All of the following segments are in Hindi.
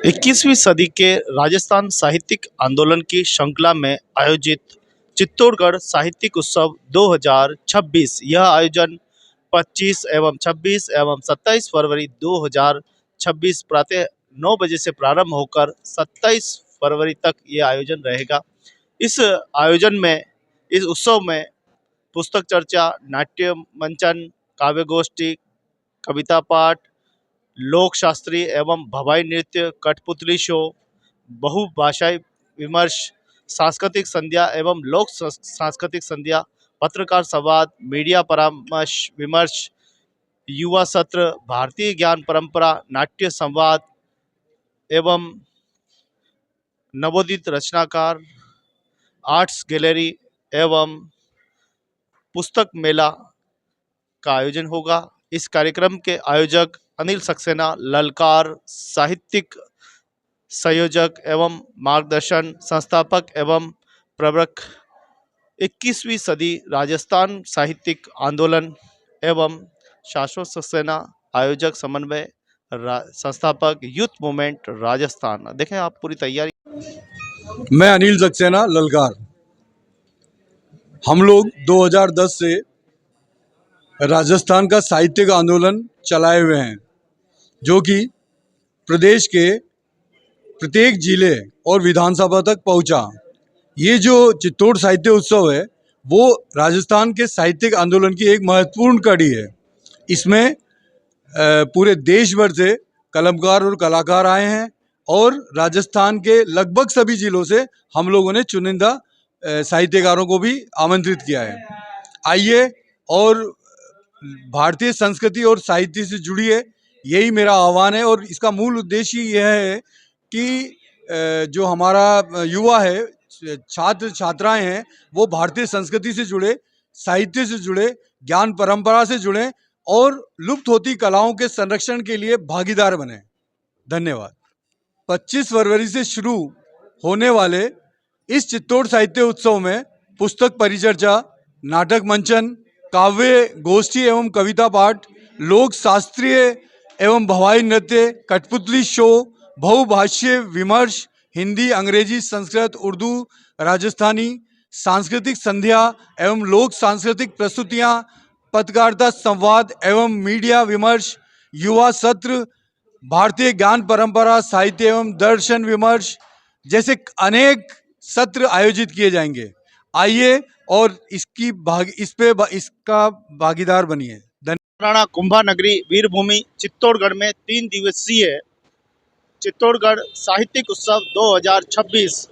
21वीं सदी के राजस्थान साहित्यिक आंदोलन की श्रृंखला में आयोजित चित्तौड़गढ़ साहित्यिक उत्सव 2026। यह आयोजन 25 एवं 26 एवं 27 फरवरी 2026 प्रातः 9 बजे से प्रारंभ होकर 27 फरवरी तक ये आयोजन रहेगा। इस आयोजन में, इस उत्सव में पुस्तक चर्चा, नाट्य मंचन, काव्य गोष्ठी, कविता पाठ, लोक शास्त्रीय एवं भवाई नृत्य, कठपुतली शो, बहुभाषाई विमर्श, सांस्कृतिक संध्या एवं लोक सांस्कृतिक संध्या, पत्रकार संवाद, मीडिया परामर्श विमर्श, युवा सत्र, भारतीय ज्ञान परंपरा, नाट्य संवाद एवं नवोदित रचनाकार, आर्ट्स गैलरी एवं पुस्तक मेला का आयोजन होगा। इस कार्यक्रम के आयोजक अनिल सक्सेना, ललकार साहित्यिक संयोजक एवं मार्गदर्शन, संस्थापक एवं प्रवक्ता, 21वीं सदी राजस्थान साहित्यिक आंदोलन एवं शाश्वत सक्सेना, आयोजक समन्वय, संस्थापक यूथ मूवमेंट राजस्थान। देखें आप पूरी तैयारी। मैं अनिल सक्सेना, ललकार। हम लोग 2010 से राजस्थान का साहित्यिक आंदोलन चलाए हुए हैं, जो कि प्रदेश के प्रत्येक जिले और विधानसभा तक पहुंचा। ये जो चित्तौड़ साहित्य उत्सव है, वो राजस्थान के साहित्यिक आंदोलन की एक महत्वपूर्ण कड़ी है। इसमें पूरे देश भर से कलमकार और कलाकार आए हैं और राजस्थान के लगभग सभी जिलों से हम लोगों ने चुनिंदा साहित्यकारों को भी आमंत्रित किया है। आइए और भारतीय संस्कृति और साहित्य से जुड़िए, यही मेरा आह्वान है। और इसका मूल उद्देश्य यह है कि जो हमारा युवा है, छात्र छात्राएं हैं, वो भारतीय संस्कृति से जुड़े, साहित्य से जुड़े, ज्ञान परंपरा से जुड़े और लुप्त होती कलाओं के संरक्षण के लिए भागीदार बने। धन्यवाद। 25 फरवरी से शुरू होने वाले इस चित्तौड़ साहित्य उत्सव में पुस्तक परिचर्चा, नाटक मंचन, काव्य गोष्ठी एवं कविता पाठ, लोक शास्त्रीय एवं भवाई नृत्य, कठपुतली शो, बहुभाषीय विमर्श, हिंदी, अंग्रेजी, संस्कृत, उर्दू, राजस्थानी, सांस्कृतिक संध्या एवं लोक सांस्कृतिक प्रस्तुतियां, पत्रकारिता संवाद एवं मीडिया विमर्श, युवा सत्र, भारतीय ज्ञान परंपरा, साहित्य एवं दर्शन विमर्श जैसे अनेक सत्र आयोजित किए जाएंगे। आइए और इसका भागीदार बनिए। राणा कुंभा नगरी वीरभूमि चित्तौड़गढ़ में 3 दिवसीय चित्तौड़गढ़ साहित्यिक उत्सव 2026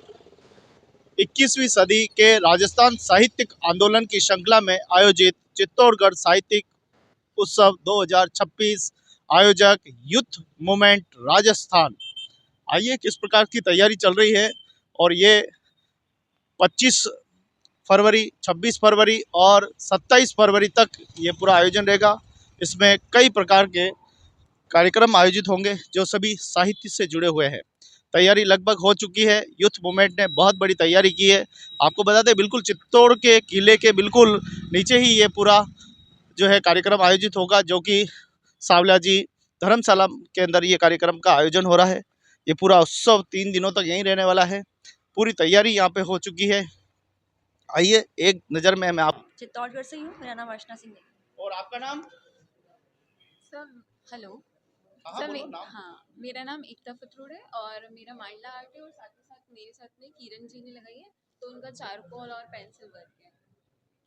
21वीं सदी के राजस्थान साहित्यिक आंदोलन की श्रृंखला में आयोजित चित्तौड़गढ़ साहित्यिक उत्सव 2026, आयोजक यूथ मूवमेंट राजस्थान। आइए किस प्रकार की तैयारी चल रही है। और ये 25 फरवरी, 26 फरवरी और 27 फरवरी तक ये पूरा आयोजन रहेगा। इसमें कई प्रकार के कार्यक्रम आयोजित होंगे जो सभी साहित्य से जुड़े हुए हैं। तैयारी लगभग हो चुकी है। यूथ मूवमेंट ने बहुत बड़ी तैयारी की है। आपको बता दें, बिल्कुल चित्तौड़ के किले के बिल्कुल नीचे ही ये पूरा जो है कार्यक्रम आयोजित होगा, जो कि सांवला जी धर्मशाला के अंदर ये कार्यक्रम का आयोजन हो रहा है। ये पूरा उत्सव 3 दिनों तक यहीं रहने वाला है। पूरी तैयारी यहाँ पे हो चुकी है। आइए एक नज़र में मैं आप चित्तौड़गढ़ से ही हूँ। मेरा नाम अर्चना सिंह है। और आपका नाम? सर हेलो हाँ, सर। नाम? हाँ, मेरा नाम एकता फतरूड है और मेरा मांडला आर्ट है और साथ ही साथ मेरे साथ में किरण जी ने लगाई है, तो उनका चारकोल और पेंसिल वर्क है।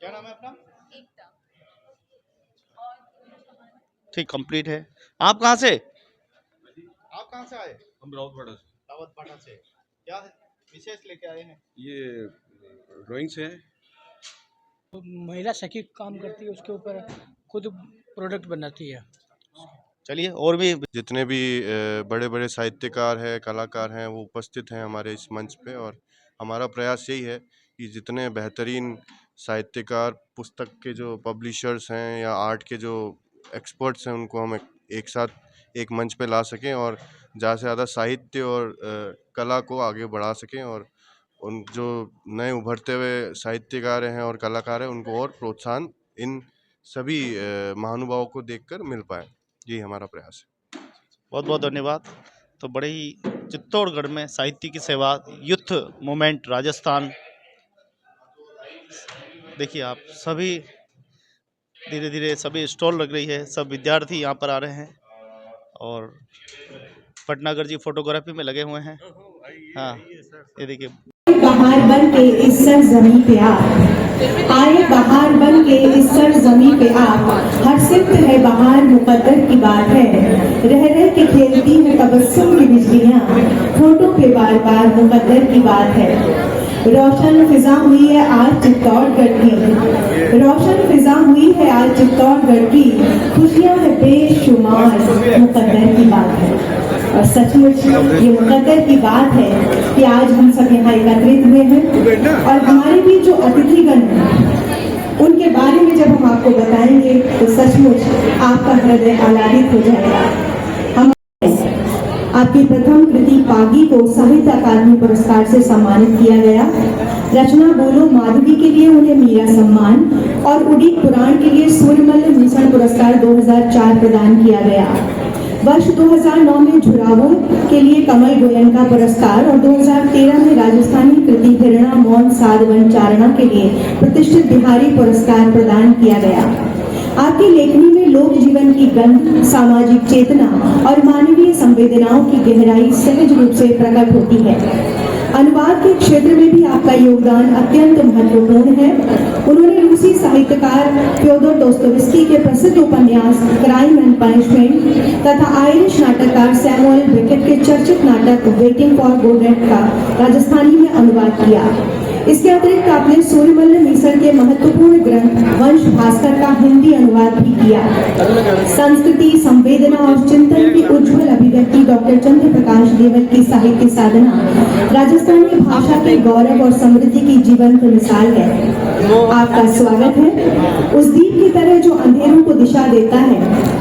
क्या नाम है अपना? एकता। ठीक, कंप्लीट है। आप कहाँ से? आप कहाँ से आए? हम रावतपाड़ा से। रावतपाड़ा से। क्या विशेष लेके आए हैं? ये ड्राइंग से है। तो महिला सखी काम करती है, उसके ऊपर खुद प्रोडक्ट बनाती है। चलिए, और भी जितने भी बड़े बड़े साहित्यकार हैं, कलाकार हैं, वो उपस्थित हैं हमारे इस मंच पे। और हमारा प्रयास यही है कि जितने बेहतरीन साहित्यकार, पुस्तक के जो पब्लिशर्स हैं या आर्ट के जो एक्सपर्ट्स हैं, उनको हम एक साथ एक मंच पे ला सकें और ज़्यादा से ज़्यादा साहित्य और कला को आगे बढ़ा सकें। और उन जो नए उभरते हुए साहित्यकार हैं और कलाकार हैं, उनको और प्रोत्साहन इन सभी महानुभावों को देखकर मिल पाए। यही हमारा प्रयास है। बहुत बहुत धन्यवाद। तो बड़े ही चित्तौड़गढ़ में साहित्य की सेवा यूथ मूवमेंट राजस्थान। देखिए आप सभी धीरे धीरे सभी स्टॉल लग रही है, सब विद्यार्थी यहाँ पर आ रहे हैं और पटनागर जी फोटोग्राफी में लगे हुए हैं। हाँ ये देखिए, बहार बन के इस सरजमी पे आप आए, बहार बन के इस सरजमी पे आप, हर सिमत है बहार मुकद्दर की बात है, रह रह के खेलती है तबस्सुम की बिजलियां, फोटो पे बार बार मुकद्दर की बात है। रोशन फिजा हुई है आज चित्तौड़गढ़ की, रोशन फिजा हुई है आज चित्तौड़गढ़ की, खुशियां है बेशुमार मुकद्दर की बात है। और सचमुच ये मुकद्दर की बात है कि आज हम सब यहाँ एकत्रित हुए हैं और हमारे भी जो अतिथिगण हैं उनके बारे में जब हम आपको बताएंगे तो सचमुच आपका हृदय आह्लादित हो जाएगा। हम आपकी प्रथम कृति पागी को साहित्य अकादमी पुरस्कार से सम्मानित किया गया। रचना बोलो माधवी के लिए उन्हें मीरा सम्मान और उड़ीद पुराण के लिए सूर्यमल्ल भूषण पुरस्कार 2004 प्रदान किया गया। वर्ष 2009 में झुरावों के लिए कमल गोयनका पुरस्कार और 2013 में राजस्थानी कृति हिरणा मौन साधवन चारणा के लिए प्रतिष्ठित बिहारी पुरस्कार प्रदान किया गया। आपकी लेखनी में लोक जीवन की गंध, सामाजिक चेतना और मानवीय संवेदनाओं की गहराई सहज रूप से प्रकट होती है। अनुवाद के क्षेत्र में भी आपका योगदान अत्यंत महत्वपूर्ण है। उन्होंने रूसी साहित्यकार फ्योदोर दोस्तोयेव्स्की के प्रसिद्ध उपन्यास क्राइम एंड पनिशमेंट तथा आयरिश नाटककार सैमुअल बेकेट के चर्चित नाटक वेटिंग फॉर गोडेट का राजस्थानी में अनुवाद किया। इसके अतिरिक्त आपने सूर्यमल्ल मिसर के महत्वपूर्ण ग्रंथ वंश भास्कर का हिंदी अनुवाद भी किया। संस्कृति, संवेदना और चिंतन की उज्जवल अभिव्यक्ति डॉक्टर चंद्र प्रकाश देवल की साहित्य साधना राजस्थानी भाषा के गौरव और समृद्धि की जीवंत मिसाल है। आपका स्वागत है। उस दीप की तरह जो अंधेरों को दिशा देता है,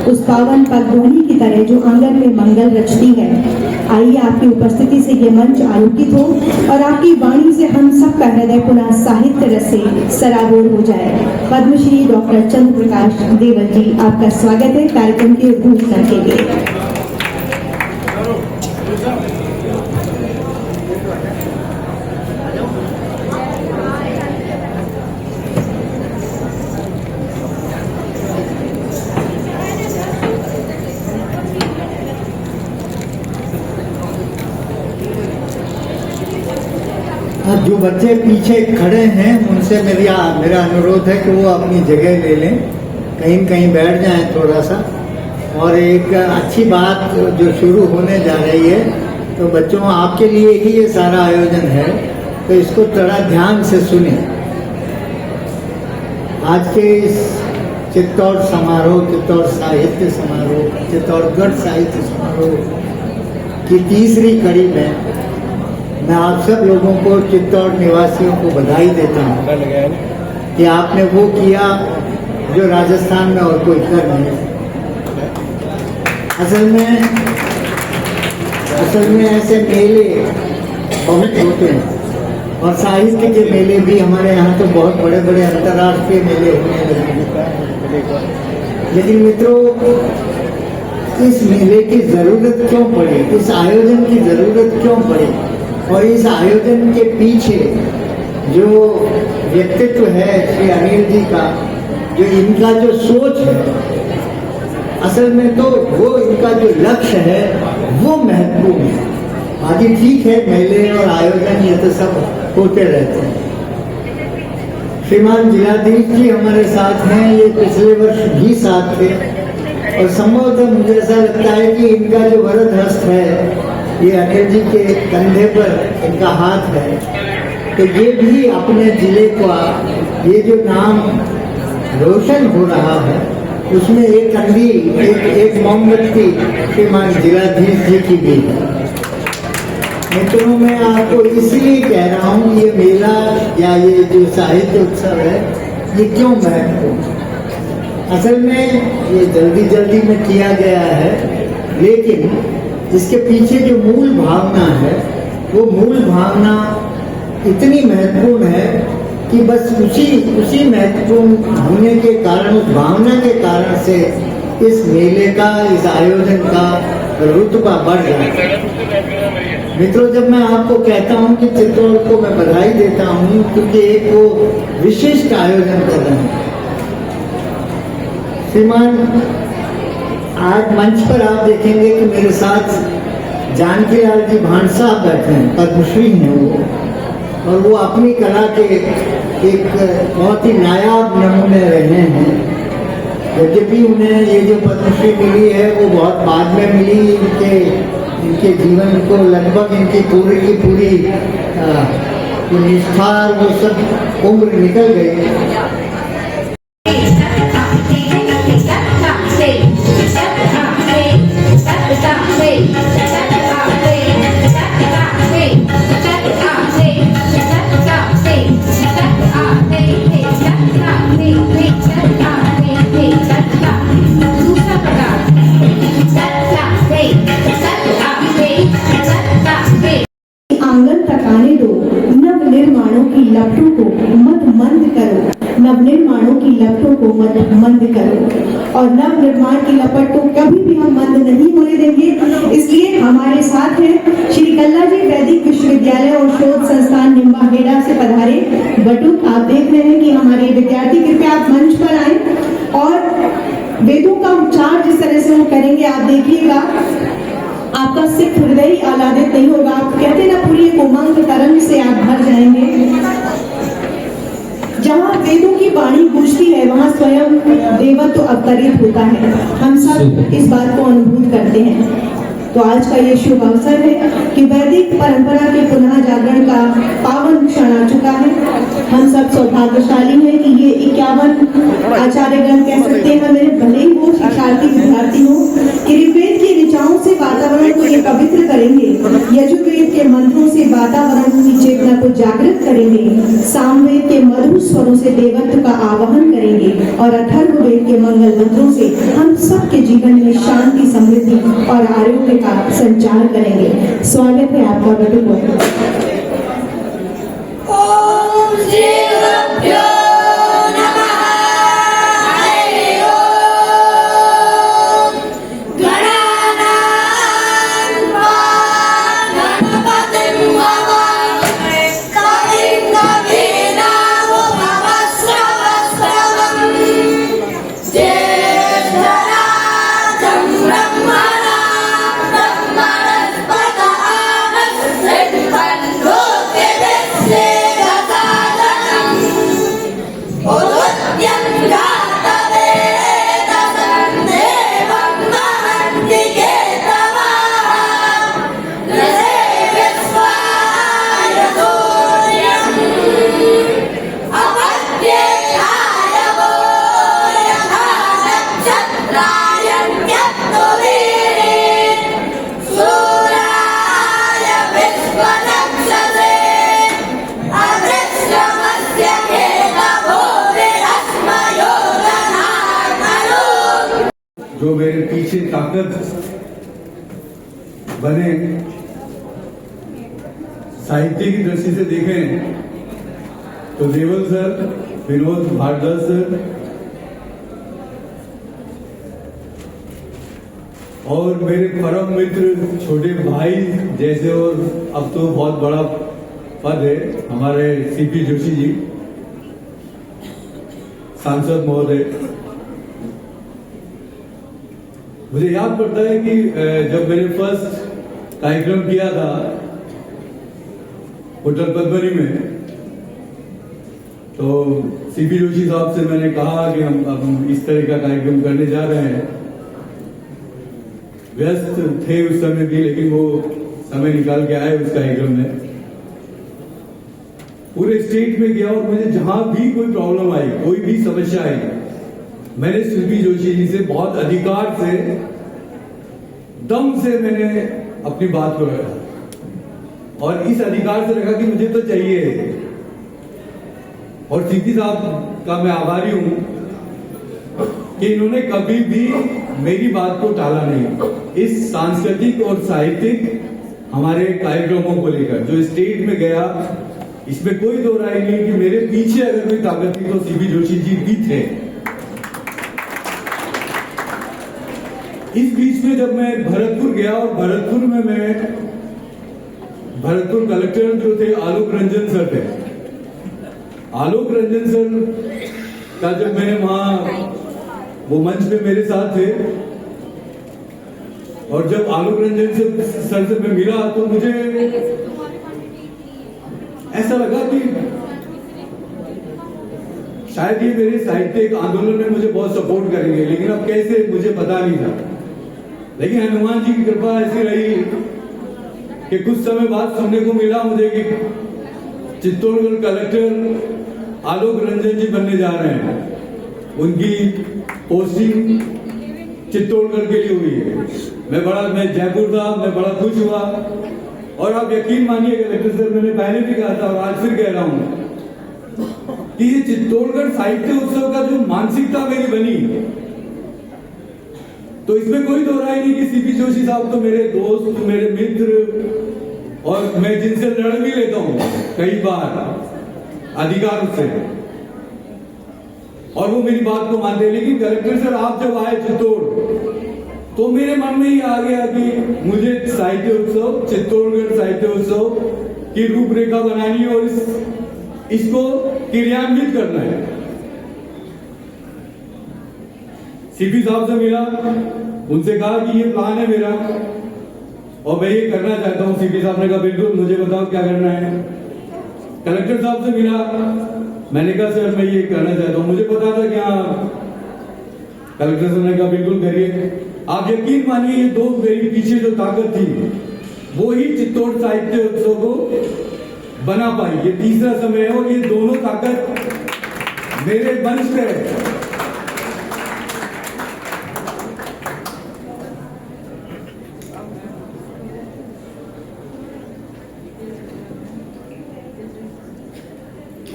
उस पावन पगध्वनि की तरह जो आंगन में मंगल रचती है। आइए आपकी उपस्थिति से ये मंच आलोकित हो और आपकी वाणी से हम सब का हृदय पुनः साहित्य रस से सराबोर हो जाए। पद्मश्री डॉक्टर चंद्र प्रकाश देवल जी, आपका स्वागत है कार्यक्रम की उद्घोषणा के लिए। जो बच्चे पीछे खड़े हैं उनसे मेरा अनुरोध है कि वो अपनी जगह ले लें, कहीं कहीं बैठ जाएं थोड़ा सा। और एक अच्छी बात जो शुरू होने जा रही है, तो बच्चों आपके लिए ही ये सारा आयोजन है, तो इसको थोड़ा ध्यान से सुने। आज के इस चित्तौड़ समारोह, चित्तौड़ साहित्य समारोह, चित्तौड़गढ़ साहित्य समारोह की तीसरी कड़ी में मैं आप सब लोगों को, चित्तौड़ निवासियों को बधाई देता हूँ कि आपने वो किया जो राजस्थान में और कोई कर नहीं। असल में ऐसे मेले बहुत होते हैं और साहित्य के मेले भी हमारे यहाँ तो बहुत बड़े बड़े अंतर्राष्ट्रीय मेले होने लगे। लेकिन मित्रों, इस मेले की जरूरत क्यों पड़ी, इस आयोजन की जरूरत क्यों पड़ी, और इस आयोजन के पीछे जो व्यक्तित्व है श्री अनिल जी का, जो इनका जो सोच है, असल में तो वो इनका जो लक्ष्य है वो महत्वपूर्ण है। बाकी ठीक है, मेले और आयोजन ये तो सब होते रहते हैं। श्रीमान जिलाधीश जी हमारे साथ हैं, ये पिछले वर्ष भी साथ थे और संभवतः मुझे ऐसा लगता है कि इनका जो वरद हस्त है, ये अनिल जी के कंधे पर इनका हाथ है, तो ये भी अपने जिले का ये जो नाम रोशन हो रहा है उसमें एक कंदील, एक मोमबत्ती श्रीमान जिलाधीश जी की भी है। मित्रों, मैं आपको इसलिए कह रहा हूँ, ये मेला या ये जो साहित्य उत्सव है ये क्यों महत्वपूर्ण। असल में ये जल्दी में किया गया है, लेकिन इसके पीछे जो मूल भावना है वो मूल भावना इतनी महत्वपूर्ण है कि बस उसी महत्वपूर्ण होने के कारण, उस भावना के कारण से इस मेले का, इस आयोजन का रुतबा बढ़ जाता है। मित्रों, जब मैं आपको कहता हूं कि चित्तौड़ को मैं बधाई देता हूं क्योंकि एक वो विशिष्ट आयोजन कर रहे हैं। श्रीमान, आज मंच पर आप देखेंगे कि मेरे साथ जानकीलाल जी भांड साहब बैठे हैं, पद्मश्री हैं वो, और वो अपनी कला के एक बहुत ही नायाब नमूने रहे हैं। यद्यपि उन्हें ये जो पद्मश्री मिली है वो बहुत बाद में मिली, इनके जीवन को लगभग इनकी पूरी की पूरी वो निष्ठा वो सब उम्र निकल गई। आंगन तक आने दो, नव निर्माणों की लपटों को मत मंद करो, नव निर्माणों की लपटों को मत मंद करो। और नव निर्माण की लपट को कभी भी हम मंद नहीं होने देंगे। इसलिए हमारे साथ हैं श्री कल्ला जी वैदिक विश्वविद्यालय और शोध संस्थान निम्बाहेड़ा से पधारे बटुक। आप देख रहे हैं कि हमारे विद्यार्थी, कृपया आप मंच पर आए और वेदों का उच्चार जिस तरह से वो करेंगे आप देखिएगा, आपका सिर्फ हृदय ही आह्लादित नहीं होगा, आप कहते ना पूरी एक उमंग तरंग से आप भर जाएंगे। जहाँ वेदों की वाणी गूंजती है वहाँ स्वयं देवत्व अवतरित होता है। हम सब इस बात को अनुभूत करते हैं। तो आज का ये शुभ अवसर है कि वैदिक परंपरा के पुनः जागरण का पावन क्षण आ चुका है। हम सब सौभाग्यशाली हैं कि ये 51 आचार्यगण कह सकते हैं, मेरे भले ही वो शिक्षार्थी विद्यार्थी हो, कि ऋग्वेद की ऋचाओं से वातावरण को ये पवित्र करेंगे, यजुर्वेद के मंत्रों से वातावरण की चेतना को जागृत करेंगे, सामवेद के मधुर स्वरों से देवत्व का आवाहन करेंगे और अथर्ववेद के मंगल मंत्रों से हम सबके जीवन में शांति, समृद्धि और आरोग्य का संचार करेंगे। स्वागत है आपका बटुक। जो मेरे पीछे ताकत बने, साहित्य की दृष्टि से देखें तो देवल सर, विनोद भारद्वाज सर और मेरे परम मित्र छोटे भाई जैसे, और अब तो बहुत बड़ा पद है हमारे सीपी जोशी जी, सांसद महोदय। मुझे याद पड़ता है कि जब मैंने फर्स्ट कार्यक्रम किया था होटल पद्मनी में, तो सीपी जोशी साहब से मैंने कहा कि हम इस तरह का कार्यक्रम करने जा रहे हैं। व्यस्त थे उस समय भी, लेकिन वो समय निकाल के आए उस कार्यक्रम में। पूरे स्टेट में गया और मुझे जहां भी कोई प्रॉब्लम आई, कोई भी समस्या आई, मैंने सीपी जोशी जी से बहुत अधिकार से, दम से मैंने अपनी बात को रखा और इस अधिकार से रखा कि मुझे तो चाहिए। और सीपी साहब का मैं आभारी हूं कि इन्होंने कभी भी मेरी बात को टाला नहीं। इस सांस्कृतिक और साहित्यिक हमारे कार्यक्रमों को लेकर जो स्टेट में गया, इसमें कोई दो राय नहीं कि मेरे पीछे अगर कोई ताकत थी तो सीपी जोशी जी भी थे। इस बीच में जब मैं भरतपुर गया और भरतपुर में मैं भरतपुर कलेक्टर जो थे आलोक रंजन सर थे। आलोक रंजन सर का जब मैंने वहाँ वो मंच पे मेरे साथ थे और जब आलोक रंजन सर से मैं मिला तो मुझे ऐसा लगा कि शायद ये मेरे साहित्यिक आंदोलन में मुझे बहुत सपोर्ट करेंगे, लेकिन अब कैसे मुझे पता नहीं था। लेकिन हनुमान जी की कृपा ऐसी रही कि कुछ समय बाद सुनने को मिला मुझे कि चित्तौड़गढ़ कलेक्टर आलोक रंजन जी बनने जा रहे हैं। उनकी पोस्टिंग चित्तौड़गढ़ के लिए हुई है। मैं जयपुर था, मैं बड़ा खुश हुआ। और आप यकीन मानिए कलेक्टर सर, मैंने पहले भी कहा था और आज फिर कह रहा हूं कि ये चित्तौड़गढ़ साहित्य उत्सव का जो मानसिकता मेरी बनी, तो इसमें कोई दो राय नहीं कि सीपी जोशी साहब तो मेरे दोस्त, मेरे मित्र, और मैं जिनसे लड़ भी लेता हूं कई बार अधिकार से, और वो मेरी बात को मानते हैं। लेकिन कलेक्टर सर आप जब आए चित्तौड़, तो मेरे मन में ही आ गया कि मुझे साहित्य उत्सव, चित्तौड़गढ़ साहित्य उत्सव की रूपरेखा बनानी है और इसको क्रियान्वित करना है। सीपी साहब से मिला, उनसे कहा कि ये प्लान है मेरा और मैं ये करना चाहता हूँ। सीपी साहब ने कहा बिल्कुल, मुझे बताओ क्या करना है। कलेक्टर साहब से मिला, मैंने कहा सर मैं ये करना चाहता हूँ, मुझे पता था कि हाँ। कलेक्टर साहब ने कहा बिल्कुल करिए। आप यकीन मानिए ये दो मेरे पीछे जो ताकत थी वो ही चित्तौड़ साहित्य उत्सव को बना पाई। ये तीसरा समय है और ये दोनों ताकत मेरे मंच पे है।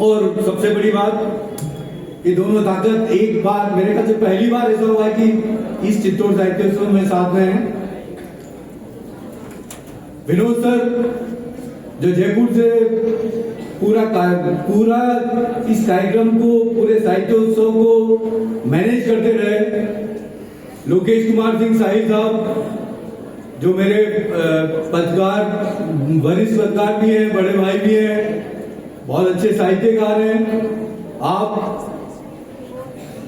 और सबसे बड़ी बात, ये दोनों ताकत एक बार, मेरे ख्याल से पहली बार ऐसा हुआ है कि इस चित्तौड़ साहित्य उत्सव में साथ में हैं विनोद सर, जो जयपुर से पूरा इस कार्यक्रम को, पूरे साहित्य उत्सव को मैनेज करते रहे। लोकेश कुमार सिंह साहिल साहब, जो मेरे पत्रकार, वरिष्ठ पत्रकार भी हैं, बड़े भाई भी हैं, बहुत अच्छे साहित्यकार हैं। आप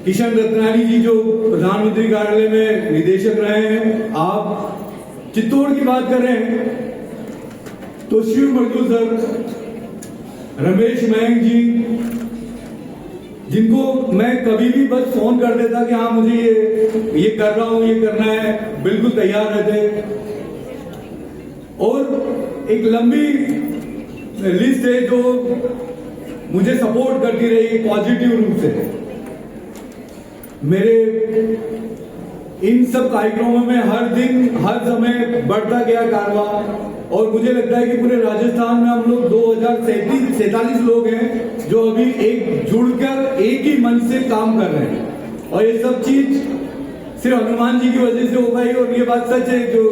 किशन रत्नानी जी, जो प्रधानमंत्री कार्यालय में निदेशक रहे हैं। आप चित्तौड़ की बात कर रहे हैं तो शिव मर्दुल सर, रमेश महंग जी, जिनको मैं कभी भी बस फोन कर देता कि हाँ मुझे ये कर रहा हूं, ये करना है, बिल्कुल तैयार रहते। और एक लंबी लिस्ट है जो मुझे सपोर्ट करती रही पॉजिटिव रूप से। मेरे इन सब कार्यक्रमों में हर दिन, हर समय बढ़ता गया कारवां, और मुझे लगता है कि पूरे राजस्थान में हम लोग 2047 लोग हैं जो अभी एक जुड़कर एक ही मन से काम कर रहे हैं। और ये सब चीज सिर्फ हनुमान जी की वजह से हो पाई। और ये बात सच है जो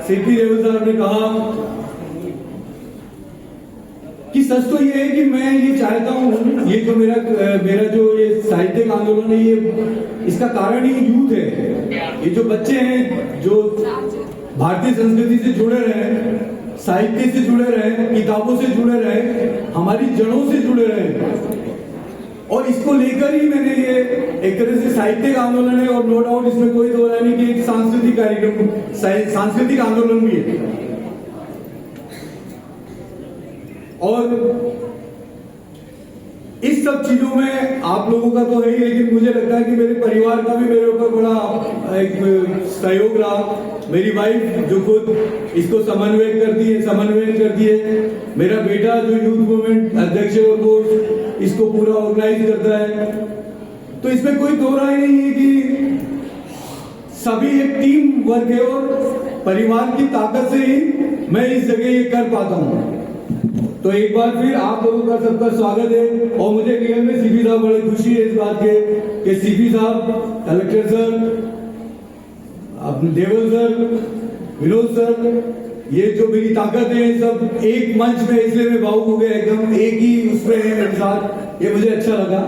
सीपी रेवल साहब ने कहा कि सच तो ये है कि मैं ये चाहता हूँ, ये जो मेरा जो ये साहित्यिक आंदोलन है, ये इसका कारण ही यूथ है। ये जो बच्चे हैं जो भारतीय संस्कृति से जुड़े रहे, साहित्य से जुड़े रहे, किताबों से जुड़े रहे, हमारी जड़ों से जुड़े रहे, और इसको लेकर ही मैंने ये एक तरह से साहित्यिक आंदोलन है। और नो डाउट इसमें कोई दो राय नहीं कि एक सांस्कृतिक कार्यक्रम, सांस्कृतिक आंदोलन भी है। और इस सब चीजों में आप लोगों का तो है ही, लेकिन मुझे लगता है कि मेरे परिवार का भी मेरे ऊपर बड़ा एक सहयोग रहा। मेरी वाइफ जो खुद इसको समन्वय करती है, मेरा बेटा जो यूथ मूवमेंट अध्यक्ष है और वो इसको पूरा ऑर्गेनाइज करता है। तो इसमें कोई दो राय नहीं है कि सभी एक टीम वर्क है और परिवार की ताकत से ही मैं इस जगह ये कर पाता हूँ। तो एक बार फिर आप लोगों का सबका स्वागत है। और मुझे रियल में सीपी साहब बड़ी खुशी है इस बात के कि सीपी साहब, कलेक्टर सर, अपने देवल सर, विनोद सर, ये जो मेरी ताकत है सब एक मंच में, इसलिए मैं भावुक हो गया एकदम, एक ही उसमें है मेरे साथ। ये मुझे अच्छा लगा।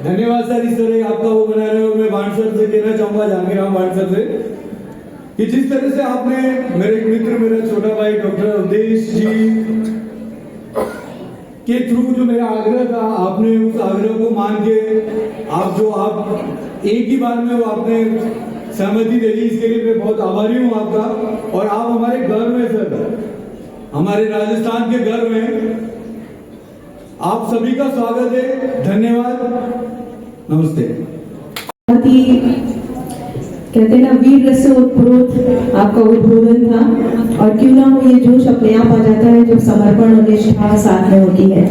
धन्यवाद सर, इस तरह आपका वो बना रहे हो। मैं वाण सर से कहना चाहूंगा, जहांगीर राम वाण सर से, कि जिस तरह से आपने, मेरे एक मित्र, मेरा छोटा भाई डॉक्टर अवधेश जी के थ्रू जो मेरा आग्रह था, आपने उस आग्रह को मान के आप एक ही बार में वो आपने सहमति दे दी, इसके लिए मैं बहुत आभारी हूँ आपका। और आप हमारे घर में सर, हमारे राजस्थान के घर में आप सभी का स्वागत है। धन्यवाद, नमस्ते। बहुत ही कहते हैं ना, वीर रस से उत्प्रोत आपका उद्बोधन था। और क्यों ना हो, ये जोश अपने आप आ जाता है जब समर्पण और निष्ठा साथ में होती है।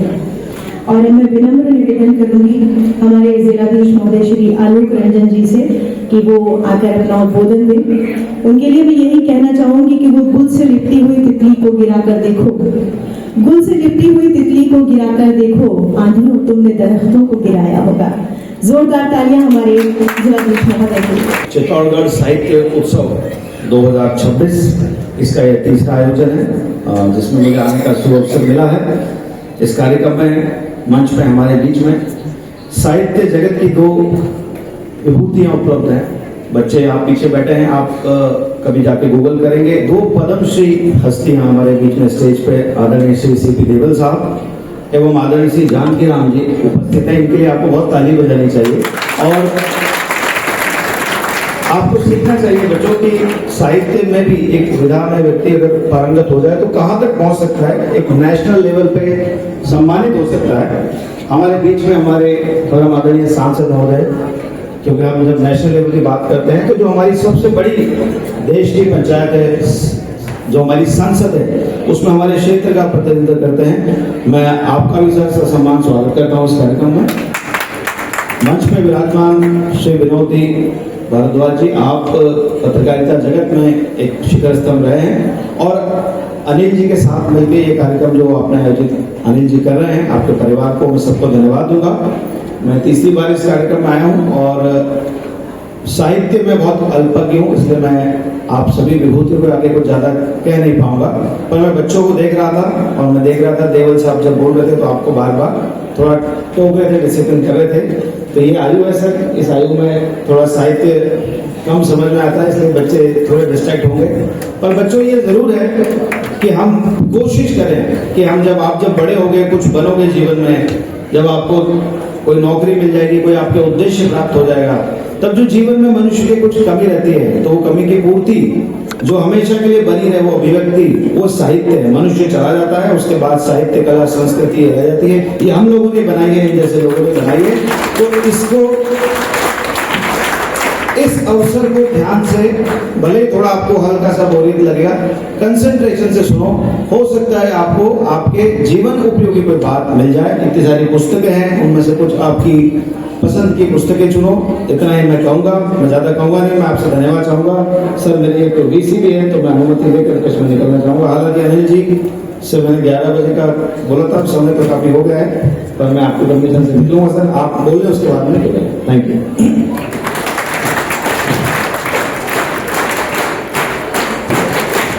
और मैं विनम्र निवेदन करूंगी हमारे जिलाधीश महोदय श्री आलोक रंजन जी से कि वो आकर अपना उद्बोधन दें। उनके लिए मैं यही कहना चाहूंगी कि वो गुल से लिपटी हुई तितली को गिराकर देखो, गुल से लिपटी हुई तितली को गिराकर देखो, आंधियों तुमने दरख्तों को गिराया होगा। जोरदार तालियां हमारे जिलाधीश महोदय के। चित्तौड़गढ़ साहित्य उत्सव 2026 इसका यह तीसरा आयोजन है, जिसमें मुझे आने का सुअवसर मिला है। इस कार्यक्रम में मंच पे हमारे बीच में साहित्य जगत की दो विभूतियां उपलब्ध हैं। बच्चे आप पीछे बैठे हैं, आप कभी जाके गूगल करेंगे, दो पद्मश्री हस्तियां हमारे बीच में स्टेज पे आदरणीय श्री सीपी देवल साहब एवं आदरणीय श्री जानकी राम जी उपस्थित हैं। इनके लिए आपको बहुत ताली बजानी चाहिए। और आपको सीखना चाहिए बच्चों की साहित्य में भी एक विधा में व्यक्ति अगर पारंगत हो जाए तो कहाँ तक पहुंच सकता है, एक नेशनल लेवल पे सम्मानित हो सकता है। हमारे बीच में हमारे परम आदरणीय सांसद महोदय, क्योंकि हम जब नेशनल लेवल की बात करते हैं तो जो हमारी सबसे बड़ी देश की पंचायत है, जो हमारी संसद है, उसमें हमारे क्षेत्र का प्रतिनिधित्व करते हैं। मैं आपका भी सर सम्मान स्वागत करता हूँ इस कार्यक्रम में। मंच में विराजमान श्री विनोदी भारद्वाज जी, आप पत्रकारिता जगत में एक शिखर स्तंभ रहे हैं और अनिल जी के साथ मिलकर ये कार्यक्रम जो आपने आयोजित अनिल जी कर रहे हैं, आपके परिवार को मैं सबको धन्यवाद दूंगा। मैं तीसरी बार इस कार्यक्रम में आया हूँ और साहित्य में बहुत अल्पज्ञ हूँ, इसलिए मैं आप सभी विभूतियों को आगे कुछ ज़्यादा कह नहीं पाऊंगा। पर मैं बच्चों को देख रहा था और मैं देख रहा था देवल साहब जब बोल रहे थे तो आपको बार बार थोड़ा टोक रहे थे, डिसिप्लिन कर रहे थे। तो ये आयु है सर, इस आयु में थोड़ा साहित्य कम समझ में आता है, इसलिए बच्चे थोड़े डिस्ट्रैक्ट होंगे। पर बच्चों ये जरूर है कि हम कोशिश करें कि हम आप जब बड़े होंगे, कुछ बनोगे जीवन में, जब आपको कोई नौकरी मिल जाएगी, कोई आपके उद्देश्य प्राप्त हो जाएगा, तब जो जीवन में मनुष्य की कुछ कमी रहती है तो वो कमी की पूर्ति जो हमेशा के लिए बनी रहे, वो अभिव्यक्ति, वो साहित्य है। मनुष्य चला जाता है, उसके बाद साहित्य कला संस्कृति रह जाती है। ये हम लोगों ने बनाई है, जैसे लोगों ने बनाई है। तो इसको, इस अवसर को ध्यान से, भले थोड़ा आपको हल्का सा बोरिंग लगेगा, कंसंट्रेशन से सुनो। हो सकता है आपको आपके जीवन उपयोगी कोई बात मिल जाए। इतनी सारी पुस्तकें हैं, उनमें से कुछ आपकी पसंद की पुस्तकें चुनो। इतना ही मैं कहूँगा, मैं ज़्यादा कहूँगा नहीं। मैं आपसे धन्यवाद चाहूँगा। सर मेरी एक तो वीसी भी है, तो मैं अनुमति लेकर कश्मीर निकलना चाहूँगा। हालांकि अनिल जी से मैंने 11 बजे का बोला था, समय तो काफ़ी हो गया है, पर मैं आपको परमिशन से निकलूँगा सर। आप बोल रहे उसके बाद में निकलेंगे। Thank you.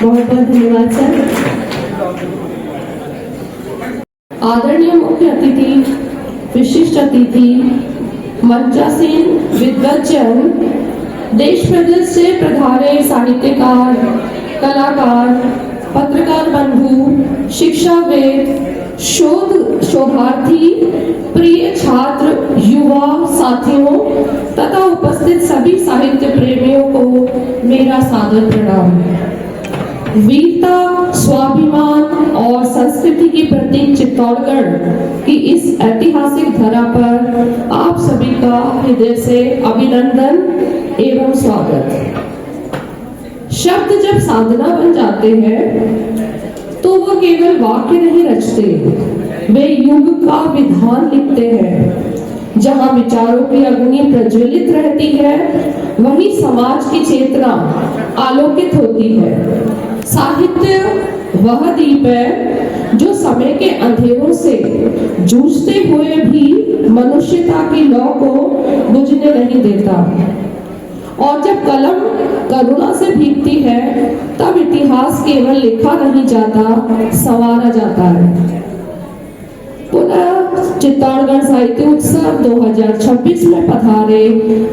बहुत बहुत धन्यवाद सर। आदरणीय मुख्य अतिथि, विशिष्ट अतिथि, मंचासीन विद्वज्जन, देश प्रदेश से पधारे साहित्यकार, कलाकार, पत्रकार बंधु, शिक्षाविद, शोधार्थी, प्रिय छात्र, युवा साथियों तथा उपस्थित सभी साहित्य प्रेमियों को मेरा सादर प्रणाम। वीरता, स्वाभिमान और संस्कृति की प्रतीक चित्तौड़गढ़ की इस ऐतिहासिक धरा पर आप सभी का हृदय से अभिनंदन एवं स्वागत। शब्द जब साधना बन जाते हैं तो वो केवल वाक्य नहीं रचते, वे युग का विधान लिखते हैं। जहाँ विचारों की अग्नि प्रज्वलित रहती है, वहीं समाज की चेतना आलोकित होती है। साहित्य वह दीप है जो समय के अंधेरों से जूझते हुए भी मनुष्यता की लौ को बुझने नहीं देता। और जब कलम करुणा से भीगती है, तब इतिहास केवल लिखा नहीं जाता, संवारा जाता है। पुनः चित्तौड़गढ़ साहित्य उत्सव 2026 में पधारे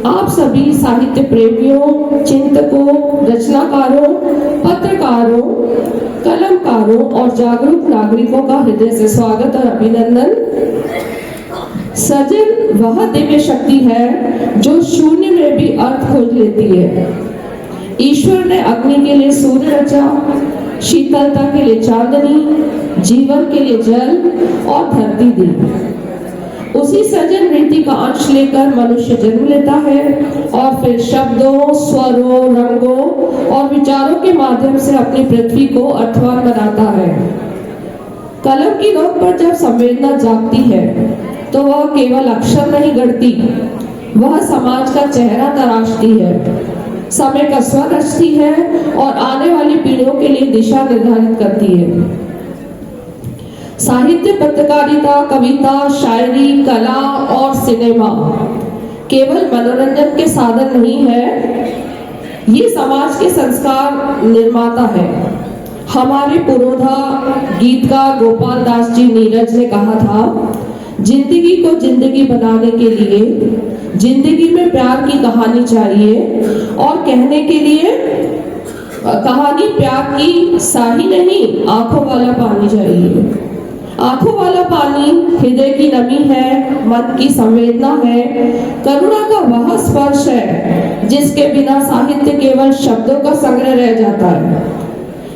आप सभी साहित्य प्रेमियों, चिंतकों, रचनाकारों, पत्रकारों, कलमकारों साहित्यकारों और जागरूक नागरिकों का हृदय से स्वागत और अभिनंदन। सृजन वह दिव्य शक्ति है जो शून्य में भी अर्थ खोज लेती है। ईश्वर ने अग्नि के लिए सूर्य रचा, शीतलता के लिए चांदनी, जीवन के लिए जल और धरती दी। उसी सृजन रीति का अंश लेकर मनुष्य जन्म लेता है और फिर शब्दों, स्वरों, रंगों और विचारों के माध्यम से अपनी पृथ्वी को अर्थवान बनाता है। कलम की नोक पर जब संवेदना जागती है तो वह केवल अक्षर नहीं गढ़ती, वह समाज का चेहरा तराशती है, समय का स्वर रचती है और आने वाली पीढ़ियों के लिए दिशा निर्धारित करती है। साहित्य, पत्रकारिता, कविता, शायरी, कला और सिनेमा केवल मनोरंजन के साधन नहीं है, ये समाज के संस्कार निर्माता है। हमारे पुरोधा गीतकार गोपाल दास जी नीरज ने कहा था, जिंदगी को जिंदगी बनाने के लिए जिंदगी में प्यार की कहानी चाहिए और कहने के लिए कहानी प्यार की साही नहीं, आंखों वाला पानी चाहिए। आंखों वाला पानी हृदय की नमी है, मन की संवेदना है, करुणा का वह स्पर्श है जिसके बिना साहित्य केवल शब्दों का संग्रह रह जाता है।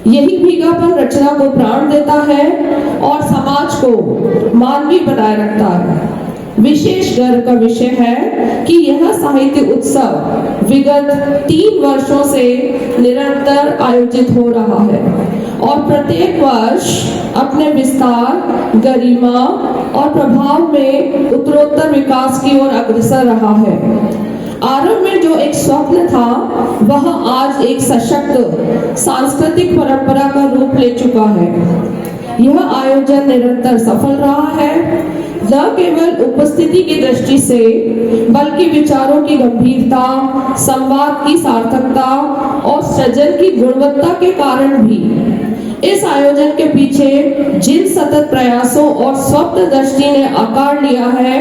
यही भीगापन रचना को प्राण देता है और समाज को मानवीय बनाए रखता है। विशेष गर्व का विषय है कि यह साहित्य उत्सव विगत 3 वर्षों से निरंतर आयोजित हो रहा है और प्रत्येक वर्ष अपने विस्तार, गरिमा और प्रभाव में उत्तरोत्तर विकास की ओर अग्रसर रहा है। आरंभ में जो एक स्वप्न था वह आज एक सशक्त सांस्कृतिक परंपरा का रूप ले चुका है। यह आयोजन निरंतर सफल रहा है, न केवल उपस्थिति की दृष्टि से बल्कि विचारों की गंभीरता, संवाद की सार्थकता और सृजन की गुणवत्ता के कारण भी। इस आयोजन के पीछे जिन सतत प्रयासों और स्वप्न दृष्टि ने आकार लिया है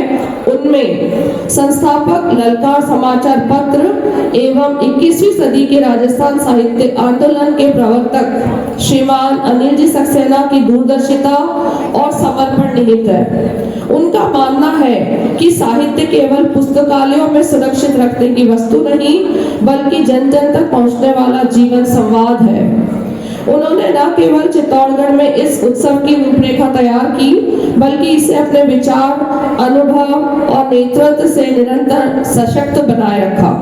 उनमें संस्थापक ललकार समाचार पत्र एवं 21वीं सदी के राजस्थान साहित्य आंदोलन के प्रवर्तक श्रीमान अनिल जी सक्सेना की दूरदर्शिता और समर्पण निहित है। उनका मानना है कि साहित्य केवल पुस्तकालयों में सुरक्षित रखने की वस्तु नहीं बल्कि जन जन तक पहुंचने वाला जीवन संवाद है। उन्होंने न केवल चित्तौड़गढ़ में इस उत्सव की रूपरेखा तैयार की बल्कि इसे अपने विचार, अनुभव और नेतृत्व से निरंतर सशक्त बनाए रखा।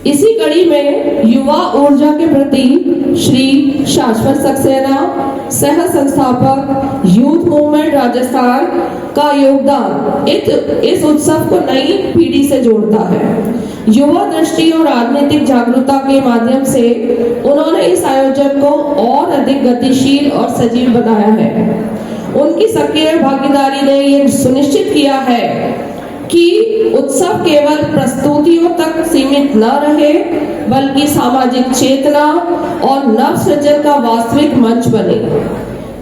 इसी कड़ी में युवा ऊर्जा के प्रति श्री शाश्वत सक्सेना, सह संस्थापक यूथ मूवमेंट राजस्थान का योगदान इस उत्सव को नई पीढ़ी से जोड़ता है। युवा दृष्टि और राजनीतिक जागरूकता के माध्यम से उन्होंने इस आयोजन को और अधिक गतिशील और सजीव बनाया है। उनकी सक्रिय भागीदारी ने यह सुनिश्चित किया है कि उत्सव केवल प्रस्तुतियों तक सीमित न रहे बल्कि सामाजिक चेतना और नव सृजन का वास्तविक मंच बने।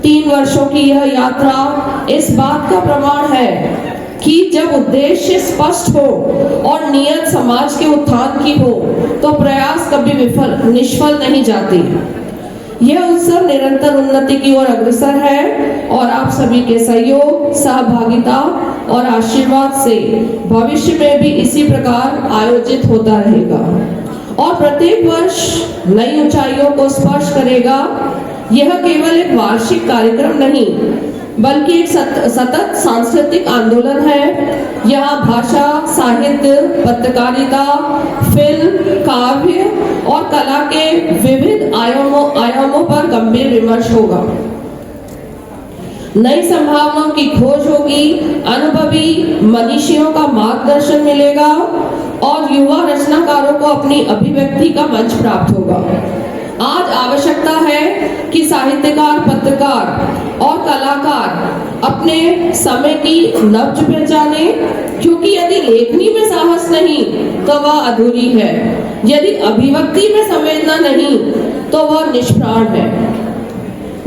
3 वर्षों की यह यात्रा इस बात का प्रमाण है कि जब उद्देश्य स्पष्ट हो और नियत समाज के उत्थान की हो तो प्रयास कभी निष्फल नहीं जाती। यह उत्सव निरंतर उन्नति की ओर अग्रसर है और आप सभी के सहयोग, सहभागिता और आशीर्वाद से भविष्य में भी इसी प्रकार आयोजित होता रहेगा और प्रत्येक वर्ष नई ऊंचाइयों को स्पर्श करेगा। यह केवल एक वार्षिक कार्यक्रम नहीं बल्कि एक सतत सांस्कृतिक आंदोलन है। यहाँ भाषा, साहित्य, पत्रकारिता, फिल्म, काव्य और कला के विविध आयामों पर गंभीर विमर्श होगा। नई संभावनाओं की खोज होगी, अनुभवी मनीषियों का मार्गदर्शन मिलेगा और युवा रचनाकारों को अपनी अभिव्यक्ति का मंच प्राप्त होगा। आज आवश्यकता है कि साहित्यकार, पत्रकार और कलाकार अपने समय की नब्ज पहचाने, क्योंकि यदि लेखनी में साहस नहीं तो वह अधूरी है, यदि अभिव्यक्ति में संवेदना नहीं तो वह निष्प्राण है।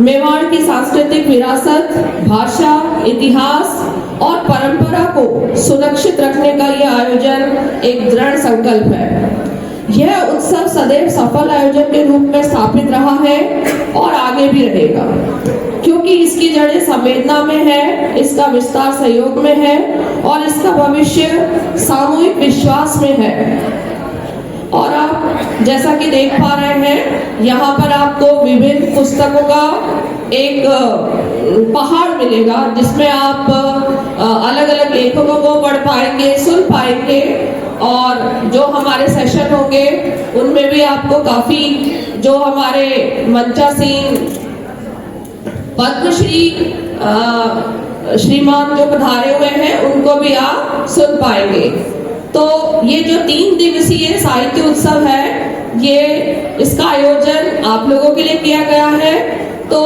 मेवाड़ की सांस्कृतिक विरासत, भाषा, इतिहास और परंपरा को सुरक्षित रखने का यह आयोजन एक दृढ़ संकल्प है। यह उत्सव सदैव सफल आयोजन के रूप में स्थापित रहा है और आगे भी रहेगा, क्योंकि इसकी जड़ें संवेदना में है, इसका विस्तार सहयोग में है और इसका भविष्य सामूहिक विश्वास में है। और आप जैसा कि देख पा रहे हैं, यहाँ पर आपको विभिन्न पुस्तकों का एक पहाड़ मिलेगा, जिसमें आप अलग अलग लेखकों को पढ़ पाएंगे, सुन पाएंगे, और जो हमारे सेशन होंगे उनमें भी आपको काफ़ी जो हमारे मंचासीन पद्मश्री श्रीमान जो पधारे हुए हैं उनको भी आप सुन पाएंगे। तो ये जो 3 दिवसीय साहित्य उत्सव है, ये इसका आयोजन आप लोगों के लिए किया गया है, तो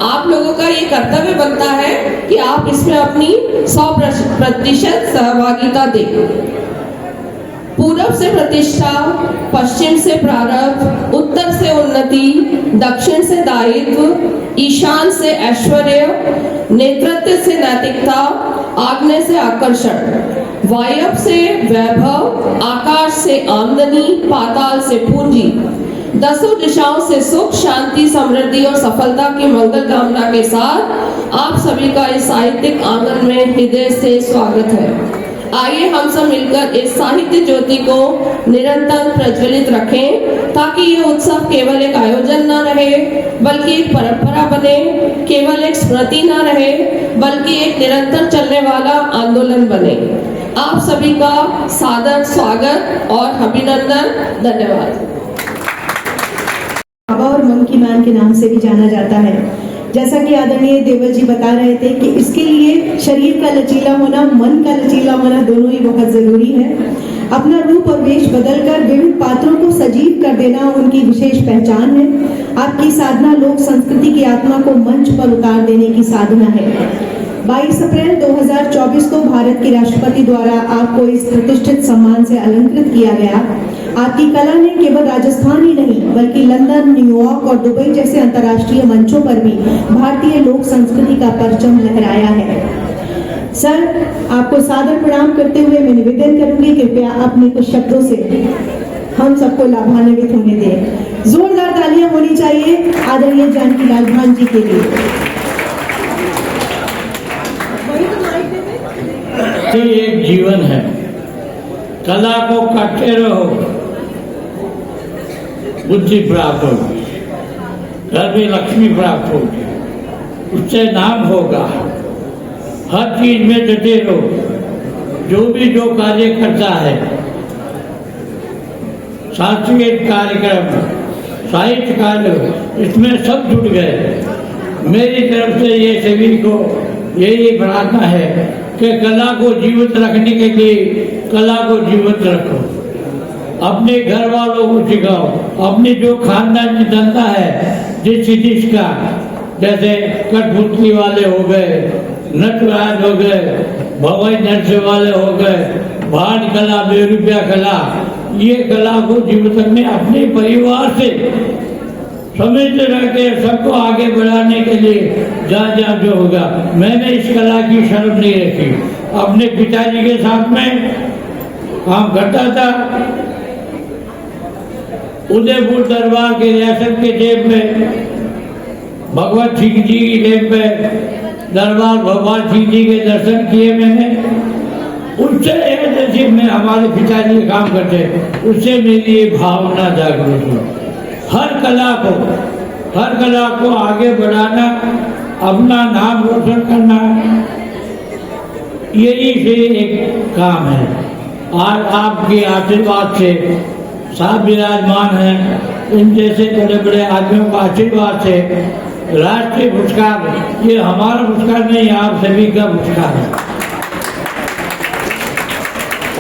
आप लोगों का ये कर्तव्य बनता है कि आप इसमें अपनी 100% सहभागिता दें। पूरब से प्रतिष्ठा, पश्चिम से प्रारब्ध, उत्तर से उन्नति, दक्षिण से दायित्व, ईशान से ऐश्वर्य, नेतृत्व से नैतिकता, आग्नेय से आकर्षण, वायव्य से वैभव, आकाश से आमदनी, पाताल से पूंजी, 10 दिशाओं से सुख, शांति, समृद्धि और सफलता की मंगल कामना के साथ आप सभी का इस साहित्यिक आंगन में हृदय से स्वागत है। आइए हम सब मिलकर इस साहित्य ज्योति को निरंतर प्रज्वलित रखें, ताकि ये उत्सव केवल एक आयोजन न रहे बल्कि एक परंपरा बने, केवल एक स्मृति न रहे बल्कि एक निरंतर चलने वाला आंदोलन बने। आप सभी का सादर स्वागत और अभिनंदन। धन्यवाद। बाबा और मंकी मैन के नाम से भी जाना जाता है। जैसा कि आदरणीय देवर जी बता रहे थे कि इसके लिए शरीर का लचीला होना, मन का लचीला होना दोनों ही बहुत जरूरी है। अपना रूप और वेश बदलकर विभिन्न पात्रों को सजीव कर देना उनकी विशेष पहचान है। आपकी साधना लोक संस्कृति की आत्मा को मंच पर उतार देने की साधना है। 22 अप्रैल 2024 को भारत के राष्ट्रपति द्वारा आपको इस प्रतिष्ठित सम्मान से अलंकृत किया गया। आपकी कला ने केवल राजस्थान ही नहीं बल्कि लंदन, न्यूयॉर्क और दुबई जैसे अंतर्राष्ट्रीय मंचों पर भी भारतीय लोक संस्कृति का परचम लहराया है। सर, आपको सादर प्रणाम करते हुए मैं निवेदन करूंगी, कृपया अपने कुछ शब्दों से हम सबको लाभान्वित होने दें। जोरदार तालियां होनी चाहिए आदरणीय जानकीलाल भान जी के लिए। एक जीवन है, कला को करते रहो, बुद्धि प्राप्त होगी, घर में लक्ष्मी प्राप्त होगी, उससे नाम होगा। हर चीज में डटे रहो। जो कार्य करता है, सांस्कृतिक कार्यक्रम, साहित्य कार्य, इसमें सब जुट गए। मेरी तरफ से ये सभी को यही प्रार्थना है कि कला को जीवित रखने के लिए कला को जीवित रखो, अपने घर वालों को सिखाओ, अपने जो खानदानी धंधा है जिस का, जैसे कठपुतली वाले हो गए, नटराज हो गए, भवाई नरसे वाले हो गए, भाट कला, बेरुपया कला, ये कला को जीवित रखने अपने परिवार से समझते रहते सबको आगे बढ़ाने के लिए जहाँ जो होगा। मैंने इस कला की शर्म नहीं रखी। अपने पिताजी के साथ में काम करता था। उदयपुर दरबार के रियासत के जेब में भगवत सिंह जी की जेब पे दरबार भगवान सिंह जी के दर्शन किए मैंने। उससे जैसे में हमारे पिताजी काम करते, उससे मेरी ये भावना जागृत हुई। हर कला को आगे बढ़ाना, अपना नाम रोशन करना, यही से एक काम है। आज आपके आशीर्वाद से साहब विराजमान हैं, इन जैसे बड़े बड़े आदमियों का आशीर्वाद से राष्ट्रीय पुरस्कार, ये हमारा पुरस्कार नहीं, आप सभी का पुरस्कार है।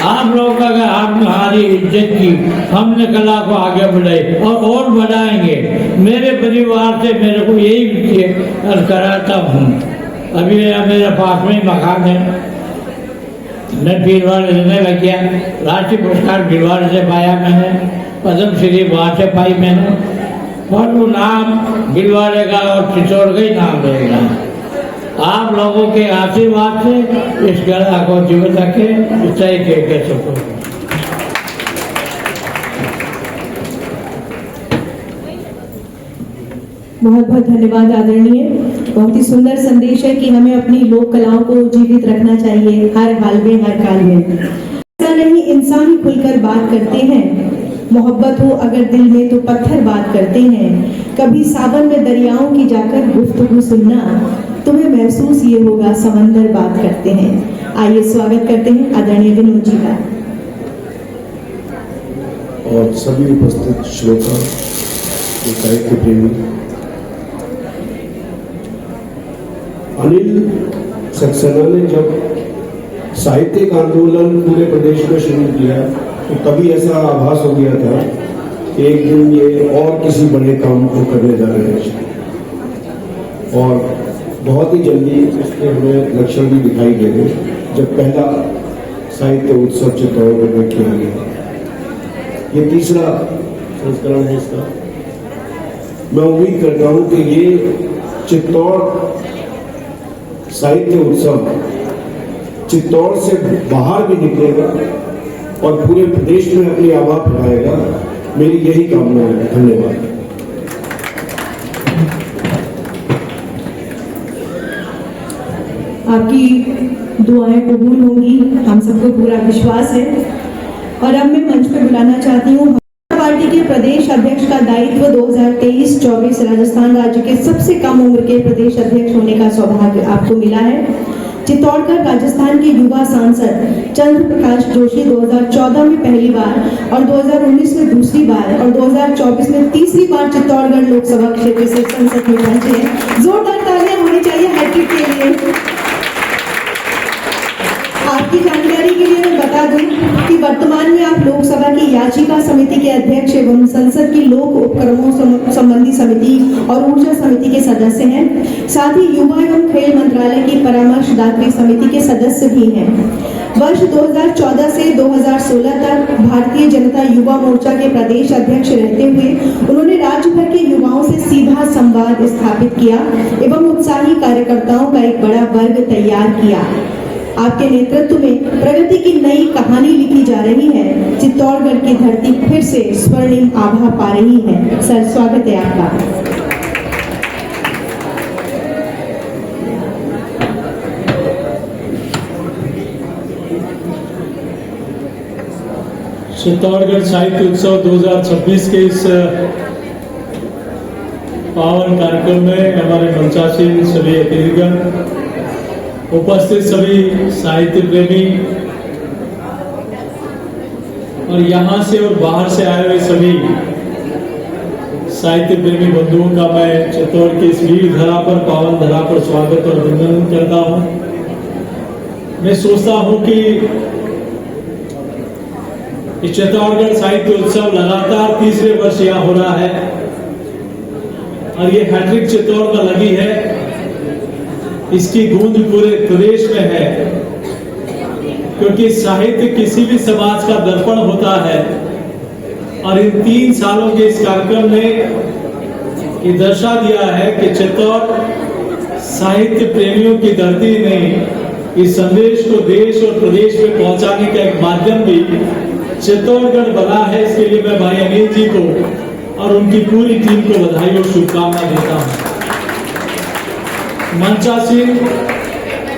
आप लोगों का अगर आपने हमारी इज्जत की, हमने कला को आगे बढ़ाई और बढ़ाएंगे। मेरे परिवार से मेरे को यही कराता हूँ। अभी मेरे पास में मकान है, मैं भीलवाड़े रहने लग गया। राष्ट्रीय पुरस्कार भीलवाड़े से पाया मैंने, पद्म श्री वहाँ से पाई मैंने, और वो नाम भीलवाड़े का और चित्तौड़ का ही नाम रहेगा। आप लोगों के आशीर्वाद से इस कला को जीवित रखें, सही कह सकते। बहुत बहुत धन्यवाद आदरणीय। बहुत ही सुंदर संदेश है कि हमें अपनी लोक कलाओं को जीवित रखना चाहिए हर हाल में, हर काल में। ऐसा नहीं, इंसान ही खुलकर बात करते हैं। मोहब्बत हो अगर दिल में तो पत्थर बात करते हैं। कभी सावन में दरियाओं की जाकर गुफ्तगू सुनना, तुम्हें महसूस ये होगा समंदर बात करते हैं। आइए स्वागत करते हैं आदरणीय विनोद जी का। और सभी उपस्थित श्रोता, साहित्य प्रेमी, अनिल सक्सेना ने जब साहित्यिक आंदोलन पूरे प्रदेश में शुरू किया तो तभी ऐसा आभास हो गया था कि एक दिन ये और किसी बड़े काम को करने जा रहे हैं, और बहुत ही जल्दी उसके हमें लक्षण भी दिखाई दे गए जब पहला साहित्य उत्सव चित्तौड़गढ़ में किया गया। ये तीसरा संस्करण है इसका। मैं उम्मीद करता हूं कि ये चित्तौड़ साहित्य उत्सव चित्तौड़ से बाहर भी निकलेगा और पूरे प्रदेश में अपनी आभा फैलाएगा। मेरी यही कामना है। धन्यवाद। आपकी दुआएं कबूल होंगी, हम सबको पूरा विश्वास है। और अब मैं मंच पर बुलाना चाहती हूँ पार्टी के प्रदेश अध्यक्ष का दायित्व 2023-24 राजस्थान राज्य के सबसे कम उम्र के प्रदेश अध्यक्ष होने का सौभाग्य आपको मिला है। चित्तौड़गढ़ राजस्थान के युवा सांसद चंद्र प्रकाश जोशी 2014 में पहली बार और 2019 में दूसरी बार और 2024 में तीसरी बार चित्तौड़गढ़ लोकसभा क्षेत्र से संसद में पहुंचे हैं। जोरदार तालियां होनी चाहिए हैट्रिक के लिए। आपकी जानकारी के लिए मैं बता दूं कि वर्तमान में आप लोकसभा की याचिका समिति के अध्यक्ष एवं संसद की लोक उपक्रमों संबंधी समिति और ऊर्जा समिति के सदस्य हैं। साथ ही युवा एवं खेल मंत्रालय की परामर्शदात्री समिति के सदस्य भी हैं। वर्ष 2014 से 2016 तक भारतीय जनता युवा मोर्चा के प्रदेश अध्यक्ष रहते हुए उन्होंने राज्य भर के युवाओं से सीधा संवाद स्थापित किया एवं उत्साही कार्यकर्ताओं का एक बड़ा वर्ग तैयार किया। आपके नेतृत्व में प्रगति की नई कहानी लिखी जा रही है। चित्तौड़गढ़ की धरती फिर से स्वर्णिम आभा पा रही है। सर, स्वागत है आपका। चित्तौड़गढ़ साहित्य उत्सव 2026 के इस पावन कार्यक्रम में हमारे मंचासीन सभी अतिथिगण, उपस्थित सभी साहित्य प्रेमी और यहाँ से और बाहर से आए हुए सभी साहित्य प्रेमी बंधुओं का मैं चित्तौड़ की इस वीर धरा पर, पावन धरा पर स्वागत और अभिनंदन करता हूँ। मैं सोचता हूँ कि चित्तौड़गढ़ साहित्य उत्सव लगातार तीसरे वर्ष यहाँ हो रहा है और ये हैट्रिक चित्तौड़ में लगी है। इसकी गूंज पूरे प्रदेश में है, क्योंकि साहित्य किसी भी समाज का दर्पण होता है और इन 3 सालों के इस कार्यक्रम ने ये दर्शा दिया है कि चित्तौड़ साहित्य प्रेमियों की धरती ने इस संदेश को देश और प्रदेश में पहुंचाने का एक माध्यम भी चित्तौड़गढ़ बना है। इसके लिए मैं भाई अनिल जी को और उनकी पूरी टीम को बधाई और शुभकामनाएं देता हूं। मंचासीन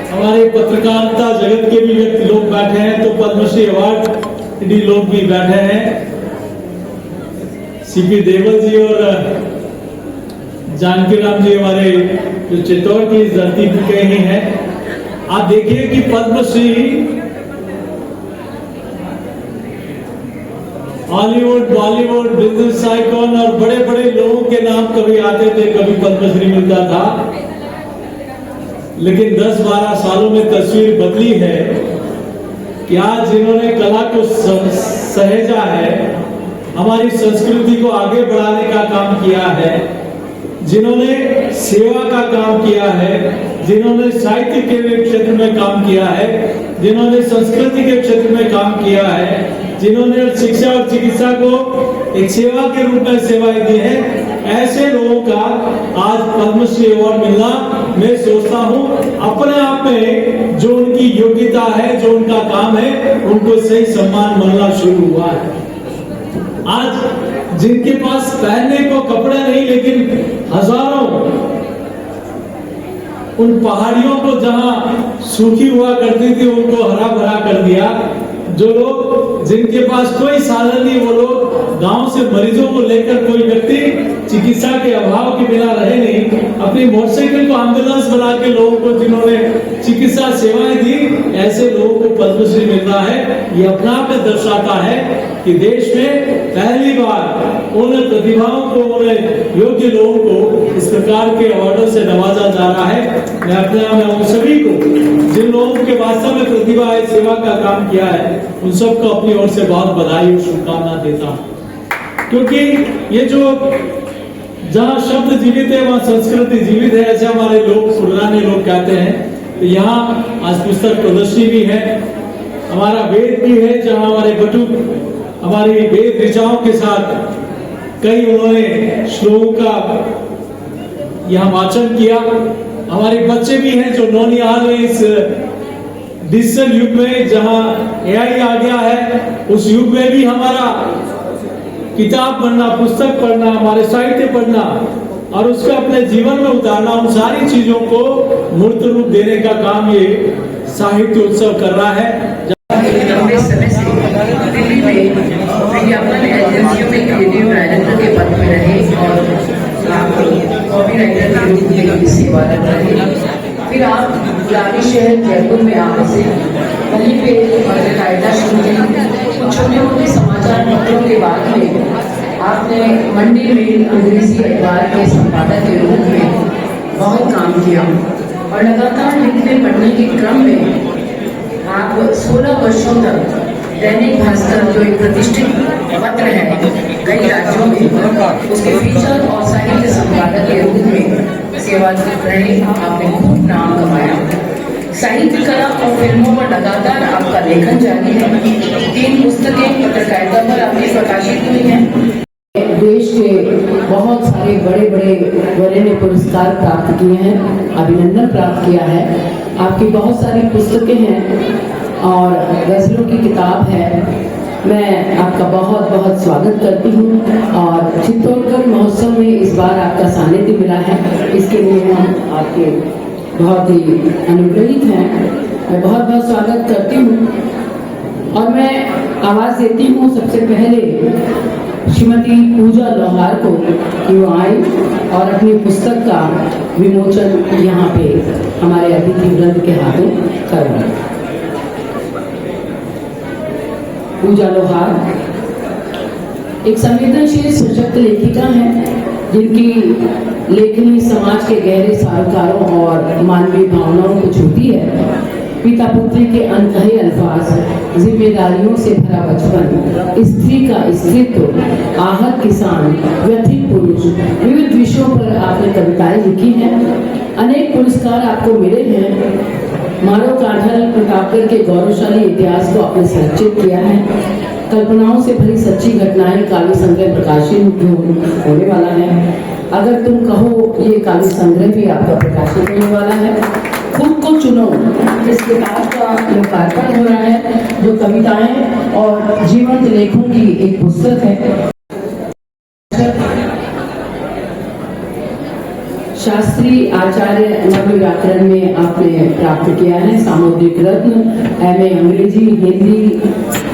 हमारे पत्रकारिता जगत के भी व्यक्ति लोग बैठे हैं, तो पद्मश्री अवार्ड डी लोग भी बैठे हैं। सीपी देवल जी और जानकी राम जी हमारे जो चित्तौड़ की इस धरती पे ही हैं। आप देखिए कि Padma Shri Hollywood, Bollywood, business icon और बड़े बड़े लोगों के नाम कभी आते थे, कभी पद्मश्री मिलता था, लेकिन 10-12 सालों में तस्वीर बदली है कि आज जिन्होंने कला को सहेजा है, हमारी संस्कृति को आगे बढ़ाने का काम किया है, जिन्होंने सेवा का काम किया है, जिन्होंने साहित्य के क्षेत्र में काम किया है, जिन्होंने संस्कृति के क्षेत्र में काम किया है, जिन्होंने शिक्षा और चिकित्सा को एक सेवा के रूप में सेवाएं दी है, ऐसे लोगों का आज पद्मश्री अवार्ड मिलना, मैं सोचता हूं अपने आप में जो उनकी योग्यता है, जो उनका काम है, उनको सही सम्मान मिलना शुरू हुआ है। आज जिनके पास पहनने को कपड़े नहीं, लेकिन हजारों उन पहाड़ियों को जहां सूखी हुआ करती थी उनको हरा भरा कर दिया। जो लोग जिनके पास कोई साधन नहीं, वो लोग गांव से मरीजों को लेकर, कोई व्यक्ति चिकित्सा के अभाव के बिना रहे नहीं, अपनी मोटरसाइकिल को एम्बुलेंस बना के लोगों को जिन्होंने चिकित्सा सेवाएं दी, ऐसे लोगों को पद्मश्री मिल रहा है। ये अपना आप दर्शाता है कि देश में पहली बार उन प्रतिभाओं को, उन योग्य लोगों को इस प्रकार के अवार्डों से नवाजा जा रहा है। मैं अपने आप में उन सभी को, जिन लोगों के वास्तव में प्रतिभा है, सेवा का काम किया है, उन सबको अपनी ओर से बहुत बधाई और शुभकामना देता हूँ। क्योंकि ये जो जहाँ शब्द जीवित है वहाँ संस्कृति जीवित है, ऐसे हमारे लोग, पुराने लोग कहते हैं। तो यहाँ आज पुस्तक प्रदर्शनी भी है, हमारा वेद भी है, जहाँ हमारे बटुक हमारी वेद ऋचाओं के साथ कई उन्होंने श्लोकों का यहाँ वाचन किया। हमारे बच्चे भी हैं जो नौनिहाल में इस डिजिटल युग में जहां एआई आ गया है, उस युग में भी हमारा किताब पढ़ना, पुस्तक पढ़ना, हमारे साहित्य पढ़ना और उसको अपने जीवन में उतारना, उन सारी चीजों को मूर्त रूप देने का काम ये साहित्य उत्सव कर रहा है। लंबे समय से दिल्ली में विज्ञापन एजेंसियों में क्रिएटिव डायरेक्टर के पद में रहे और कॉपी राइटर के रूप में भी सेवारत रहे। फिर आप गुलाबी शहर जयपुर में आने से वहीं पे पत्रकारिता शुरू की। छोटे मोटे समाचार पत्रों के बाद में आपने मंडी में अंग्रेजी अखबार के संपादक के रूप में बहुत काम किया और लगातार लिखने पढ़ने के क्रम में आप 16 वर्षों तक दैनिक भास्कर, जो एक प्रतिष्ठित पत्र है कई राज्यों में, उसके फीचर और साहित्य संपादक के रूप में सेवारत रहे। आपने खूब नाम कमाया। साहित्य कला और फिल्मों पर लगातार आपका लेखन जारी है। 3 पुस्तकें पत्रकारिता पर आपकी प्रकाशित हुई हैं। देश के बहुत सारे बड़े बड़े वरीय पुरस्कार प्राप्त किए हैं, अभिनंदन प्राप्त किया है। आपकी बहुत सारी पुस्तकें हैं और गजलों की किताब है। मैं आपका बहुत बहुत स्वागत करती हूँ और चित्तौड़गढ़ महोत्सव में इस बार आपका सानिध्य मिला है, इसके लिए हम आपके बहुत ही अनुग्रहित हैं। मैं बहुत बहुत स्वागत करती हूँ और मैं आवाज़ देती हूँ सबसे पहले श्रीमती पूजा लोहार को कि वो आई और अपनी पुस्तक का विमोचन यहाँ पे हमारे अतिथि वृंद के हाथों करवाएं। पूजा लोहार एक संवेदनशील सशक्त लेखिका हैं, जिनकी लेखनी समाज के गहरे सारोकारों और मानवीय भावनाओं को छूती है। पिता पुत्री के अनकहे अल्फाज, जिम्मेदारियों से भरा बचपन, स्त्री का अस्तित्व, आहत किसान, व्यथित पुरुष, विविध विषयों पर आपने कविताएं लिखी हैं। अनेक पुरस्कार आपको मिले हैं। मारो कांठल प्रतापगढ़ के गौरवशाली इतिहास को आपने संरक्षित किया है। कल्पनाओं से भरी सच्ची घटनाएं काव्य संग्रह प्रकाशित होने वाला है। अगर तुम कहो, ये काव्य संग्रह भी आपका प्रकाशित होने वाला है। खुद को चुनो, इस किताब का लोकार्पण हो रहा है, जो कविताएं और जीवंत लेखों की एक पुस्तक है। शास्त्री आचार्य नव्य व्याकरण में आपने प्राप्त किया है। सामुद्रिक रत्न, एमए अंग्रेजी, हिंदी,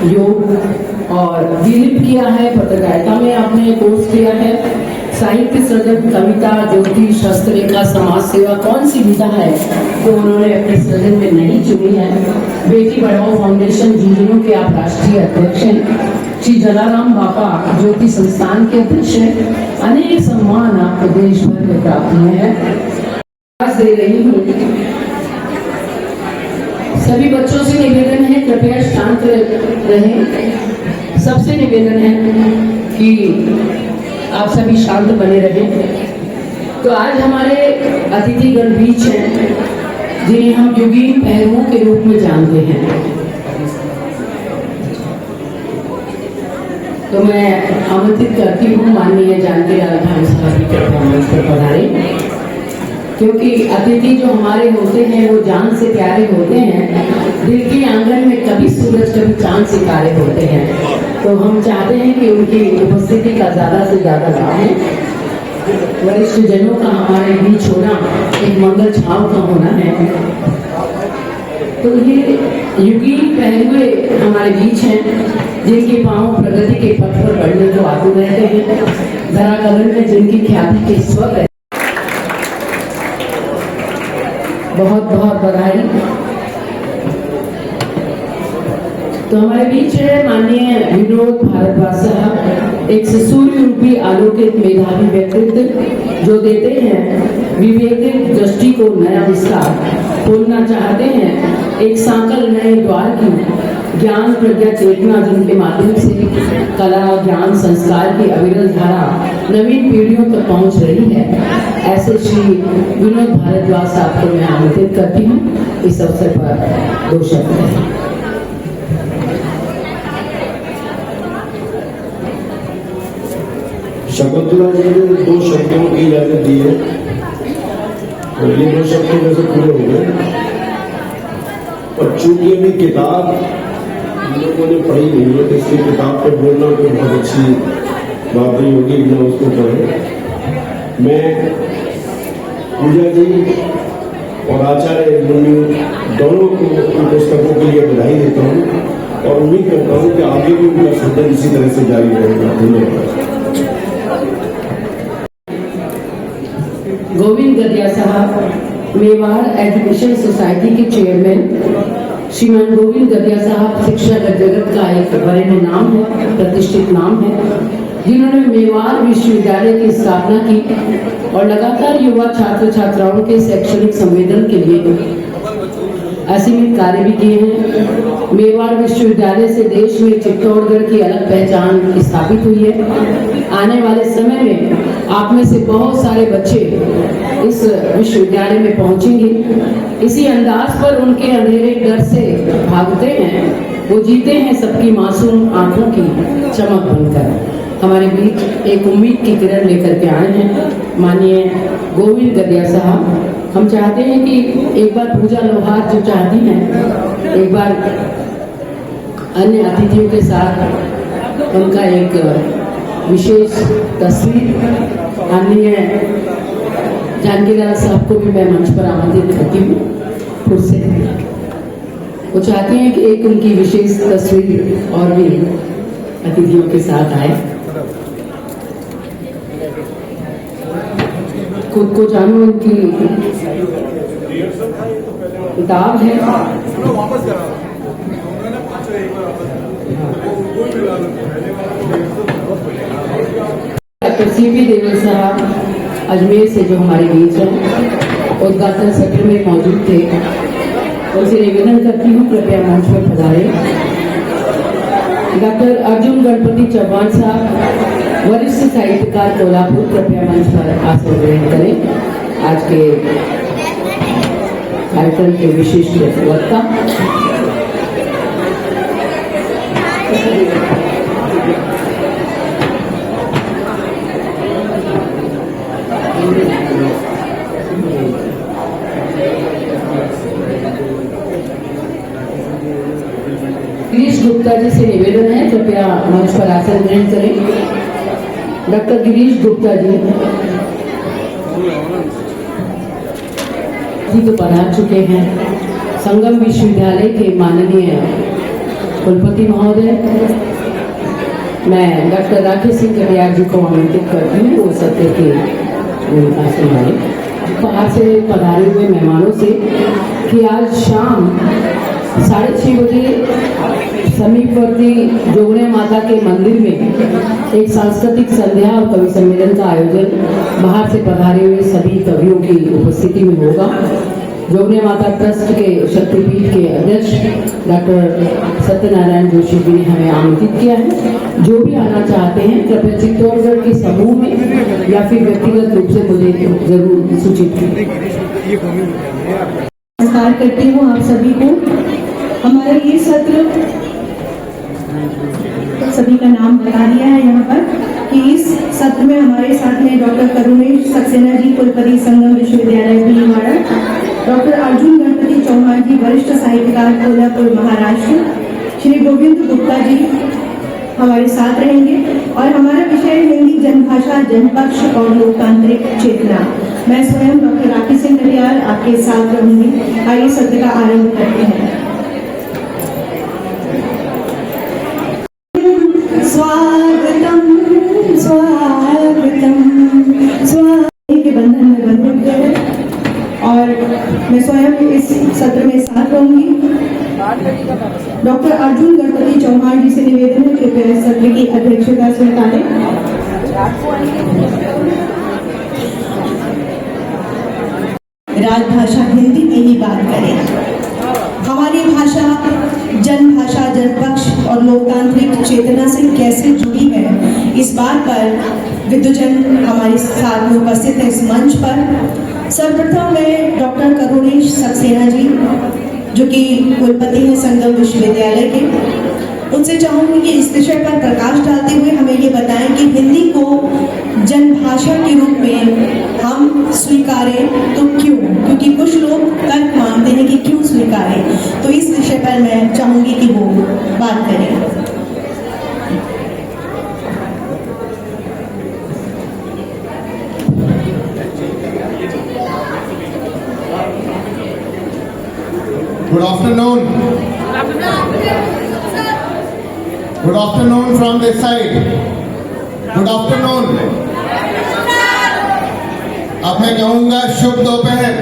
योग और डीलिट किया है। पत्रकारिता में आपने कोर्स किया है। साहित्य सृजन, कविता, ज्योतिष, हस्तरेखा, समाज सेवा, कौन सी विधा है तो उन्होंने अपने सृजन में नहीं चुनी है। बेटी पढ़ाओ फाउंडेशन झुंझुनू के आप राष्ट्रीय अध्यक्ष हैं। श्री जलाराम बापा ज्योति संस्थान के अध्यक्ष हैं। अनेक सम्मान आपको देश भर में प्राप्त हुए हैं। आज दे रही हूँ। सभी बच्चों से निवेदन है, कृपया शांत रहें। सबसे निवेदन है कि आप सभी शांत बने रहें। तो आज हमारे अतिथिगण बीच हैं, जिन्हें हम युगीन पहलुओं के रूप में जानते हैं। तो मैं आमंत्रित करती हूँ माननीय जानकी लाल भाई साहब पर पधारे, क्योंकि अतिथि जो हमारे होते हैं वो जान से प्यारे होते हैं। दिल के आंगन में कभी सूरज कभी चांद सितारे होते हैं। तो हम चाहते हैं कि उनकी उपस्थिति का ज़्यादा से ज़्यादा लाभ है। वरिष्ठ जनों का हमारे बीच होना एक मंगल छाव का होना है। तो ये युगी पहलुए हमारे बीच हैं जिनके पांव प्रगति के पथ पर बढ़ने को आतुर रहते हैं, धराकलन में जिनकी ख्याति के स्वर है। बहुत बहुत बधाई। तो हमारे बीच है माननीय विनोद भारद्वाज साहब, एक सूर्य रूपी आलोकित मेधावी व्यक्तित्व जो देते हैं विवेक दृष्टि को नया विस्तार, खोलना चाहते हैं एक सांकल नए द्वार की, ज्ञान प्रज्ञा चेतना जिनके माध्यम से कला ज्ञान संस्कार की अविरल धारा नवीन पीढ़ियों तक पहुंच रही है। ऐसे श्री विनोद भारद्वाज साहब को मैं आमंत्रित करती हूँ इस अवसर पर 2 शब्द। शकुंतला जी ने 2 शब्दों की इजाजत दी है और ये 2 शब्दों में से पूरे हो गए। और चूंकि अभी किताब हम लोगों ने पढ़ी नहीं है तो इसलिए किताब पे बोलना कोई बहुत अच्छी बात नहीं होगी बिना उसको पढ़े। मैं पूजा जी और आचार्य मुनि दोनों को उन पुस्तकों के लिए बधाई देता हूँ और उम्मीद करता हूँ कि आगे भी उनका सदन इसी तरह से जारी रहेगा। धन्यवाद। गोविंद गदिया साहब मेवाड़ एजुकेशन सोसाइटी के चेयरमैन श्रीमान गोविंद गदिया साहब शिक्षा जगत का एक वरेण्य नाम है, प्रतिष्ठित नाम है, जिन्होंने मेवाड़ विश्वविद्यालय की स्थापना की और लगातार युवा छात्र छात्राओं के शैक्षणिक संवेदन के लिए असीमित कार्य भी किए हैं। मेवाड़ विश्वविद्यालय से देश में चित्तौड़गढ़ की अलग पहचान स्थापित हुई है। आने वाले समय में आप में से बहुत सारे बच्चे इस विश्वविद्यालय में पहुंचेंगे। इसी अंदाज पर उनके अंधेरे डर से भागते हैं, वो जीते हैं सबकी मासूम आंखों की चमक बनकर। हमारे बीच एक उम्मीद की किरण लेकर के आए हैं माननीय गोविंद गदिया साहब। हम चाहते हैं कि एक बार पूजा लोहार जो चाहती हैं, एक बार अन्य अतिथियों के साथ उनका एक विशेष तस्वीर, माननीय जानकीलाल साहब को भी मैं मंच पर आमंत्रित करती हूँ फिर से। वो चाहते हैं कि एक उनकी विशेष तस्वीर और भी अतिथियों के साथ आए। खुद को जानो उनकी किताब है। डॉक्टर CP देवल साहब अजमेर से जो हमारे बीच हैं, उद्घाटन सत्र में मौजूद थे, उनसे निवेदन करती हूँ कृपया मंच पर पधारें। डॉक्टर अर्जुन गणपति चौहान साहब वरिष्ठ साहित्यकार कोल्हापुर, कृपया मंच पर आसन ग्रहण करें। आज के कार्यक्रम के विशिष्ट वक्ता गिरीश गुप्ता जी से निवेदन है कृपया मंच पर आसन ग्रहण करें। डॉक्टर गिरीश गुप्ता जी तो पढ़ा चुके हैं, संगम विश्वविद्यालय के माननीय कुलपति महोदय। मैं डॉक्टर राकेश सिंह कटियार जी को आमंत्रित करती हूँ वो सत्य के आसन वाले बाहर से पधारे हुए मेहमानों से कि आज शाम 6:30 बजे समीपवर्ती जोगने माता के मंदिर में एक सांस्कृतिक संध्या और कवि सम्मेलन का आयोजन बाहर से पधारे हुए सभी कवियों की उपस्थिति में होगा। जोगने माता ट्रस्ट के शक्तिपीठ के अध्यक्ष डॉक्टर सत्यनारायण जोशी जी ने हमें आमंत्रित किया है। जो भी आना चाहते हैं कृपया चित्तौड़गढ़ के समूह में या फिर व्यक्तिगत रूप से मुझे जरूर सूचित करें। नमस्कार करती हूँ आप सभी को। हमारा ये सत्र सभी का नाम बता दिया है यहाँ पर कि इस सत्र में हमारे साथ हैं डॉक्टर करुणेश सक्सेना जी, कुलपति संगम विश्वविद्यालय भीलवाड़ा, डॉक्टर अर्जुन गणपति चौहान जी, वरिष्ठ साहित्यकार, कोल्हापुर महाराष्ट्र, श्री गोविंद गुप्ता जी, हमारे साथ रहेंगे और हमारा विषय है हिंदी जनभाषा, जनपक्ष और लोकतांत्रिक चेतना। मैं स्वयं डॉक्टर राखी सिंह नडियाल आपके साथ रहूंगी। आइए सत्र का आरंभ करते हैं। स्वागतम स्वागतम स्वागत के बंधन में बंधे हुए हैं और मैं स्वयं इस सत्र में साथ रहूंगी। डॉक्टर अर्जुन गणपति चौहान जी से निवेदन है कृपया इस सत्र की अध्यक्षता स्वीकारें। राजभाषा हिंदी में ही बात करें। हमारी भाषा जनभाषा, जनपक्ष और लोकतांत्रिक चेतना से कैसे जुड़ी है, इस बात पर विद्वजन हमारे साथ में उपस्थित है इस मंच पर। सर्वप्रथम मैं डॉक्टर करुणेश सक्सेना जी, जो कि कुलपति हैं संगम विश्वविद्यालय के, उनसे चाहूंगी कि इस विषय पर प्रकाश डालते हुए हमें ये बताएं कि हिंदी को जनभाषा के रूप में हम स्वीकारें तो क्यों, क्योंकि कुछ लोग तर्क मानते हैं कि क्यों स्वीकारें, तो इस विषय पर मैं चाहूंगी कि वो बात करें। Good afternoon. Good afternoon from this side. Good afternoon. अब मैं कहूँगा शुभ दोपहर।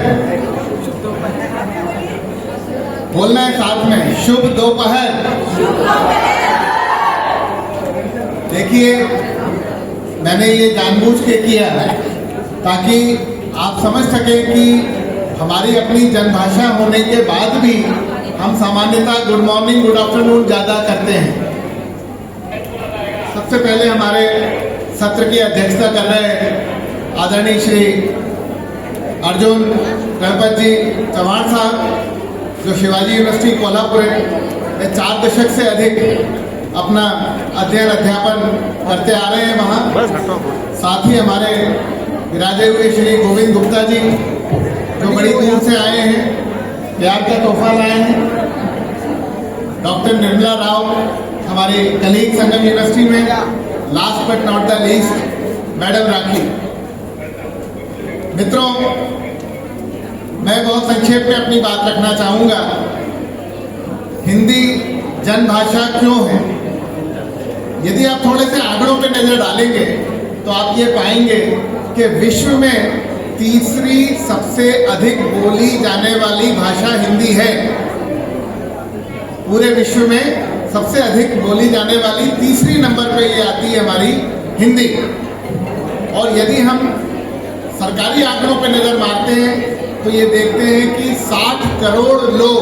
बोलना है साथ में, शुभ दोपहर। देखिए, मैंने ये जानबूझ के किया है ताकि आप समझ सकें कि हमारी अपनी जनभाषा होने के बाद भी हम सामान्यतः गुड मॉर्निंग, गुड आफ्टरनून ज़्यादा करते हैं। सबसे पहले हमारे सत्र की अध्यक्षता कर रहे आदरणीय श्री अर्जुन गणपत जी चौहान साहब, जो शिवाजी यूनिवर्सिटी कोल्हापुर में 4 दशक से अधिक अपना अध्ययन अध्यापन करते आ रहे हैं वहाँ। साथ ही हमारे विराजे हुए श्री गोविंद गुप्ता जी, जो बड़ी दूर से आए हैं, प्यार का तोहफा लाए हैं। डॉक्टर निर्मला राव, हमारे कलीग संगम यूनिवर्सिटी में। Last but not the least, madam Rakhi. मित्रों, मैं बहुत संक्षेप में अपनी बात रखना चाहूँगा। हिंदी जनभाषा क्यों है? यदि आप थोड़े से आंकड़ों पे नज़र डालेंगे तो आप ये पाएंगे कि विश्व में तीसरी सबसे अधिक बोली जाने वाली भाषा हिंदी है। पूरे विश्व में सबसे अधिक बोली जाने वाली तीसरी नंबर पे ये आती है हमारी हिंदी। और यदि हम सरकारी आंकड़ों पे नज़र मारते हैं तो ये देखते हैं कि 60 करोड़ लोग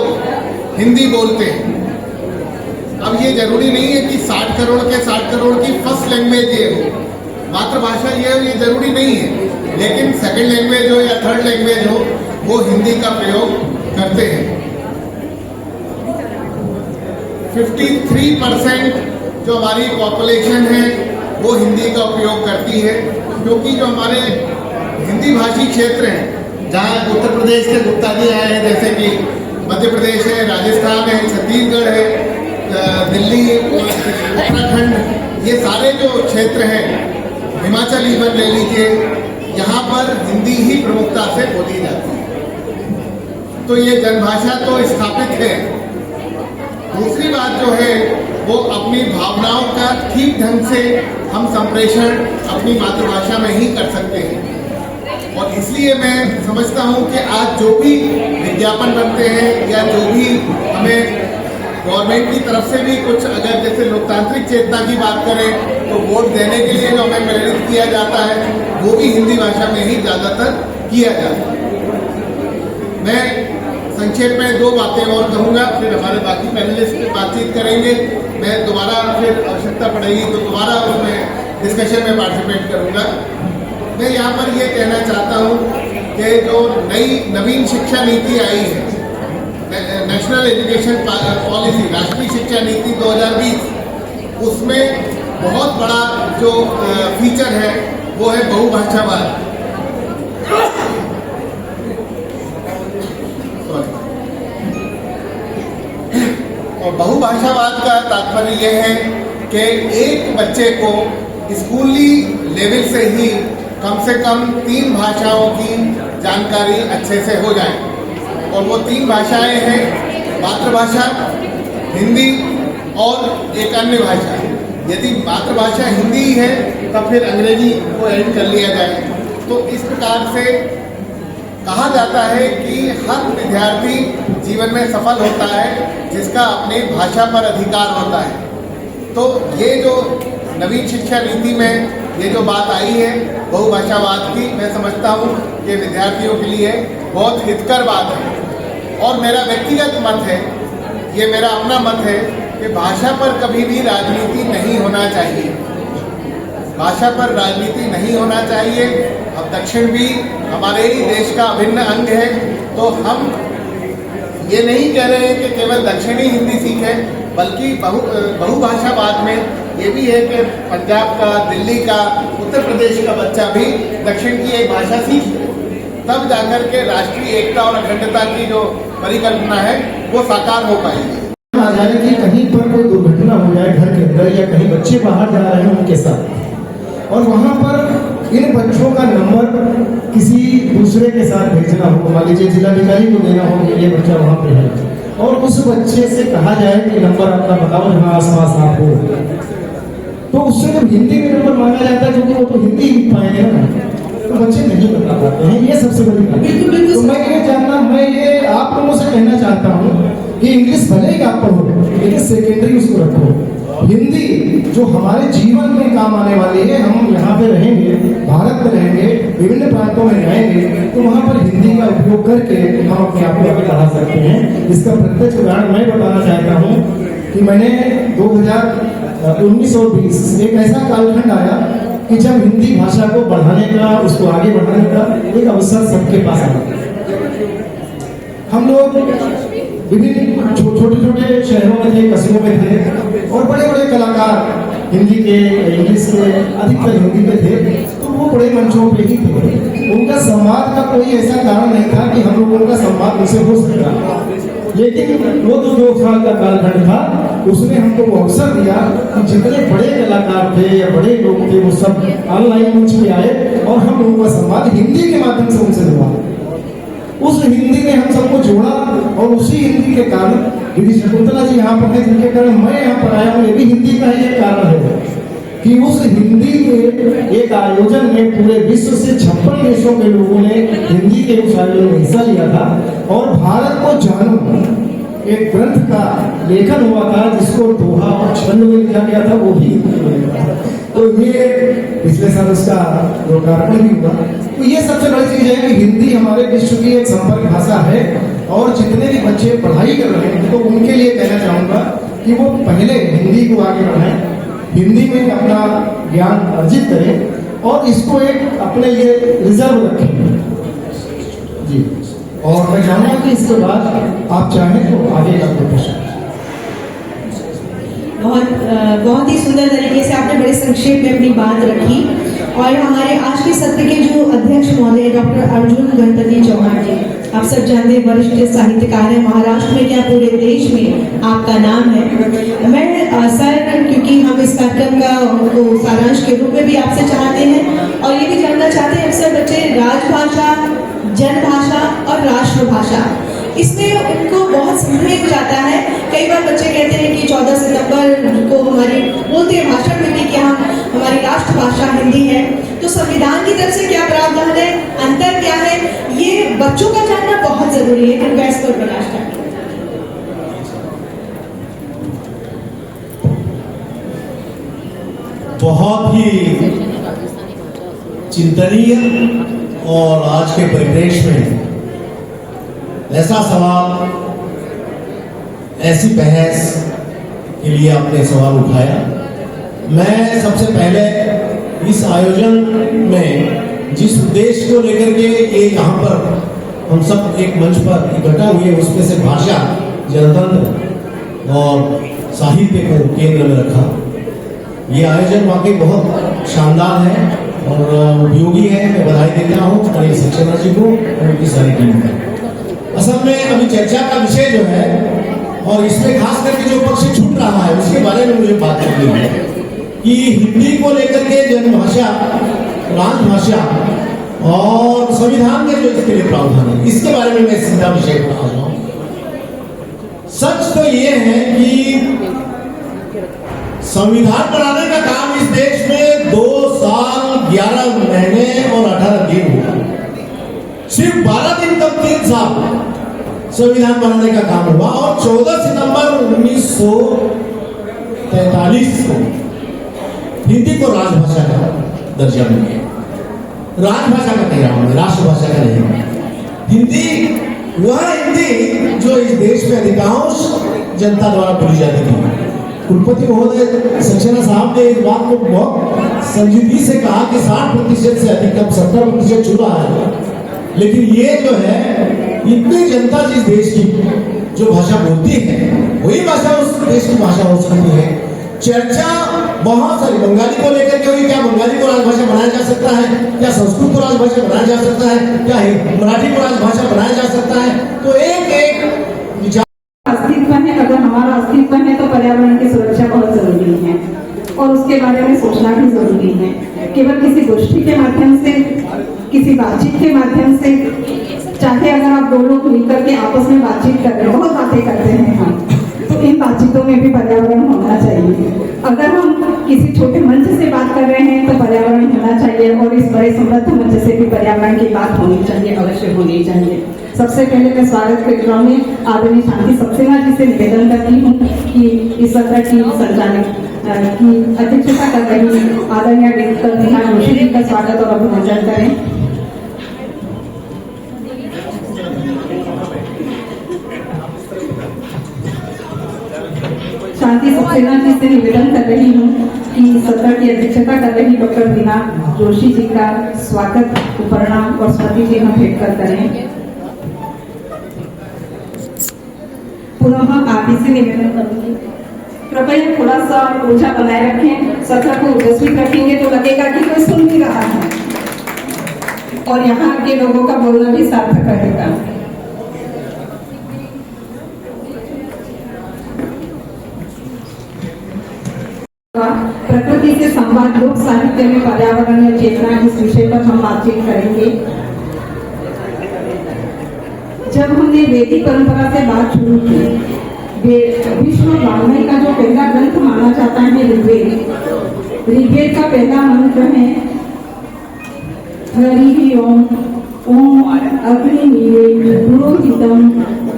हिंदी बोलते हैं। अब ये जरूरी नहीं है कि 60 करोड़ की फर्स्ट लैंग्वेज ये हो, मातृभाषा ये हो, ये जरूरी नहीं है। लेकिन सेकंड लैंग्वेज हो या थर्ड लैंग्वेज हो, वो हिंदी का प्रयोग करते हैं। 53% जो हमारी पॉपुलेशन है वो हिंदी का उपयोग करती है, क्योंकि जो हमारे हिंदी भाषी क्षेत्र हैं, जहाँ उत्तर प्रदेश के गुप्ता जी आए हैं, जैसे कि मध्य प्रदेश है, राजस्थान है, छत्तीसगढ़ है, दिल्ली, उत्तराखंड, ये सारे जो क्षेत्र हैं, हिमाचल इवन ले लीजिए, यहाँ पर हिंदी ही प्रमुखता से बोली जाती है। तो ये जनभाषा तो स्थापित है। दूसरी बात जो है वो अपनी भावनाओं का ठीक ढंग से हम संप्रेषण अपनी मातृभाषा में ही कर सकते हैं। और इसलिए मैं समझता हूँ कि आज जो भी विज्ञापन बनते हैं या जो भी हमें गवर्नमेंट की तरफ से भी कुछ, अगर जैसे लोकतांत्रिक चेतना की बात करें तो वोट देने के लिए जो हमें प्रेरित किया जाता है वो भी हिंदी भाषा में ही ज़्यादातर किया जाता है। मैं संक्षेप में 2 बातें और कहूँगा, फिर हमारे बाकी पैनलिस्ट बातचीत करेंगे। मैं दोबारा फिर आवश्यकता पड़ेगी तो दोबारा उसमें डिस्कशन में पार्टिसिपेट करूँगा। मैं यहाँ पर ये कहना चाहता हूँ कि जो नवीन शिक्षा नीति आई है, नेशनल एजुकेशन पॉलिसी, राष्ट्रीय शिक्षा नीति 2020, उसमें बहुत बड़ा जो फीचर है वो है बहुभाषावाद। और बहुभाषावाद का तात्पर्य यह है कि एक बच्चे को स्कूली लेवल से ही कम से कम 3 भाषाओं की जानकारी अच्छे से हो जाए। और वो 3 भाषाएं हैं मातृभाषा, हिंदी और एक अन्य भाषा। यदि मातृभाषा हिंदी ही है तब फिर अंग्रेजी को ऐड कर लिया जाए। तो इस प्रकार से कहा जाता है कि हर विद्यार्थी जीवन में सफल होता है जिसका अपनी भाषा पर अधिकार होता है। तो ये जो नवीन शिक्षा नीति में ये जो बात आई है बहुभाषावाद की, मैं समझता हूँ कि विद्यार्थियों के लिए बहुत हितकर बात है। और मेरा व्यक्तिगत मत है, ये मेरा अपना मत है कि भाषा पर कभी भी राजनीति नहीं होना चाहिए। भाषा पर राजनीति नहीं होना चाहिए। अब दक्षिण भी हमारे ही देश का अभिन्न अंग है, तो हम ये नहीं कह रहे हैं कि केवल दक्षिणी हिंदी सीखें, बल्कि बहुभाषावाद में ये भी है कि पंजाब का, दिल्ली का, उत्तर प्रदेश का बच्चा भी दक्षिण की एक भाषा सीखे, तब जाकर के राष्ट्रीय एकता और अखंडता की जो परिकल्पना है वो साकार हो पाएगी। आ जाए कि कहीं पर कोई दुर्घटना हो जाए घर के अंदर, या कहीं बच्चे बाहर जा रहे हैं उनके साथ, और वहाँ पर इन बच्चों का नंबर किसी दूसरे के साथ भेजना हो, मान लीजिए जिलाधिकारी को देना हो कि ये बच्चा वहाँ पे है, और उस बच्चे से कहा जाए कि नंबर आपका बताओ जहाँ आस पास आप हो, तो उससे जब हिंदी में नंबर मांगा जाता है, क्योंकि वो तो हिंदी लिख पाएंगे ना, तो बच्चे नहीं बता पाते हैं। ये सबसे बड़ी बात है। तो मैं ये आप लोगों से कहना चाहता हूँ कि इंग्लिश भले ही आप पढ़ो, लेकिन सेकेंडरी उसको रखो। हिंदी जो हमारे जीवन में काम आने वाली है, हम यहाँ पे रहेंगे, भारत में रहेंगे, विभिन्न प्रांतों में रहेंगे, तो वहाँ पर हिंदी का उपयोग करके हम अपने आप को आगे बढ़ा सकते हैं। इसका प्रत्यक्ष उदाहरण मैं बताना चाहता हूँ कि मैंने 2019 और 20 एक ऐसा कालखंड आया कि जब हिंदी भाषा को बढ़ाने का, उसको आगे बढ़ाने का एक अवसर सबके पास आया। हम लोग विभिन्न छोटे छोटे शहरों में थे, कस्बों में थे, और बड़े बड़े कलाकार हिंदी के, इंग्लिश के, अधिकतर हिंदी के थे, तो वो बड़े मंचों पे ही थे। उनका संवाद का कोई ऐसा कारण नहीं था कि हम लोगों का संवाद उनसे हो सकता, लेकिन वो तो 2 साल का कालखंड था, उसने हमको वो अवसर दिया कि जितने बड़े कलाकार थे या बड़े लोग थे वो सब ऑनलाइन मंच पे आए, और हम लोगों का संवाद हिंदी के माध्यम से उनसे हुआ। उस हिंदी ने हम सबको जोड़ा, और उसी हिंदी के कारण दीदी शकुंतला जी यहाँ पर है, जिनके कारण मैं यहाँ पर आया हूँ, ये भी हिंदी का ही एक कारण है कि उस हिंदी के एक आयोजन में पूरे विश्व से 56 देशों के लोगों ने हिंदी के उस आयोजन में हिस्सा लिया था, और भारत को जानो एक ग्रंथ का लेखन हुआ था जिसको दोहा और छंद में लिखा गया था, वो भी तो ये पिछले साल उसका लोकार्पण भी हुआ। तो ये सबसे बड़ी चीज है कि हिंदी हमारे विश्व की एक संपर्क भाषा है, और जितने भी बच्चे पढ़ाई कर रहे हैं तो उनके लिए कहना चाहूँगा कि वो पहले हिंदी को आगे बढ़ाएं, हिंदी में अपना ज्ञान अर्जित करें, और इसको एक अपने लिए रिजर्व रखें जी। और मैं चाहूँगा कि इसके बाद आप चाहें तो आगे का प्रश्न। बहुत ही सुंदर तरीके से आपने बड़े संक्षेप में अपनी बात रखी। और हमारे आज के सत्र के जो अध्यक्ष महोदय डॉक्टर अर्जुन गणपति चौहान जी, आप सब जानते हैं वरिष्ठ साहित्यकार हैं, महाराष्ट्र में क्या पूरे देश में आपका नाम है। मैं सर, क्योंकि हम इस कार्यक्रम का उनको सारांश के रूप में भी आपसे चाहते हैं, और ये भी जानना चाहते हैं अक्सर बच्चे राजभाषा, जनभाषा और राष्ट्रभाषा, इसमें उनको बहुत संदेह हो जाता है। कई बार बच्चे कहते हैं कि 14 सितंबर को हमारी बोलते हैं भाषण में भी कि हम हमारी राष्ट्रभाषा हिंदी है, तो संविधान की तरफ से क्या प्रावधान है, अंतर क्या है, ये बच्चों का जानना बहुत जरूरी है। कृपया इस पर प्रकाश डालें। बहुत ही चिंतनीय और आज के परिप्रेक्ष्य में ऐसा सवाल, ऐसी बहस के लिए आपने सवाल उठाया। मैं सबसे पहले इस आयोजन में जिस उद्देश्य को लेकर के ये यहाँ पर हम सब एक मंच पर इकट्ठा हुए, उसमें से भाषा, जनतंत्र और साहित्य को केंद्र में रखा। ये आयोजन वाकई बहुत शानदार है और उपयोगी है। मैं बधाई देता हूँ हमारे सचिव जी को और उनकी सारी टीम को। असल में अभी चर्चा का विषय जो है और इसमें खास करके जो पक्ष छूट रहा है उसके बारे में मुझे बात करनी है कि हिंदी को लेकर के जनभाषा, राजभाषा और संविधान के जो इसके लिए प्रावधान है, इसके बारे में मैं सीधा विषय पर आ रहा हूं। सच तो ये है कि संविधान बनाने का काम इस देश में 2 साल 11 महीने और 18 दिन हुआ। सिर्फ 12 दिन तक 3 साल संविधान बनाने का काम हुआ और 14 सितंबर 1943 को हिंदी को राजभाषा का दर्जा मिल गया। राजभाषा का कह रहा हूं, राष्ट्रभाषा का नहीं। हिंदी वह हिंदी जो इस देश में अधिकांश जनता द्वारा बोली जाती थी। कुलपति महोदय सक्सेना साहब ने इस बात को बहुत संजीदगी से कहा कि 60% से अधिक, कम 70% चुना है, लेकिन ये जो है इतनी जनता जिस देश की जो भाषा बोलती है वही भाषा उस देश की भाषा हो सकती है। चर्चा बहुत सारी बंगाली को लेकर के हुई, क्या बंगाली को राजभाषा बनाया जा सकता है, क्या संस्कृत को राजभाषा बनाया जा सकता है, क्या मराठी को राजभाषा बनाया जा सकता है। तो एक विचार अस्तित्व है, अगर हमारा अस्तित्व है तो पर्यावरण की सुरक्षा बहुत जरूरी है और उसके बारे में सोचना भी जरूरी है। केवल किसी गोष्ठी के माध्यम से, किसी बातचीत के माध्यम से, चाहे अगर आप 2 लोग मिलकर के आपस में बातचीत कर रहे हैं, बहुत बातें करते हैं हम, तो इन बातचीतों में भी पर्यावरण होना चाहिए। अगर हम किसी छोटे मंच से बात कर रहे हैं तो पर्यावरण होना चाहिए और इस बड़े समृद्ध मंच से भी पर्यावरण की बात होनी चाहिए, अवश्य होनी चाहिए। सबसे पहले मैं स्वागत कार्यक्रम में आदरणीय शांति सक्सेना जी से निवेदन करती हूँ कि इस सत्र की संचालक की अध्यक्षता कर रही आदरणीय डॉक्टर नेहा जोशी जी का स्वागत और अभिनंदन करें। शांति सक्सेना जी से निवेदन कर रही हूँ कि सत्र की अध्यक्षता कर रही डॉक्टर नेहा जोशी जी का स्वागत, प्रणाम और स्मृति चिन्ह भेंट कर करें। पुनः आप से निवेदन करूंगी, कृपया थोड़ा सा ऊर्जा बनाए रखें। सत्र को उपस्थित रखेंगे तो लगेगा कि कोई सुन भी रहा है और यहाँ के लोगों का बोलना भी सार्थक रहेगा। प्रकृति से संवाद, लोक साहित्य में पर्यावरणीय चेतना, इस विषय पर हम बातचीत करेंगे। जब हमने वैदिक परंपरा से बात शुरू की, विश्व वाङ्मय का जो पहला ग्रंथ माना जाता है ऋग्वेद, ऋग्वेद का पहला मंत्र है हरि ओम, ओम अग्निमीळे पुरोहितम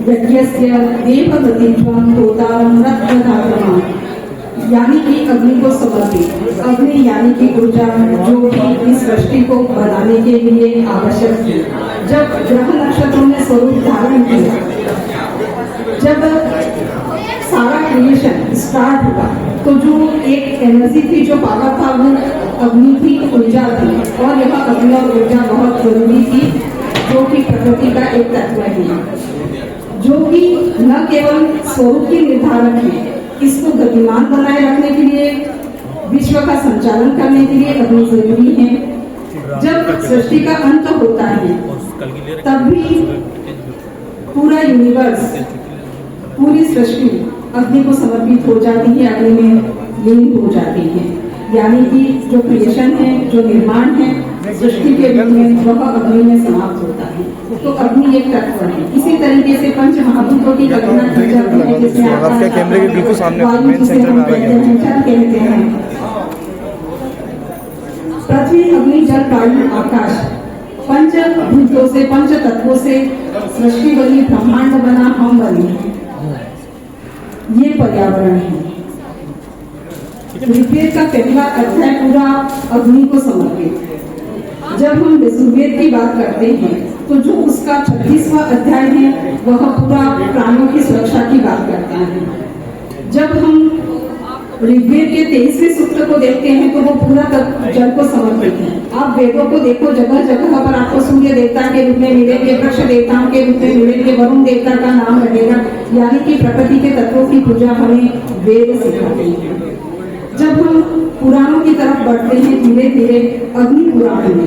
यज्ञस्य देवगतित्वं होतारं रत्नधातमः, यानी कि अग्नि को समर्पित। अग्नि यानी कि ऊर्जा जो कि इस सृष्टि को बनाने के लिए आवश्यक थी। जब ग्रह नक्षत्रों ने स्वरूप धारण किया, जब सारा क्रिएशन स्टार्ट हुआ, तो जो एक एनर्जी थी, जो पावर था, वो अग्नि थी, ऊर्जा थी और यह अग्नि और ऊर्जा बहुत जरूरी थी, जो कि प्रकृति का एक तत्व है, जो कि न केवल स्वरूप की निर्धारक है, इसको गतिमान बनाए रखने के लिए, विश्व का संचालन करने के लिए अग्नि जरूरी है। जब सृष्टि का अंत होता है तब भी पूरा यूनिवर्स, पूरी सृष्टि अग्नि को समर्पित हो जाती है, अग्नि में लीन हो जाती है। यानी कि जो क्रिएशन है, जो निर्माण है सृष्टि के रूप में, वह अग्नि में समाप्त होता है। तो अग्नि एक तत्व है। इसी तरीके से पंच महाभूतों की कल्पना की जाती है, जिसमें आपके कैमरे के बिल्कुल सामने वायु जिसे हम कहते हैं, पृथ्वी, अग्नि, जल, वायु, आकाश, पंच भूतों से, पंच तत्वों से सृष्टि बनी, ब्रह्मांड बना, हम बने, ये पर्यावरण है। ऋग्वेद का पहला अध्याय पूरा अग्नि को समर्पित है। जब हम यजुर्वेद की बात करते हैं तो जो उसका 36वां अध्याय है वह पूरा प्राणियों की सुरक्षा की बात करता है। जब हम ऋग्वेद के 23वें सूत्र को देखते हैं तो वो पूरा जल को समर्पित है। आप वेदों को देखो, जगह जगह पर आपको सूर्य देवता के रूप में मिलेंगे, वृक्ष देवताओं के रूप में मिलेंगे, वरुण देवता का नाम रहेगा। यानी कि प्रकृति के तत्वों की पूजा हमें वेद सिखाते हैं। जब हम पुराणों की तरफ बढ़ते हैं धीरे धीरे, अग्नि पुराण में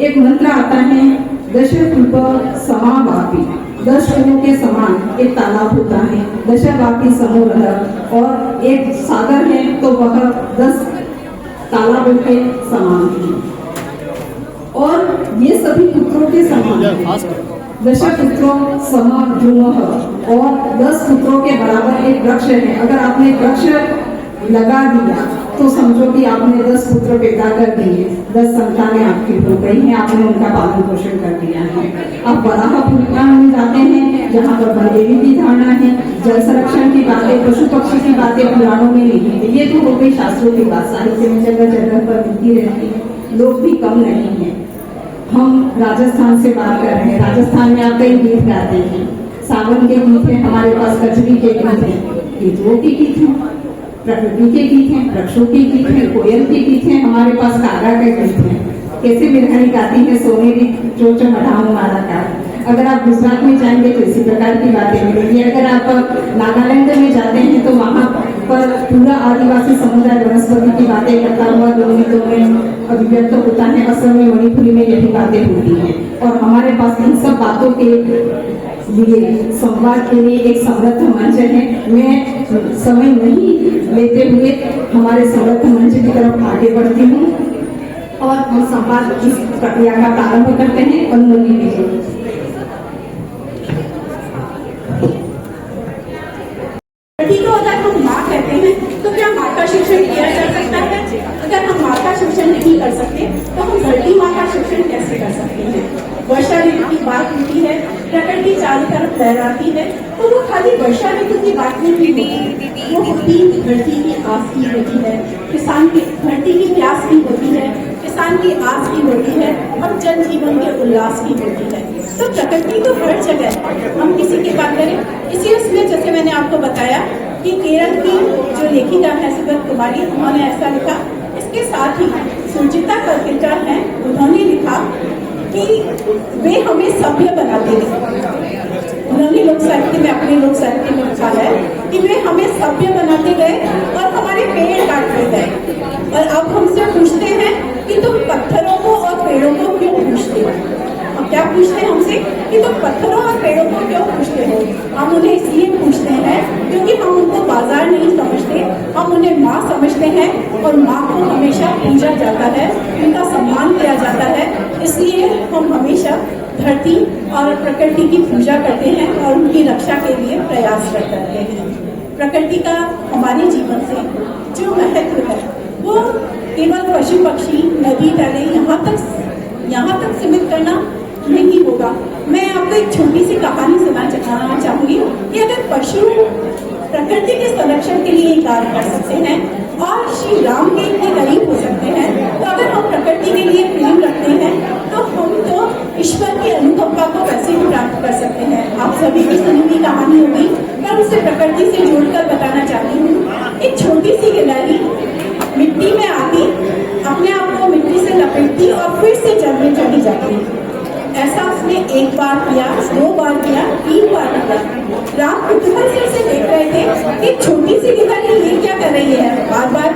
एक मंत्र आता है, दशकल्प समावापी, 10 कुओं के समान एक तालाब होता है, दशवाकी समूह और एक सागर है तो वह 10 तालाबों के समान है। और ये सभी पुत्रों के समान है। 10 पुत्रों समान ध्रुव और 10 पुत्रों के बराबर एक वृक्ष है। अगर आपने वृक्ष लगा दिया तो समझो कि आपने 10 पुत्र पैदा कर दिए, 10 संतानें आपकी हो गई हैं, आपने उनका पालन पोषण कर दिया है। अब वराह पुराण में जाते हैं जहाँ पर बलदेवी की धारणा है, जल संरक्षण की बातें, पशु पक्षी की बातें पुराणों में नहीं है। ये तो हो गई शास्त्रों की बात, साहित्य में जगह जगह पर मिलती रहती है, लोग भी कम नहीं है। हम राजस्थान से बात कर रहे हैं, राजस्थान में आप कई गीत गाते हैं, सावन के गीत हैं, हमारे पास कजरी के गीत हैं, गीतों के गीत हैं, प्रकृति के गीत हैं, वृक्षों के गीत हैं, कोयल के गीत हैं, हमारे पास कागा के गीत हैं। कैसे बिरहनी गाती है सोनेरी चोच मढ़ाऊं मारा का। अगर आप गुजरात में जाएंगे तो इसी प्रकार की बातें मिलेंगी। अगर आप नागालैंड में जाते हैं तो वहाँ पर पूरा आदिवासी समुदाय वनस्पति की बातें करता हुआ दोनों गीतों में अभिव्यक्त होता है। असम में, मणिपुरी में यही बातें होती हैं और हमारे पास इन सब बातों के लिए संवाद के लिए एक समृद्ध मंच है। मैं समय नहीं लेते हुए हमारे समृद्ध मंच की तरफ आगे बढ़ती हूँ और हम संवाद इस प्रक्रिया का प्रारंभ करते हैं। अनुमति दीजिए। को अगर हम माँ कहते हैं तो क्या माँ का शिक्षण किया जा सकता है? अगर हम माँ का शिक्षण नहीं कर सकते तो हम धरती माँ का शिक्षण कैसे कर सकते हैं? वर्षा ऋतु की बात होती है, प्रकृति चारों तरफ लहराती है, तो वो खाली वर्षा ऋतु की बात नहीं होती, वो होती धरती की आस की होती है, किसान की धरती की प्यास की होती है, किसान की आस की होती है और जन जीवन के उल्लास की होती है। तो प्रकृति तो हर जगह है। हम किसी की बात करें, इसी उसमें जैसे मैंने आपको बताया कि केरल की जो लेखिका है सुगत कुमारी, उन्होंने ऐसा लिखा। इसके साथ ही सुचिता कर्तिकर हैं, उन्होंने लिखा कि वे हमें सभ्य बनाते गए। उन्होंने लोक साहित्य में, अपने लोक साहित्य में लिखा है कि वे हमें सभ्य बनाते गए और हमारे पेड़ काटते गए। और अब हमसे पूछते हैं कि तुम पत्थरों को और पेड़ों को क्यों पूछते हो? हम क्या पूछते हैं हमसे कि तुम पत्थरों और पेड़ों को क्यों पूछते हो? हम उन्हें इसलिए पूछते हैं क्योंकि हम उनको बाजार नहीं समझते, हम उन्हें माँ समझते हैं और माँ को हमेशा पूजा जाता है, उनका सम्मान किया जाता है। इसलिए हम हमेशा धरती और प्रकृति की पूजा करते हैं और उनकी रक्षा के लिए प्रयास करते हैं। प्रकृति का हमारे जीवन से जो महत्व है वो केवल पशु पक्षी, नदी नाले यहाँ तक सीमित करना नहीं होगा। मैं आपको एक छोटी सी कहानी सुनाना चाहूंगी कि अगर पशु प्रकृति के संरक्षण के लिए कार्य कर सकते हैं और श्री राम के इतने करीब हो सकते हैं, तो अगर हम प्रकृति के लिए प्रेम रखते हैं तो हम तो ईश्वर की अनुकंपा को वैसे ही प्राप्त कर सकते हैं। आप सभी की सुनी हुई कहानी होगी, मैं उसे प्रकृति से जोड़कर बताना चाहती हूँ। एक छोटी सी गिलहरी मिट्टी में आती, अपने आप को मिट्टी से लपेटती और फिर से जल में चली जाती। ऐसा उसने एक बार किया, 2 बार किया, 3 बार किया। राम कुतूहल से उसे देख रहे थे कि छोटी सी गिलहरी ये क्या कर रही है, बार बार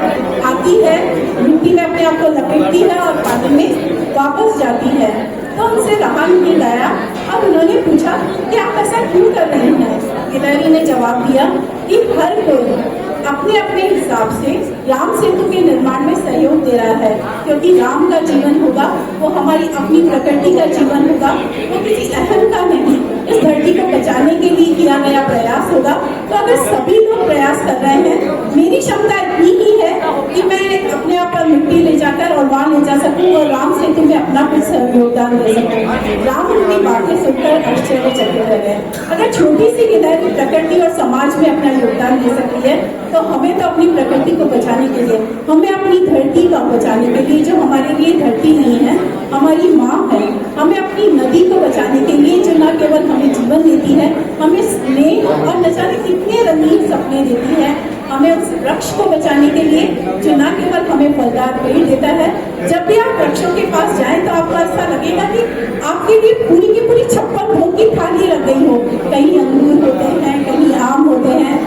आती है, मिट्टी में अपने आप को लपेटती है और पानी में वापस जाती है। तो उनसे रहा नहीं गया। अब उन्होंने पूछा कि आप ऐसा क्यों कर रही हैं? गिलहरी ने जवाब दिया कि हर कोई अपने अपने हिसाब से राम सेतु के निर्माण में सहयोग दे रहा है, क्योंकि राम का जीवन होगा वो हमारी अपनी प्रकृति का जीवन होगा, वो किसी अहम का नहीं, इस धरती को बचाने के लिए किया गया प्रयास होगा। तो अगर सभी लोग प्रयास कर रहे हैं, मेरी क्षमता इतनी ही है कि मैं अपने आप पर मिट्टी ले जाकर और वहाँ ले जा सकूँ और राम सेतु में अपना कुछ योगदान दे सकूँ। राम उनकी बातें सुनकर आश्चर्यचकित रह गए। अगर छोटी सी गिलहरी प्रकृति और समाज में अपना योगदान दे सकती है तो हमें तो अपनी प्रकृति को बचाने के लिए, हमें अपनी धरती को बचाने के लिए, जो हमारे लिए धरती नहीं है, हमारी माँ है, हमें अपनी नदी को बचाने के लिए, जो न केवल हमें जीवन देती है, हमें स्नेह और न जाने कितने रंगीन सपने देती है, हमें उस वृक्ष को बचाने के लिए जो न केवल हमें फलदार पेड़ देता है। जब भी आप वृक्षों के पास जाएं तो आपको ऐसा लगेगा कि आपके लिए पूरी की पूरी 56 भोग की थाली रख गई हो। कहीं अंगूर होते हैं, कहीं आम होते हैं,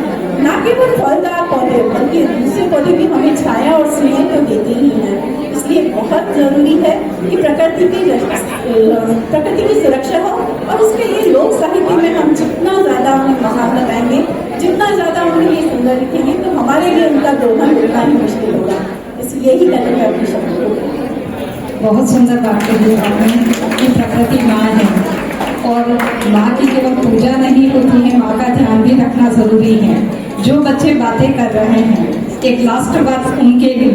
न केवल फलदार पौधे बल्कि दूसरे पौधे भी हमें छाया और स्नेह तो देते ही हैं। इसलिए बहुत जरूरी है कि प्रकृति की सुरक्षा हो, और उसके लिए लोक साहित्य में हम जितना ज़्यादा उन्हें महान बताएंगे, जितना ज़्यादा उन्हें ये सुंदर लिखेंगे, तो हमारे लिए उनका दोहन मिलना ही मुश्किल होगा। इसलिए ही कहते हैं अपनी शब्द को। बहुत सुंदर बात कही आपने कि प्रकृति माँ है, और माँ की केवल पूजा नहीं होती है, माँ का ध्यान भी रखना जरूरी है। जो बच्चे बातें कर रहे हैं, एक लास्ट बात उनके लिए,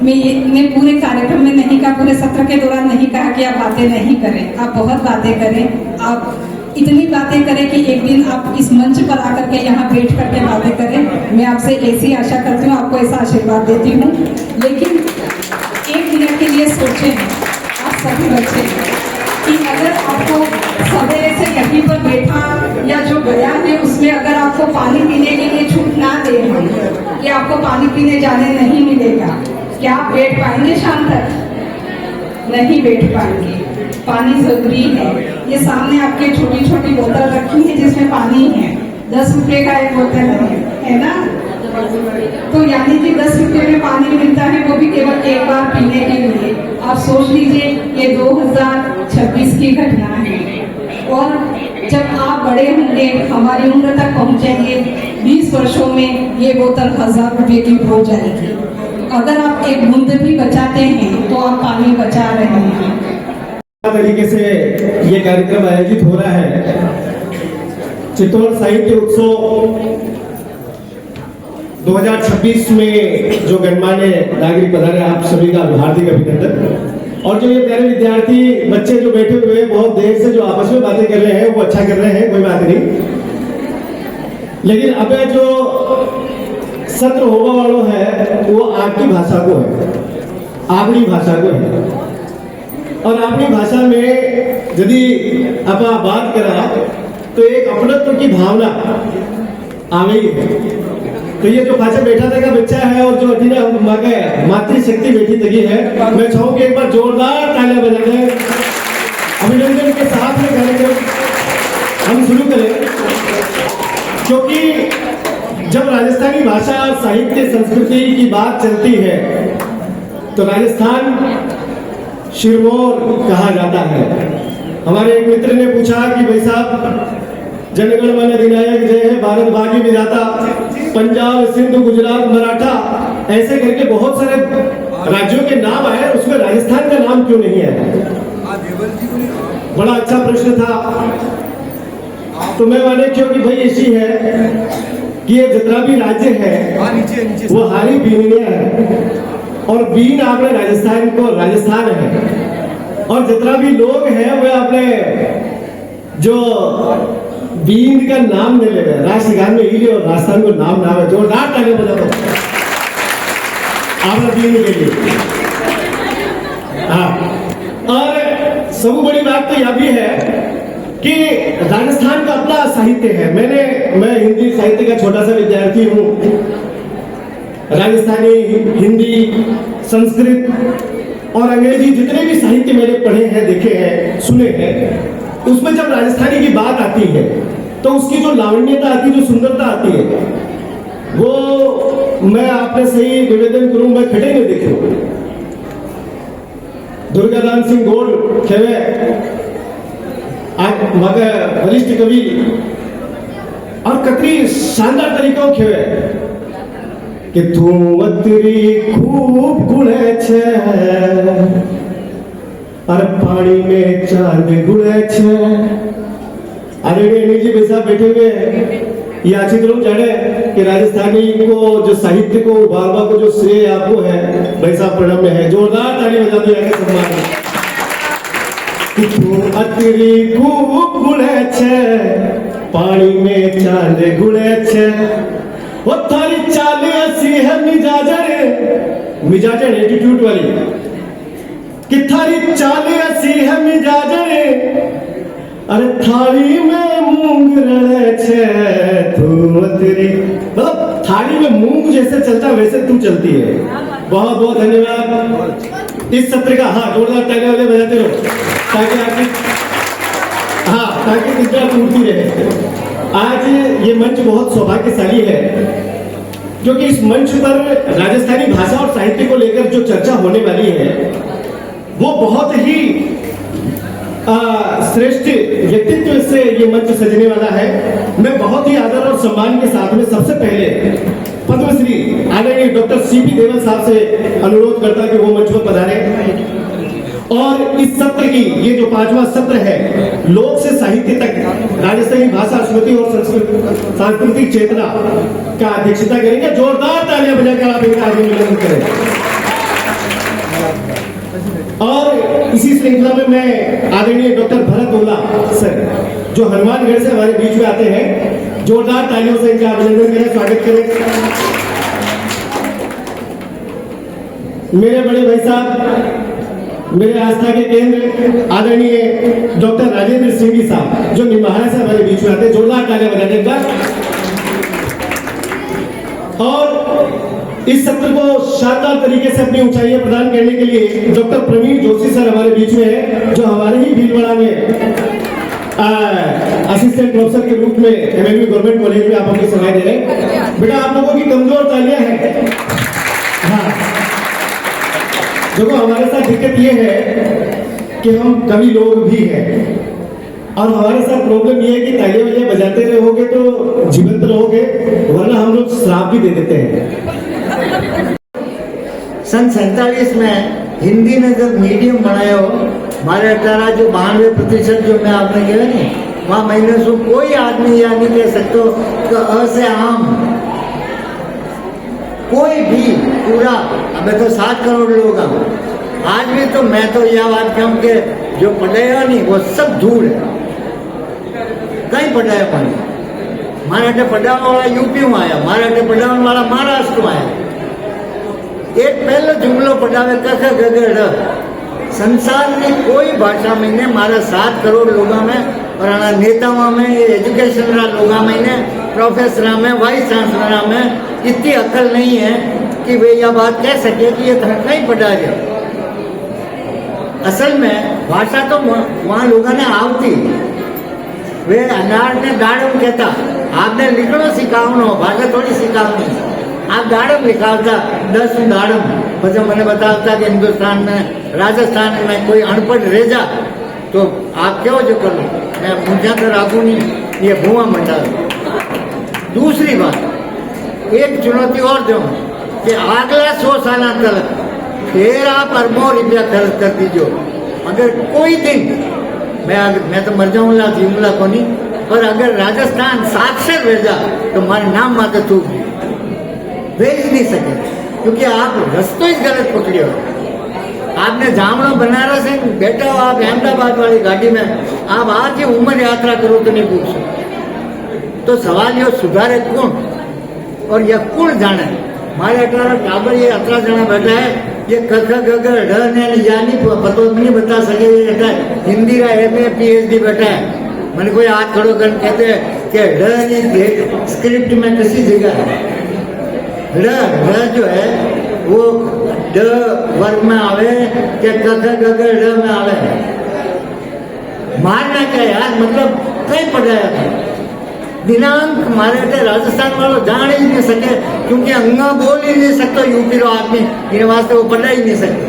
मैं पूरे कार्यक्रम में नहीं कहा, पूरे सत्र के दौरान नहीं कहा कि आप बातें नहीं करें, आप बहुत बातें करें, आप इतनी बातें करें कि एक दिन आप इस मंच पर आकर के यहाँ बैठ करके बातें करें। मैं आपसे ऐसी आशा करती हूँ, आपको ऐसा आशीर्वाद देती हूँ। लेकिन एक मिनट के लिए सोचें आप सभी बच्चे कि अगर आपको सवेरे से कहीं पर बैठा या जो गया है उसमें अगर आपको पानी पीने के लिए छूट ना दे कि आपको पानी पीने जाने नहीं मिलेगा, क्या आप बैठ पाएंगे शाम तक? नहीं बैठ पाएंगे। पानी जरूरी है। ये सामने आपके छोटी छोटी बोतल रखी है जिसमें पानी है, 10 रुपए का एक बोतल है ना? तो यानी कि 10 रुपए में पानी मिलता है, वो भी केवल एक बार पीने के लिए। आप सोच लीजिए ये 2026 की घटना है, और जब आप बड़े होंगे, हमारी उम्र तक पहुंचेंगे, 20 वर्षों में ये बोतल 1000 रुपए की हो जाएगी। अगर आप एक बूंद भी बचाते हैं तो आप पानी बचा रहे हैं। तरीके से ये कार्यक्रम आयोजित हो रहा है। चित्तौड़ साहित्य उत्सव 2026 में जो गणमान्य नागरिक पधारे, आप सभी का हार्दिक अभिनंदन। और जो ये प्यारे विद्यार्थी बच्चे जो बैठे हुए हैं, बहुत देर से जो आपस में बातें कर रहे हैं, वो अच्छा कर रहे हैं, कोई बात नहीं। लेकिन अब जो सत्र होगा वालों है वो आपकी भाषा को है, आपकी भाषा को है। और अपनी भाषा में यदि आप बात करा तो एक अपनत्व की भावना आ गई है। तो ये जो पाछे बैठा था का बच्चा है और जो अधीना मातृशक्ति बैठी तकी है, मैं चाहूँ कि एक बार जोरदार तालियां बजा दें, अभिनंदन के साथ में कार्यक्रम हम शुरू करें। क्योंकि जब राजस्थानी भाषा, साहित्य, संस्कृति की बात चलती है तो राजस्थान शिरमौर कहा जाता है। हमारे एक मित्र ने पूछा कि भाई साहब, जनगण मन अधिनायक जय है, भारत भाग्य विधाता, पंजाब, सिंध, गुजरात, मराठा, ऐसे करके बहुत सारे राज्यों के नाम आए, उसमें राजस्थान का नाम क्यों नहीं है? बड़ा अच्छा प्रश्न था। तो मैं माने क्योंकि भाई ऐसी है कि ये जितना भी राज्य है वो हारी बीनिया है, और बीन आपने राजस्थान को राजस्थान है, और जितना भी लोग हैं वो अपने जो बीन का नाम ले ले रहे, राष्ट्रगान में इली और राजस्थान को नाम है। जोरदार तालियां बजा दो आप बीन के लिए। हाँ, और सब बड़ी बात तो यह भी है कि राजस्थान का अपना साहित्य है। मैं हिंदी साहित्य का छोटा सा विद्यार्थी हूँ। राजस्थानी, हिंदी, संस्कृत और अंग्रेजी जितने भी साहित्य मैंने पढ़े हैं, देखे हैं, सुने हैं, उसमें जब राजस्थानी की बात आती है तो उसकी जो लावण्यता आती है, जो सुंदरता आती है, वो मैं आपने सही निवेदन करूं, मैं खड़े नहीं देखे। दुर्गादान सिंह गोड़ खेवे मगर वरिष्ठ कवि और कतरी शानदार तरीकों खेवे कि तू अतरी खूब गुणे छे और पानी में चांद गुणे छे। अरे अनिल जी भाई साहब बैठे हुए ये अच्छी तरह जाने कि राजस्थानी को जो साहित्य को उभारवा को जो श्रेय आपको है, भाई साहब प्रणव में है। जोरदार ताली बजा दो यार सम्मान। तू अतरी खूब गुणे छे, पानी में चांद गुणे छे, वो थारी चाल ऐसी है मिजाजर एटीट्यूड वाली, कि थारी चाल ऐसी है मिजाजर, अरे थाली में मूंग रड़े छे तू तेरी, मतलब थाली में मूंग जैसे चलता वैसे तू चलती है। बहुत बहुत धन्यवाद इस सत्र का। हाँ, जोरदार तालियां वाले बजाते रहो ताकि आपकी ताकि निद्रा टूटती रहे। आज ये मंच बहुत सौभाग्यशाली है क्योंकि इस मंच पर राजस्थानी भाषा और साहित्य को लेकर जो चर्चा होने वाली है वो बहुत ही श्रेष्ठ व्यक्तित्व से ये मंच सजने वाला है। मैं बहुत ही आदर और सम्मान के साथ में सबसे पहले पद्मश्री आदरणीय डॉक्टर सीपी देवल साहब से अनुरोध करता कि वो मंच पर पधारे और इस सत्र की ये जो 5वां सत्र है लोक से साहित्य तक राजस्थानी भाषा स्मृति और सांस्कृतिक चेतना का अध्यक्षता करेंगे। जोरदार तालियां बजाकर आप इनका अभिनंदन करें। और इसी श्रृंखला में मैं आदरणीय डॉक्टर भरत ओला सर जो हनुमानगढ़ से हमारे बीच में आते हैं, जोरदार तालियों से इनका अभिनंदन करें, स्वागत करें। मेरे बड़े भाई साहब, मेरे आस्था के केंद्र आदरणीय डॉक्टर राजेंद्र सिंह जी साहब जो निम्बाहा से हमारे बीच में आते हैं, जोरदार तालियां बजाने का। और इस सत्र को शानदार तरीके से अपनी ऊंचाइयां प्रदान करने के लिए डॉक्टर प्रवीण जोशी सर हमारे बीच में है जो हमारे ही भीलवाड़ा में असिस्टेंट प्रोफेसर के रूप में एमएलबी गवर्नमेंट कॉलेज में आप हमको सेवाएं दे रहे हैं। बेटा आप लोगों की कमजोर तालियां हैं। हाँ, देखो हमारे साथ दिक्कत ये है कि हम कवि लोग भी हैं और हमारे साथ प्रॉब्लम ये है कि तालियां वालियां बजाते रहोगे तो जीवंत रहोगे, वरना हम लोग श्राप भी दे देते हैं। सन 47 में हिंदी ने जब मीडियम बनाया हो, हमारे 92% जो मैं आपने कहा नहीं, वहाँ मैंने सो कोई आदमी या नहीं कह सकते तो अ से आम कोई भी पूरा, हमें तो 7 करोड़ लोग हैं आज भी, तो मैं तो यह बात कहूँ कि जो पढ़ाया नहीं वो सब धूल है, कहीं पढ़ाया पानी। मराठे पढ़ाने वाला यूपी में आया, मराठे पढ़ाने वाला महाराष्ट्र में आया। एक पहले जुमलो पढ़ावे कख गगड़, संसार में कोई भाषा में ने मारा 7 करोड़ लोगों में और नेताओं में, एजुकेशन लोगों में ने, प्रोफेसर में, वाइस चांसलर में इतनी अकल नहीं है कि वे यह बात कह सके कि ये नहीं पढ़ा जाए। असल में भाषा तो वहाँ लोगों ने आवती, वे अनार ने दाड़म कहता, आपने लिखना सिखावनो, भाषा थोड़ी सिखावनी। आप दाड़म लिखावता 10 दाड़म, પછી મને बताता कि हिंदुस्तान में राजस्थान में कोई अनपढ़ रह जा तो आप क्यों जो करो, मैं मुझे तो राखू नहीं, ये भुआ मंडा। दूसरी बात एक चुनौती और दूँ कि अगला 100 साल तक फिर आप अरबों रुपया खर्च कर दीजिए, अगर कोई दिन मैं तो मर जाऊंगा जीऊंगा को नहीं, पर अगर राजस्थान 7 से रह जा तो हमारे नाम माते थूक भेज नहीं सके, क्योंकि आप रस्तों ही गलत पकड़े हो। आपने जामनो बनारस से बैठा हो, आप अहमदाबाद वाली गाड़ी में आप आज ही उम्र यात्रा करो तो नहीं पूछ सकते। तो सवाल ये सुधारे कौन और यह कौन जाने। हमारे 18 टाबर ये 18 जना बैठा है, ये कख गगर ढ ने यानी पतो नहीं बता सके। ये बैठा है हिंदी का एमए पीएचडी बैठा है। मैंने कोई हाथ खड़ो कर कहते हैं कि ढ स्क्रिप्ट में किसी जगह है, ढ जो है वो ड वर्ग में आवे कि कख गगर ढ में आवे। मारना क्या यार, मतलब कहीं पढ़ाया था दिनांक मारे थे राजस्थान वालों जान ही नहीं सके, क्योंकि अंगा बोल ही नहीं सकता यूपी रो आदमी, इन वास्ते वो पढ़ा ही नहीं सकते।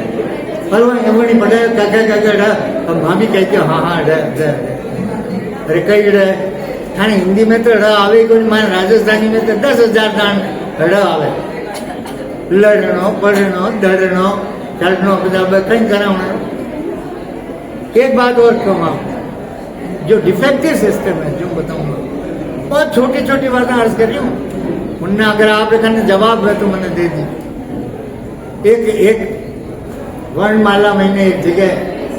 पर वो नहीं पढ़ाया काका काका ढ, और भाभी कहती हो हाँ हाँ ढ ढ, अरे कई ढ हाँ हिंदी में तो ढ आवे कोई, मारे राजस्थानी में तो 10,000 दान ढ आवे। लड़नो पढ़नो दड़नो चढ़नो कहीं कराना। एक बात और कहूँ, जो डिफेक्टिव सिस्टम है जो बताऊंगा, बहुत छोटी छोटी बातें अर्ज कर रही हूँ, उनमें अगर आप एक जवाब है तो मैंने दे दी। एक वर्णमाला मैंने एक जगह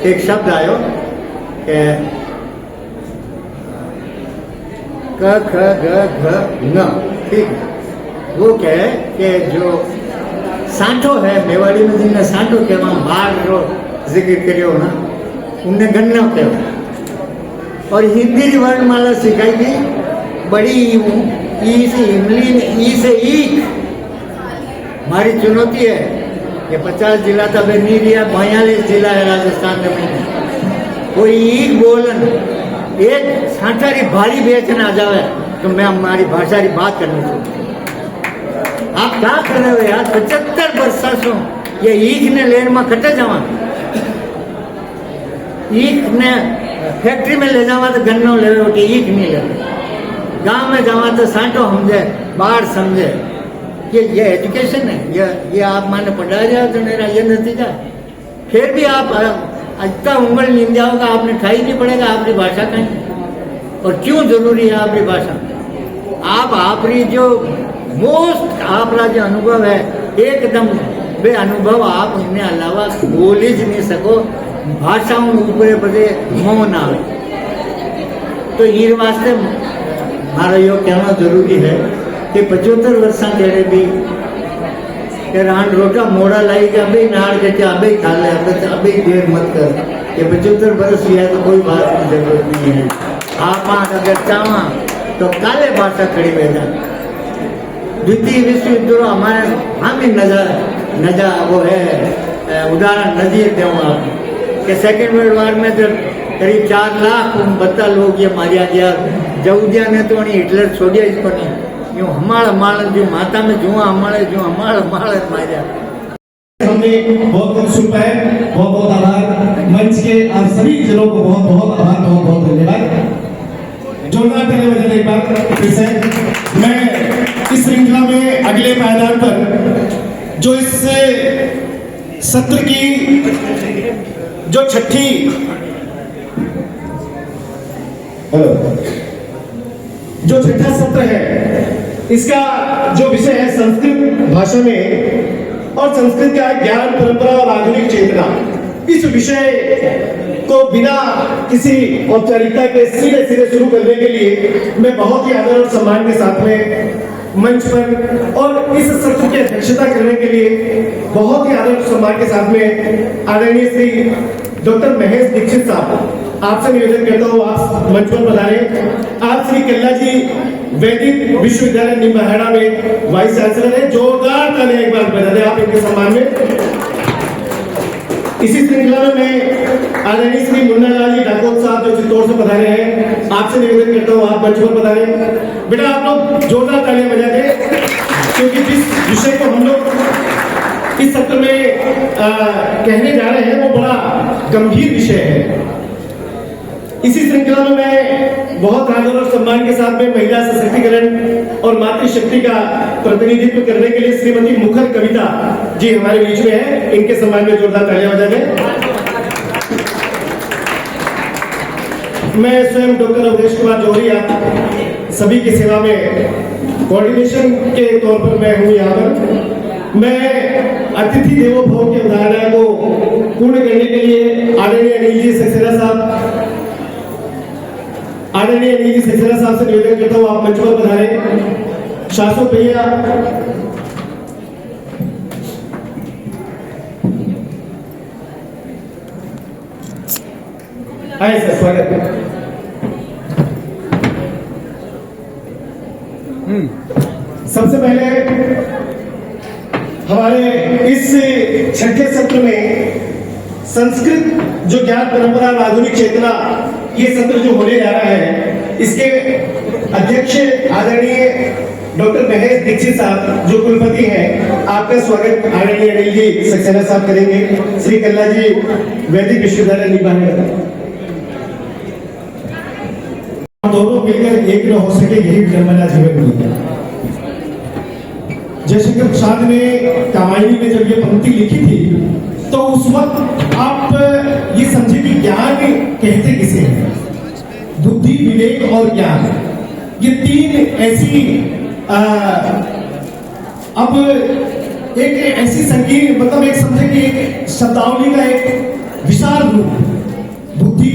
एक शब्द आयो कि क ख ग घ न, ठीक, वो क्या है कि जो सांठो है मेवाड़ी में जिनने सांठो कहवा बाढ़ रो जिक्र करियो ना, उनने गन्ना कहवा। और हिंदी की वर्णमाला सिखाई गई बड़ी ई से इमली ई से ईख। हमारी चुनौती है ये 50 जिला तो अभी नहीं रिया, 42 जिला है राजस्थान में। कोई ईख बोलन एक सांठारी भारी बेच ना जावे तो मैं हमारी भाषा की बात करनी चाहिए। आप क्या कर रहे हो यार? 75 वर्षा से ये ईख ने लेन में कटे जावा, ईख ने फैक्ट्री में ले जावा तो गन्नो ले के ईख नहीं ले, गांव में जावा तो सांटो समझे, बाढ़ समझे। ये एजुकेशन है? ये आप माने पढ़ा रहे हो तो मेरा ये नतीजा। फिर भी आप इतना उंगल नींद जाओगे, आपने खाई नहीं पड़ेगा आपकी भाषा कहीं। और क्यों जरूरी है आपकी भाषा? आप आपरी जो मोस्ट आपका जो अनुभव है एकदम बे अनुभव, आप इन्हें अलावा बोल ही नहीं सको, भाषाओं ऊपर बदे मौन आवे। तो ये वास्ते हमारा यो कहना जरूरी है कि 75 वर्षा तेरे भी कि रान रोटा मोड़ा लाई के अभी नाड़ के अभी खा ले, अभी देर मत कर। ये 75 वर्ष है तो कोई बात की जरूरत नहीं है। आप अगर चाहा तो काले भाषा खड़ी में जा। द्वितीय विश्व युद्ध हमारे हम ही नजा वो है उदाहरण नजीर दूँ आप कि सेकेंड वर्ल्ड वार में तो करीब 4 लाख 32 लोग ये मारिया गया। जऊदिया ने तो हिटलर छोड़िया इसको नहीं, यूँ हमारा जो माता में जुआ हमारे जो हमारा मारिया। हमने बहुत कुछ सुन पाए, बहुत बहुत आभार। मंच के आप सभी जनों को बहुत बहुत आभार, बहुत बहुत धन्यवाद। जोरदार धन्यवाद एक बार फिर से। मैं इस श्रृंखला में अगले पायदान पर जो इस सत्र की जो छठी जो छठा सत्र है, इसका जो विषय है संस्कृत भाषा में और संस्कृत का ज्ञान परंपरा और आधुनिक चेतना, इस विषय को बिना किसी औपचारिकता के सीधे शुरू करने के लिए मैं बहुत ही आदर और सम्मान के साथ में मंच पर और इस सत्र की अध्यक्षता करने के लिए बहुत ही आदर और सम्मान के साथ में आदरणीय श्री डॉक्टर महेश दीक्षित साहब, आपसे निवेदन करता हूँ आप मंच पर पधारें। आप श्री कल्ला जी वैदिक विश्वविद्यालय निम्बाहेड़ा में वाइस चांसलर है, जोरदार तालियां एक बार बजा दें आप इनके सम्मान में। इसी श्रृंखला में मैं आदरणीय श्री मुन्ना लाल जी ठाकुर साहब जो चित्तौड़ से पधारे हैं, आपसे निवेदन करता हूँ आप मंच पर पधारें। बेटा आप लोग जोरदार तालियां बजा दें, क्योंकि जिस विषय को हम लोग इस सत्र में कहने जा रहे हैं वो बड़ा गंभीर विषय है। इसी श्रृंखला में मैं बहुत आदर और सम्मान के साथ में महिला सशक्तिकरण और मातृशक्ति का प्रतिनिधित्व करने के लिए श्रीमती मुखर कविता जी हमारे बीच में है, इनके सम्मान में जोरदार तालियां बजा दें। मैं स्वयं डॉक्टर अवधेश कुमार जौहरी आप सभी की सेवा में कोऑर्डिनेशन के तौर पर मैं हूँ यहाँ पर। मैं अतिथि देवो भव की अवधारणा को पूर्ण करने के लिए आदरणीय अनिल जी सक्सेना साहब से निवेदन करता हूँ आप मंच पर पधारें। शासक भैया आए सर, स्वागत है। सबसे पहले हमारे इस छठे सत्र में संस्कृत जो ज्ञान परंपरा और आधुनिक चेतना, ये सत्र जो होने जा रहा है, इसके अध्यक्ष आदरणीय डॉक्टर महेश दीक्षित साहब जो कुलपति हैं, आपका स्वागत आदरणीय अनिल जी सक्सेना साहब करेंगे। श्री कल्ला जी वैदिक विश्वविद्यालय निम्बाहेड़ा। दोनों मिलकर एक न हो सके यही विडंबना जीवन में। जयशंकर प्रसाद ने कामायनी में जब ये पंक्ति लिखी थी तो उस वक्त आप ये समझे कि ज्ञान कहते किसे हैं? बुद्धि, विवेक और ज्ञान, ये तीन ऐसी अब एक ऐसी संकीर्ण, मतलब एक समझे कि एक शब्दावली का एक विशाल रूप। बुद्धि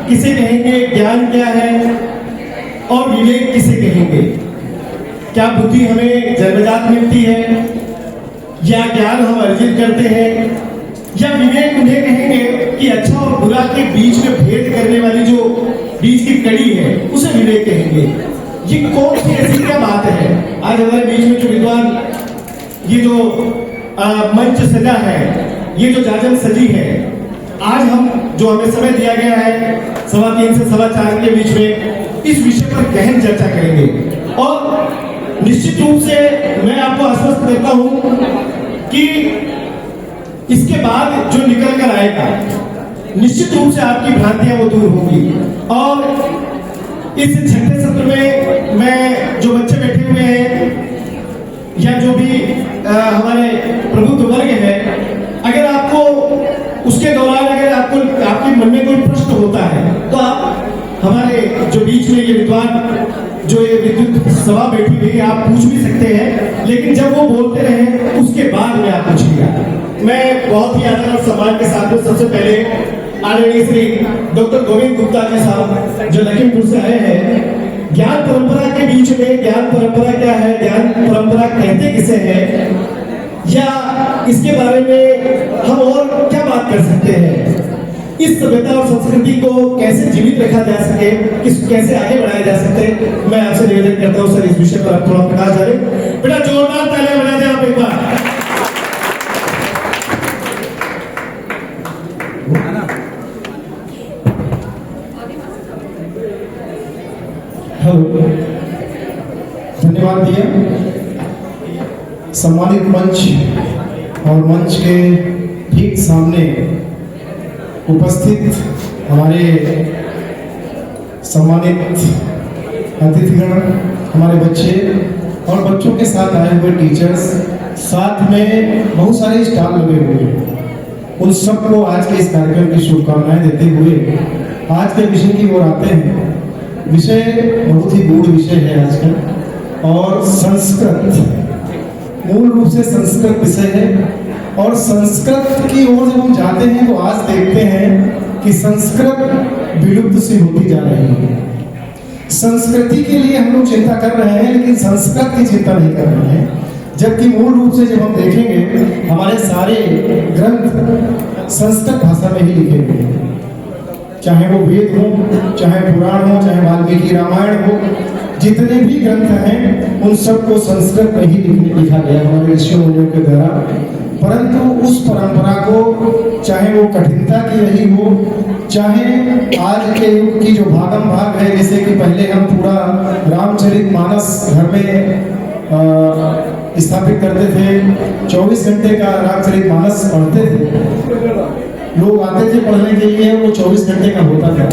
किसे कहेंगे, ज्ञान क्या है और विवेक किसे कहेंगे? क्या बुद्धि हमें जन्मजात मिलती है या ज्ञान हम अर्जित करते हैं, या विवेक उन्हें कहेंगे कि अच्छा और बुरा के बीच में भेद करने वाली जो बीच की कड़ी है उसे विवेक कहेंगे? ये कौन सी ऐसी क्या बात है? आज हमारे बीच में जो विद्वान ये जो मंच सजा है, ये जो जाजम सजी है, आज हम जो हमें समय दिया गया है 3:15 से 4:15 के बीच में इस विषय पर गहन चर्चा करेंगे। और निश्चित रूप से मैं आपको आश्वस्त करता हूं कि इसके बाद जो निकल कर आएगा निश्चित रूप से आपकी भ्रांतियां वो दूर होगी। और इस छठे सत्र में मैं जो बच्चे बैठे हुए हैं या जो भी हमारे प्रबुद्ध वर्ग है, अगर आपको उसके दौरान अगर आपको आपके मन में कोई प्रश्न होता है तो आप हमारे जो बीच में ये विद्वान जो ये विद्युत सभा बैठी हुई है आप पूछ भी सकते हैं, लेकिन जब वो बोलते रहे उसके बाद में आप पूछिएगा। मैं बहुत ही आदर और सम्मान के साथ में सबसे पहले आदरणीय श्री डॉक्टर गोविंद गुप्ता जी साहब जो लखीमपुर से आए हैं, ज्ञान परंपरा के बीच में ज्ञान परंपरा क्या है, ज्ञान परंपरा कहते किसे हैं, या इसके बारे में हम और क्या बात कर सकते हैं, इस सभ्यता और संस्कृति को कैसे जीवित रखा जा सके, कैसे आगे बढ़ाया जा सके, मैं आपसे निवेदन करता हूं सर इस विषय पर आप थोड़ा प्रकाश डालें। बेटा जोरदार तालियां बजा दें आप एक बार। धन्यवाद दिया। सम्मानित मंच और मंच के ठीक सामने उपस्थित हमारे सम्मानित अतिथिगण, हमारे बच्चे और बच्चों के साथ आए हुए टीचर्स, साथ में बहुत सारे स्टॉल लगे हुए हैं, उन सबको आज के इस कार्यक्रम की शुभकामनाएं देते हुए आज के विषय की ओर आते हैं। विषय बहुत ही गूढ़ विषय है आजकल, और संस्कृत मूल रूप से संस्कृत विषय है। और संस्कृत की ओर जब हम जाते हैं तो आज देखते हैं कि संस्कृत विलुप्त सी होती जा रही है। संस्कृति के लिए हम लोग चिंता कर रहे हैं लेकिन संस्कृत की चिंता नहीं कर रहे हैं, जबकि मूल रूप से जब हम देखेंगे हमारे सारे ग्रंथ संस्कृत भाषा में ही लिखे गए हैं, चाहे वो वेद हो, चाहे पुराण हो, चाहे वाल्मीकि रामायण हो, जितने भी ग्रंथ हैं उन सबको संस्कृत में ही लिखा गया हमारे ऋषियों मुनियों के द्वारा। परंतु उस परंपरा को चाहे वो कठिनता की रही हो, चाहे आज के युग की जो भागम भाग है, जैसे कि पहले हम पूरा रामचरितमानस घर में स्थापित करते थे, 24 घंटे का रामचरितमानस पढ़ते थे, लोग आते थे पढ़ने के लिए, वो 24 घंटे का होता था।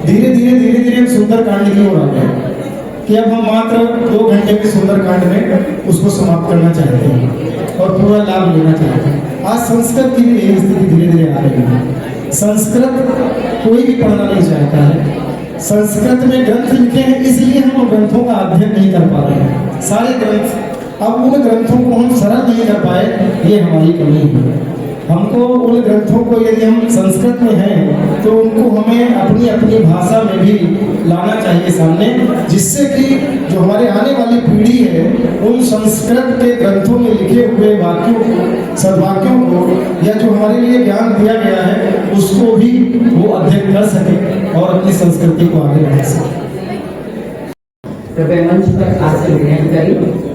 धीरे धीरे हम सुंदरकांड की ओर आ गए कि अब हम मात्र 2 घंटे के सुंदरकांड में उसको समाप्त करना चाहते हैं और पूरा लाभ लेना चाहते हैं। आज संस्कृत की भी यही स्थिति धीरे धीरे आ रही है। संस्कृत कोई भी पढ़ना नहीं चाहता है। संस्कृत में ग्रंथ लिखे हैं इसलिए हम उन ग्रंथों का अध्ययन नहीं कर पा रहे हैं। सारे ग्रंथ, अब उन ग्रंथों को हम सरल नहीं कर पाए, ये हमारी कमी है। हमको उन ग्रंथों को यदि हम संस्कृत में हैं तो उनको हमें अपनी अपनी भाषा में भी लाना चाहिए सामने, जिससे कि जो हमारे आने वाली पीढ़ी है उन संस्कृत के ग्रंथों में लिखे हुए वाक्यों को, सद्वाक्यों को, या जो हमारे लिए ज्ञान दिया गया है उसको भी वो अध्ययन कर सके और अपनी संस्कृति को आगे बढ़ा सके। कृपया मंच पर आसन ग्रहण करें।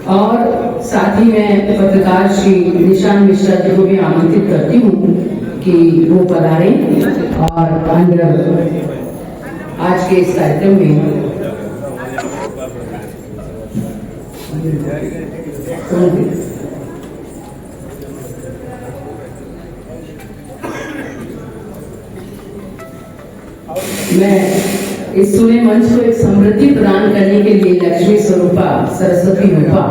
और साथ ही मैं पत्रकार श्री निशान मिश्रा जी को भी आमंत्रित करती हूँ कि वो पधारें और आज के इस कार्यक्रम में मैं इस सुने मंच को एक समृद्धि प्रदान करने के लिए लक्ष्मी स्वरूपा सरस्वती रूपा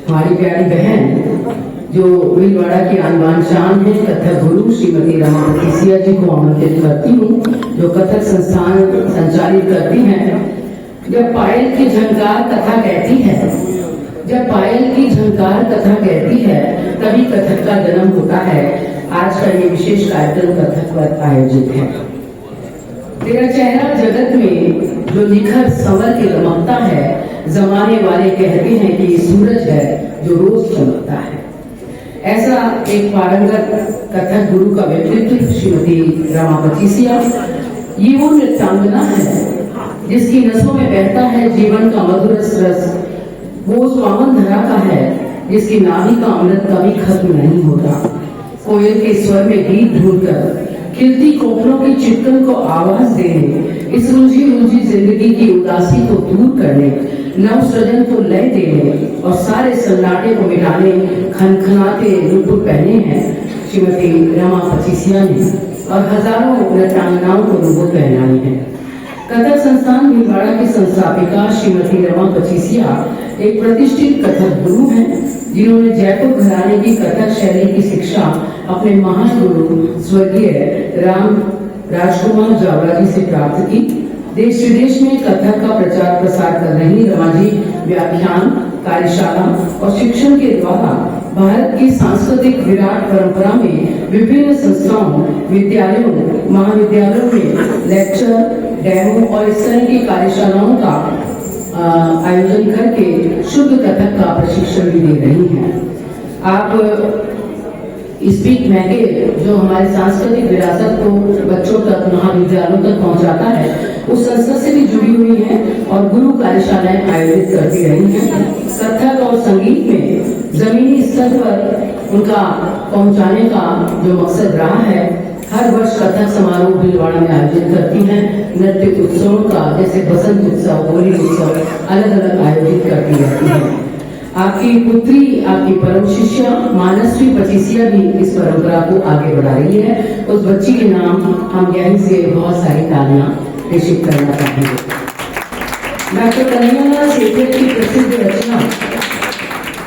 हमारी प्यारी बहन जो भीलवाड़ा की आनबान शान है, कथक गुरु श्रीमती रमापति सिया जी को आमंत्रित करती हूँ, जो कथक संस्थान संचालित करती हैं। जब पायल की झंकार कथा कहती है, जब पायल की झंकार कथा कहती है, तभी कथक का जन्म होता है। आज का ये विशेष कार्यक्रम कथक पर आयोजित है। तेरा चेहरा जगत में जो निखर संवर के दमकता है, जमाने वाले कहते हैं कि ये सूरज है जो रोज चमकता है। ऐसा एक पारंगत कथक गुरु का व्यक्तित्व श्रीमती रमापति सिया। ये वो नृत्यांगना है जिसकी नसों में बहता है जीवन का मधुर रस, वो उस पावन धरा का है जिसकी नाभि का अमृत कभी खत्म नहीं होता। कोयल के स्वर में गीत ढूंढकर खिलती कोपलों की चिपकन को आवाज देने, इस रुझी रुझी जिंदगी की उदासी को दूर करने, नव सृजन को लय देने और सारे सन्नाटे को मिटाने खनखनाते नुपुर पहने हैं श्रीमती रमा पचीसिया ने और हजारों नृत्यांगनाओं को नुपुर पहनाई है। कथक संस्थान भीलवाड़ा की संस्थापिका श्रीमती रमा पचीसिया एक प्रतिष्ठित कथक गुरु हैं, जिन्होंने जयपुर घराने की कथक शैली की शिक्षा अपने महान गुरु स्वर्गीय राम राजकुमार जावरा जी से प्राप्त की। देश विदेश में कथक का प्रचार प्रसार कर रही रमा जी व्याख्यान, कार्यशाला और शिक्षण के द्वारा भारत की सांस्कृतिक विराट परंपरा में विभिन्न संस्थाओं, विद्यालयों, महाविद्यालयों में लेक्चर, डेमो और इस तरह की कार्यशालाओं का आयोजन करके शुद्ध कथक का प्रशिक्षण भी दे रही हैं। आप स्पीक मैगे जो हमारे सांस्कृतिक विरासत को बच्चों तक, महाविद्यालयों तक पहुंचाता है, उस संस्था से भी जुड़ी हुई है और गुरु कार्यशालाएं आयोजित करती रही हैं। कथक और संगीत में जमीनी स्तर पर उनका पहुंचाने का जो मकसद रहा है, हर वर्ष कथक समारोह भीलवाड़ा में आयोजित करती हैं। नृत्य उत्सवों का जैसे बसंत उत्सव, होली उत्सव अलग अलग आयोजित करती रहती है। आपकी पुत्री, आपकी परम शिष्या मानसवी पचीसिया भी इस परंपरा को आगे बढ़ा रही है। उस बच्ची के नाम हम यहीं से बहुत सारी तालियां प्रेषित करना चाहेंगे। डॉक्टर कन्हैयालाल सेठिया की प्रसिद्ध रचना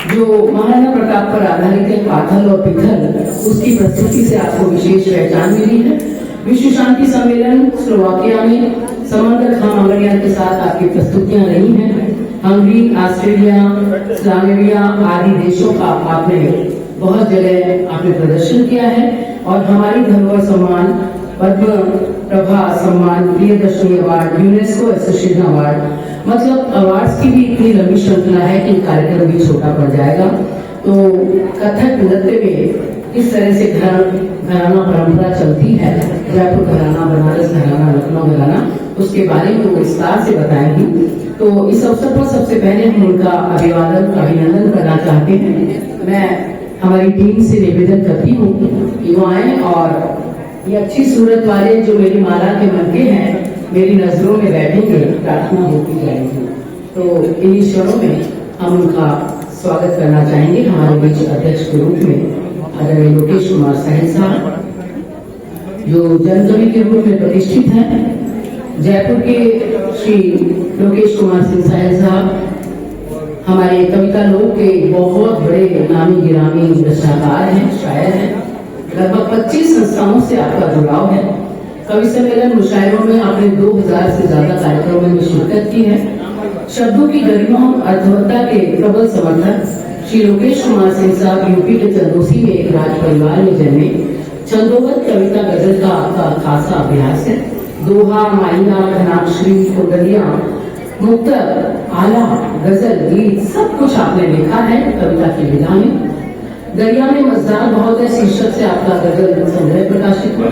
जो महाराणा प्रताप पर आधारित है, पाथल और पिथल, उसकी प्रस्तुति से आपको विशेष पहचान मिली है। विश्व शांति सम्मेलन स्लोवाकिया में समंदर खान मंगलियान के साथ आपकी प्रस्तुतियां रही हैं। हंगरी, ऑस्ट्रेलिया, स्लोवेनिया आदि देशों का आपने बहुत जगह आपने प्रदर्शन किया है और हमारी धरोहर सम्मान, पद्म प्रभा सम्मान, Priyadarshini award, UNESCO association award, मतलब अवार्ड्स की भी इतनी लंबी श्रृंखला है कि कार्यक्रम भी छोटा पड़ जाएगा। तो कथक नृत्य में इस तरह से घराना परंपरा चलती है, जयपुर घराना, बनारस घराना, लखनऊ घराना, उसके बारे में वो विस्तार से बताएंगी। तो इस अवसर पर सबसे पहले हम उनका अभिनंदन करना चाहते हैं। मैं हमारी टीम से निवेदन करती हूँ कि वो आए और ये अच्छी सूरत वाले जो मेरी माला के मनके हैं, मेरी नजरों में बैठेंगे, प्रार्थना होती जाएगी। तो इन ईश्वरों में हम उनका स्वागत करना चाहेंगे। हमारे बीच अध्यक्ष के रूप में आदरणीय लोकेश कुमार सहल साहब, जो जनकवि के रूप में प्रतिष्ठित हैं। जयपुर के श्री लोकेश कुमार सिंह सहल साहब हमारे कविता लोक के बहुत बड़े नामी गिरामी रचनाकार हैं, शायर हैं। लगभग 25 संस्थाओं से आपका जुड़ाव है। कवि सम्मेलन, मुशायरों में आपने 2000 से ज्यादा कार्यक्रमों में शिरकत की है। शब्दों की गरिमा और अर्थवत्ता के प्रबल समर्थक श्री लोकेश कुमार सिंह साहब यूपी के चंदोसी में एक राज परिवार में जन्मे। छंदोबद्ध कविता गजल का आपका खासा अभ्यास है। दोहा, माइना, धनाक्षरी, कुंडलियां, मुक्तक, आला, गजल, गीत सब कुछ आपने लिखा है कविता की विधा में। दरिया में मजदार बहुत है शीर्षक से आपका गजल संग्रह प्रकाशित हुआ।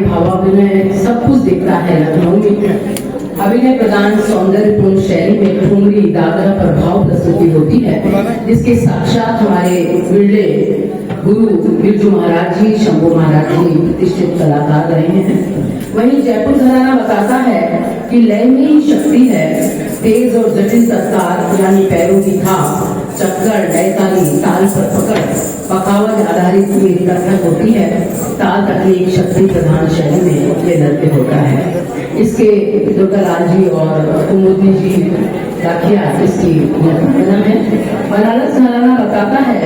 भावाभिनय सब कुछ दिखता है लखनऊ में। अभिनय प्रदान सौंदर्यपूर्ण शैली में ठुमरी, दादरा पर भाव प्रस्तुति होती है, जिसके साक्षात हमारे बिरले गुरु बिरजू महाराज जी, शंभू महाराज जी प्रतिष्ठित कलाकार रहे हैं। वहीं जयपुर घराना बताता है कि लय में ही शक्ति है, तेज और जटिल तत्कार यानी पैरों की थाप, चक्कर, डैताली, ताल पर पकड़, पखावज आधारित ये कथक होती है। ताल तकनीक शक्ति प्रधान शैली में ये नृत्य होता है। इसके दुर्गालाल जी और कुमुदनी जी दाखिया इसकी कदम है। बनारस घराना बताता है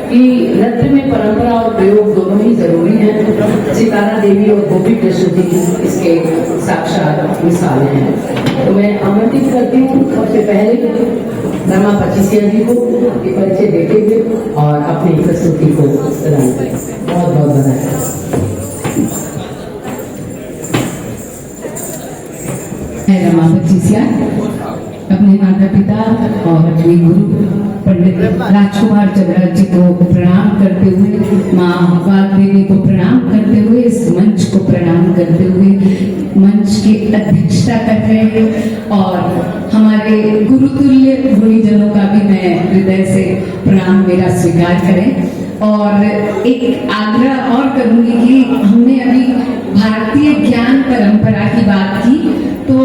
कि नृत्य में परंपरा और प्रयोग दोनों ही जरूरी हैं। सितारा देवी और गोपी कृष्ण जी इसके साक्षात मिसालें हैं। तो मैं आमंत्रित करती हूँ सबसे पहले रमा पचीसिया जी को परिचय देते हुए और अपनी प्रस्तुति को प्रदान करें। बहुत बहुत बधाई। रमा पचीसिया अपने माता पिता और अपने गुरु पंडित राजकुमार चंद्र जी को प्रणाम करते हुए, माँ वाग देवी को प्रणाम करते हुए, इस मंच को प्रणाम करते हुए मंच की अध्यक्षता कर रहे हैं और हमारे गुरुतुल्य गुरुजनों का भी मैं हृदय से प्रणाम मेरा स्वीकार करें। और एक आग्रह और करूंगी कि हमने अभी भारतीय ज्ञान परंपरा की बात की, तो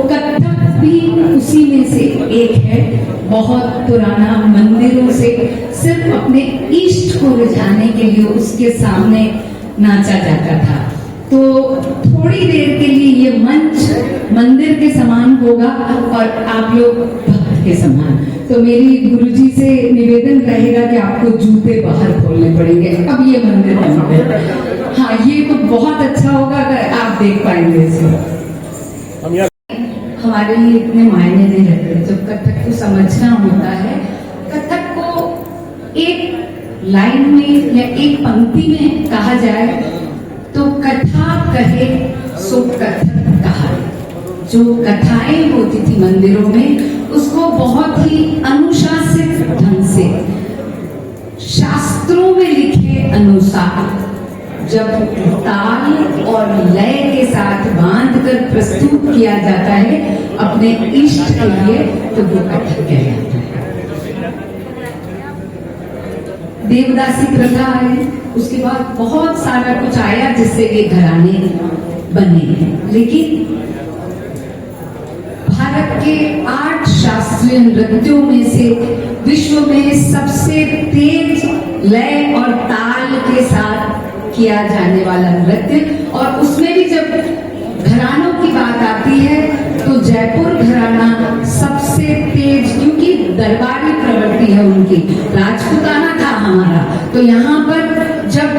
कथक भी उसी में से एक है, बहुत पुराना, मंदिरों से सिर्फ अपने इष्ट को रिझाने के लिए उसके सामने नाचा जाता था। तो थोड़ी देर के लिए ये मंच मंदिर के समान होगा और आप लोग भक्त के समान। तो मेरी गुरुजी से निवेदन रहेगा कि आपको जूते बाहर खोलने पड़ेंगे, अब ये मंदिर बन गए। हाँ, ये तो बहुत अच्छा होगा अगर आप देख पाएंगे इसे। हमारे लिए इतने मायने नहीं रखते। जब कथक को समझना होता है, कथक को एक लाइन में या एक पंक्ति में कहा जाए तो कथा कहे सो कथक कहा। जो कथाएं होती थी मंदिरों में, उसको बहुत ही अनुशासित ढंग से शास्त्रों में लिखे अनुसार जब ताल और लय के साथ बांधकर प्रस्तुत किया जाता है अपने इष्ट के लिए, तो वो कथक कहलाता है। देवदासी प्रथा आई, उसके बाद बहुत सारा कुछ आया जिससे ये घराने बने। लेकिन भारत के 8 शास्त्रीय नृत्यों में से विश्व में सबसे तेज लय और ताल के साथ किया जाने वाला नृत्य, और उसमें भी जब घरानों की बात आती है तो जयपुर घराना सबसे तेज, क्योंकि दरबारी प्रवृत्ति है उनकी, राजपूताना था हमारा। तो यहाँ पर जब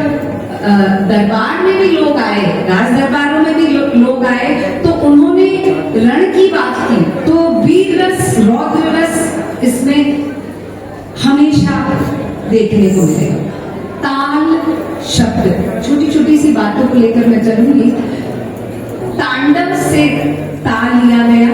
दरबार में भी लोग आए, राज दरबारों में भी लोग आए, तो उन्होंने रण की बात की। तो वीर रस, रौद्र रस इसमें हमेशा देखने को मिलेगा। ताल शब्द, छोटी छोटी सी बातों को लेकर मैं चलूंगी। तांडव से ताल लिया गया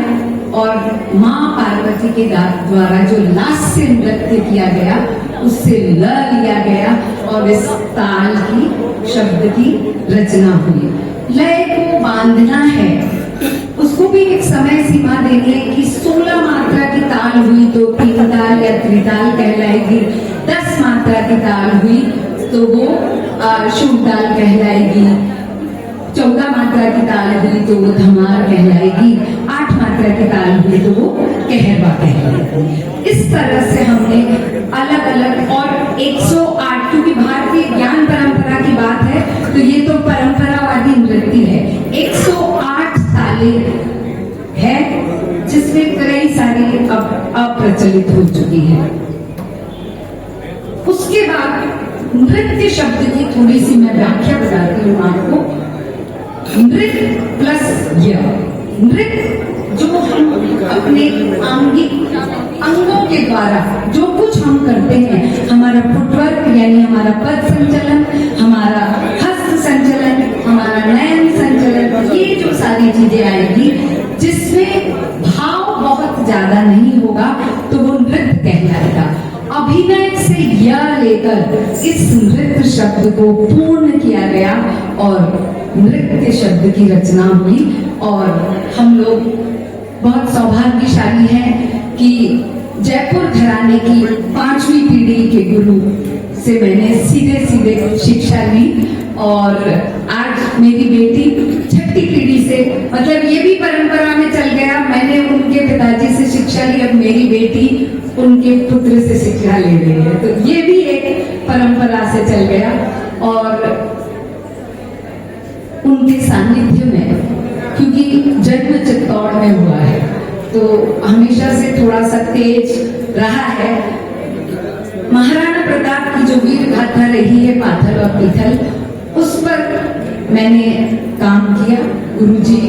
और माँ पार्वती के द्वारा जो लास्य नृत्य किया गया उससे ल लिया गया और इस ताल की शब्द की रचना हुई। लय को बांधना है, उसको भी एक समय सीमा देनी है कि 16 मात्रा की ताल हुई तो 3 ताल या त्रिताल कहलाएगी, 10 मात्रा की ताल हुई तो वो शुभ ताल कहलाएगी, 14 मात्रा की ताल हुई तो वो धमार कहलाएगी, 8 मात्रा की ताल हुई तो वो कहरवा कहलाएगी। इस तरह से हमने अलग अलग, और 108, क्योंकि भारतीय ज्ञान परंपरा की बात है तो ये तो परंपरावादी नृत्य है। 108 तालें है जिसमें कई सारी अब अप्रचलित हो चुकी है। उसके बाद नृत्य शब्द की थोड़ी सी मैं व्याख्या बताती हूँ आपको। नृत्य प्लस यह नृत्य जो हम अपने अंगों के द्वारा जो कुछ हम करते हैं, हमारा फुटवर्क यानी हमारा पद संचलन, हमारा हस्त संचलन, हमारा नयन संचलन, ये जो सारी चीजें आएगी जिसमें भाव बहुत ज्यादा नहीं होगा तो वो नृत्य कहलाएगा। अभिनय से यह लेकर इस नृत्य शब्द को पूर्ण किया गया और नृत्य शब्द की रचना हुई। और हम लोग बहुत सौभाग्यशाली हैं कि जयपुर घराने की 5वीं पीढ़ी के गुरु से मैंने सीधे सीधे शिक्षा ली और आज मेरी बेटी 6ठी पीढ़ी से, मतलब ये भी परंपरा में चल गया, मैंने उनके पिताजी से शिक्षा ली, अब मेरी बेटी उनके पुत्र से शिक्षा ले रही है, तो ये भी एक परंपरा से चल गया। और उनके सानिध्य में, क्योंकि जन्म चित्तौड़ में हुआ है तो हमेशा से थोड़ा सा तेज रहा है। महाराणा प्रताप की जो वीर गाथा रही है पाथल और पीथल, उस पर मैंने काम किया। गुरुजी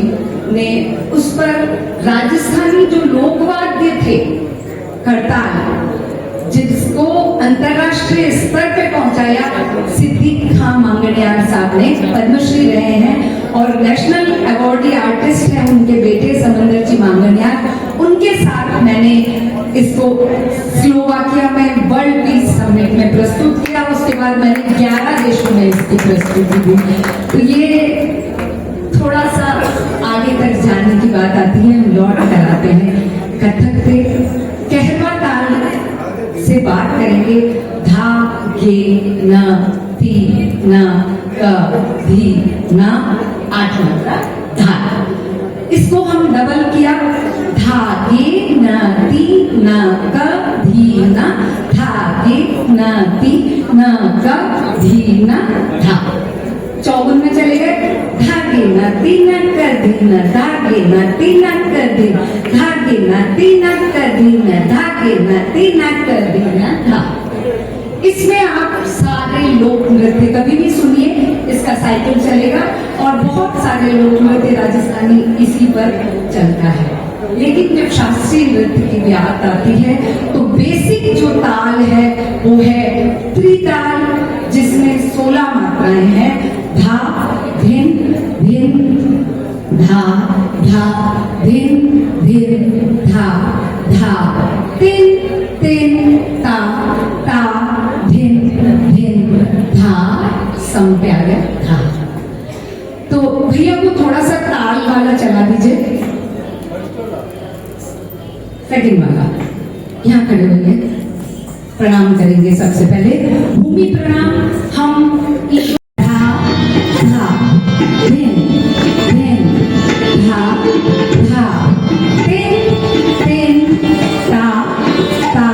ने उस पर राजस्थानी जो लोकवाद्य थे, करताल, जिसको अंतरराष्ट्रीय स्तर पे पहुंचाया, सिद्दीक खां मांगणियार साहब ने पद्मश्री रहे हैं और नेशनल अवार्डी आर्टिस्ट हैं उनके बेटे समंदर जी मांगणियार, उनके साथ मैंने इसको स्लोवाकिया में वर्ल्ड पीस समिट में प्रस्तुत किया। उसके बाद मैंने 11 देशों में इसकी प्रस्तुति दी। तो ये थोड़ा सा आगे तक जाने की बात आती है, हम लौट कर आते हैं कथक पे। कहरवा ताल से बात करेंगे। धा गे न ती न क धी न 8 मात्रा धा। इसको हम डबल किया, धागे न ती न क धी न, धागे न ती न क धी न धा। चौगुन में चले गए, धागे न ती न क धी न, धागे न ती न क धी, धागे न ती न क धी न, धागे न ती न क धी न धा। इसमें आप सारे लोक नृत्य कभी भी सुनिए, इसका साइकिल चलेगा और बहुत सारे लोक नृत्य राजस्थानी इसी पर चलता है। लेकिन जब शास्त्रीय नृत्य की बात आती है तो बेसिक जो ताल है वो है त्रिताल, जिसमें 16 मात्राएं हैं, धा धिन धिन धा धा धिन धिन धा धा, तिन तिन ता ता धिन धिन धा, संप्याग धा। तो भैया को थोड़ा सा ताल वाला चला दीजिए, सेकंड वाला। यहाँ खड़े होंगे, प्रणाम करेंगे। सबसे पहले भूमि प्रणाम। हम धा धा धिन धिन धा धा, तिन तिन ता ता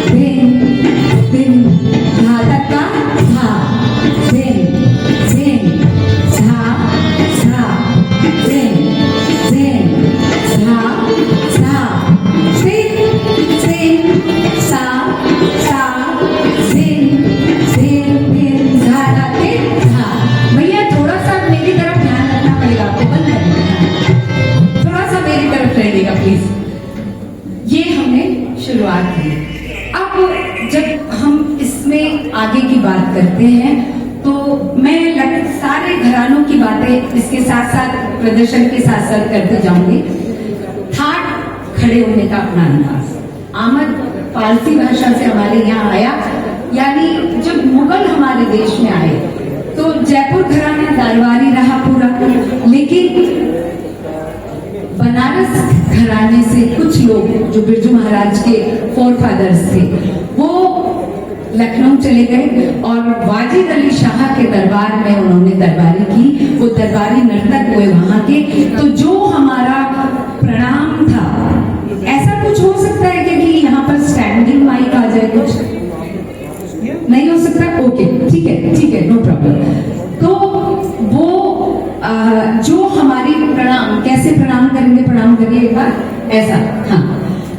धिन धिन धा, तक धा धिन धिन धा धा धिन धिन धा धा, तिन तिन सा सा धिन धिन धिन धा धा तिन धा। भैया थोड़ा सा मेरी तरफ ध्यान रखना पड़ेगा, आपको बंद करना, थोड़ा सा मेरी तरफ रहिएगा प्लीज। ये हमने शुरुआत की। अब जब हम इसमें आगे की बात करते हैं तो मैं सारे घरानों की बातें इसके साथ साथ प्रदर्शन के साथ साथ करते जाऊंगी। थाट खड़े होने का अपना अंदाज, आमद फारसी भाषा से हमारे यहाँ आया, यानी जब मुगल हमारे देश में आए तो जयपुर घराना दरबारी रहा पूरा, लेकिन बनारस घराने से कुछ लोग जो बिरजू महाराज के फोरफादर्स थे वो लखनऊ चले गए और वाजिद अली शाह के दरबार में उन्होंने दरबारी की, वो दरबारी नर्तक हुए वहां के। तो जो हमारा प्रणाम था, ऐसा कुछ हो सकता है कि यहाँ पर स्टैंडिंग माइक आ जाए, कुछ नहीं हो सकता? ओके, ठीक है, नो प्रॉब्लम। तो वो जो हमारी प्रणाम, कैसे प्रणाम करेंगे, प्रणाम करिए एक बार ऐसा, हाँ,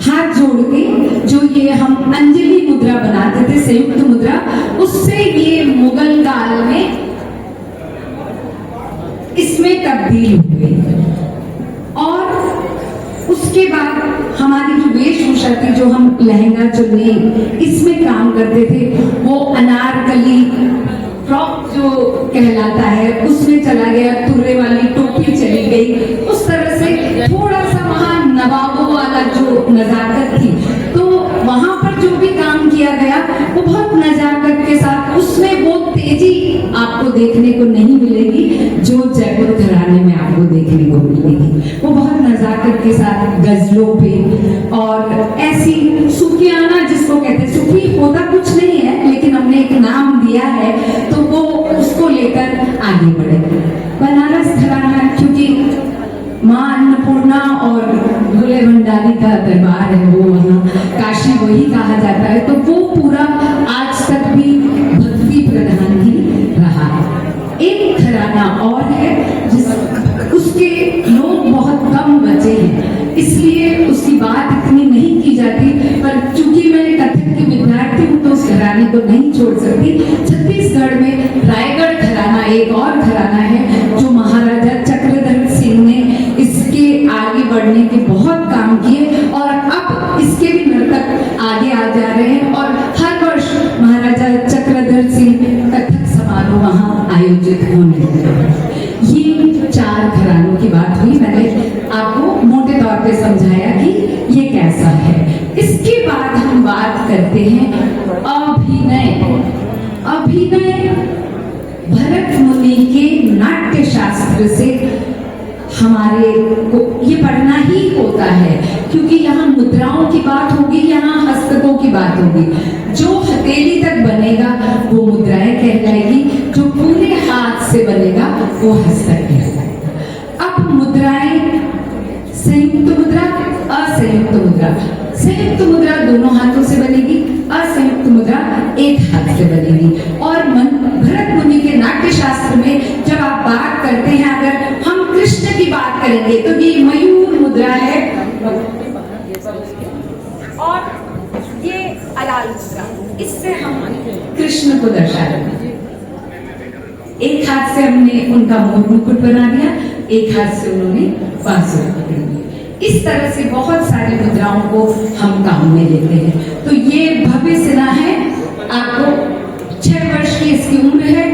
हाथ जोड़ के जो ये हम अंजलि मुद्रा बनाते थे, संयुक्त मुद्रा, उससे ये मुगल काल में इसमें तब्दील हुए। और उसके बाद हमारी जो वेशभूषा थी, जो हम लहंगा चुन्नी इसमें काम करते थे, वो अनारकली फ्रॉक जो कहलाता है उसमें चला गया, तुर्रे वाली टोपी चली गई। उस तरह से थोड़ा सा वहाँ नवाबों वाला जो नजाकत थी, तो वहां पर जो भी काम किया गया वो बहुत नजाकत के साथ, उसमें वो तेजी आपको देखने को नहीं मिलेगी जो जयपुर घराने में आपको देखने को मिलेगी। वो बहुत नजाकत के साथ गजलों पे और ऐसी सुफियाना, जिसको कहते हैं, सुफी होता कुछ नहीं है लेकिन हमने एक नाम दिया है, तो वो उसको लेकर आगे बढ़े। बनारस घराना क्योंकि माँ अन्नपूर्णा और भोले भंडारी का दरबार है, वो वहाँ काशी वही कहा जाता है, तो वो पूरा आज तक भी भक्ति प्रधान ही रहा है। एक घराना और है जिस उसके लोग बहुत कम बचे हैं, इसलिए उसकी बात इतनी नहीं की जाती, पर चूंकि मैं कथक की विद्यार्थी हूँ तो उस घराने को नहीं छोड़ सकती। छत्तीसगढ़ में रायगढ़ घराना एक और घराना है जो महाराजा चक्रधर सिंह ने इसके आगे बढ़ने के बहुत काम किए और अब इसके भी नर्तक आगे आ जा रहे हैं और हर वर्ष महाराजा चक्रधर सिंह कथक समारोह वहाँ आयोजित होने लगे। ये 4 घरानों की बात हुई, मैंने आपको मोटे तौर पे समझाया कि ये कैसा है। इसके बाद हम बात करते हैं अभिनय। अभिनय भरत मुनि के नाट्य शास्त्र से हमारे को ये पढ़ना ही होता है, क्योंकि यहाँ मुद्राओं की बात होगी, यहाँ हस्तकों की बात होगी। जो हथेली तक बनेगा वो मुद्राएं कहलाएगी, जो पूरे हाथ से बनेगा वो हस्तक कहलाएगा। अब मुद्राएं संयुक्त मुद्रा, असंयुक्त मुद्रा। संयुक्त मुद्रा दोनों हाथों से बनेगी, असंयुक्त मुद्रा एक हाथ से बनेगी। और भरत मुनि के नाट्य शास्त्र में जब आप बात करते हैं, अगर हम कृष्ण की बात करेंगे तो ये मयूर मुद्रा है और ये अलाल मुद्रा, इससे हम कृष्ण को दर्शा रहे हैं। एक हाथ से हमने उनका मोर मुकुट बना दिया, एक हाथ से उन्होंने बांसुरी पकड़ ली। इस तरह से बहुत सारी मुद्राओं को हम काम में लेते हैं। तो ये भव्य सिन्हा है, आपको 6 वर्ष की इसकी उम्र है।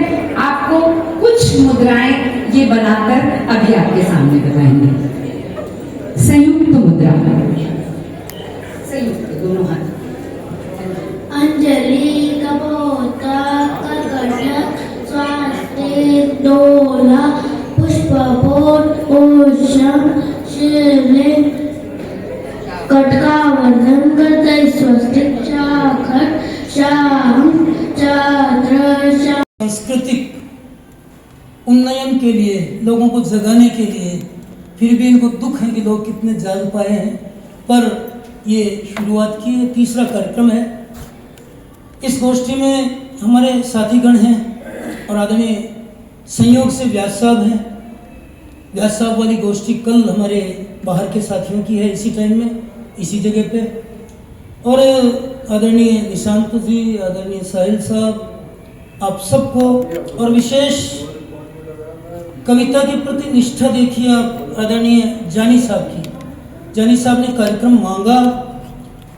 आपको कुछ मुद्राएं ये बनाकर अभी आपके सामने बताएंगे। संयुक्त मुद्रा, संयुक्त दोनों हाथ। अंजलि कपोता कर्कट स्वास्ति डोला पुष्पपोट ओशम शिवलिंग कटकावर्धन करते स्वस्तिक चाखट श्याम चाद्र सांस्कृतिक उन्नयन के लिए, लोगों को जगाने के लिए, फिर भी इनको दुख है कि लोग कितने जाग पाए हैं, पर ये शुरुआत की है, तीसरा कार्यक्रम है। इस गोष्ठी में हमारे साथीगण हैं और आदरणीय संयोग से व्यास साहब हैं। व्यास साहब वाली गोष्ठी कल हमारे बाहर के साथियों की है, इसी टाइम में इसी जगह पे। और आदरणीय निशांत जी, आदरणीय साहिल साहब, आप सबको, और विशेष कविता के प्रति निष्ठा देखिए आप आदरणीय जानी साहब की। जानी साहब ने कार्यक्रम मांगा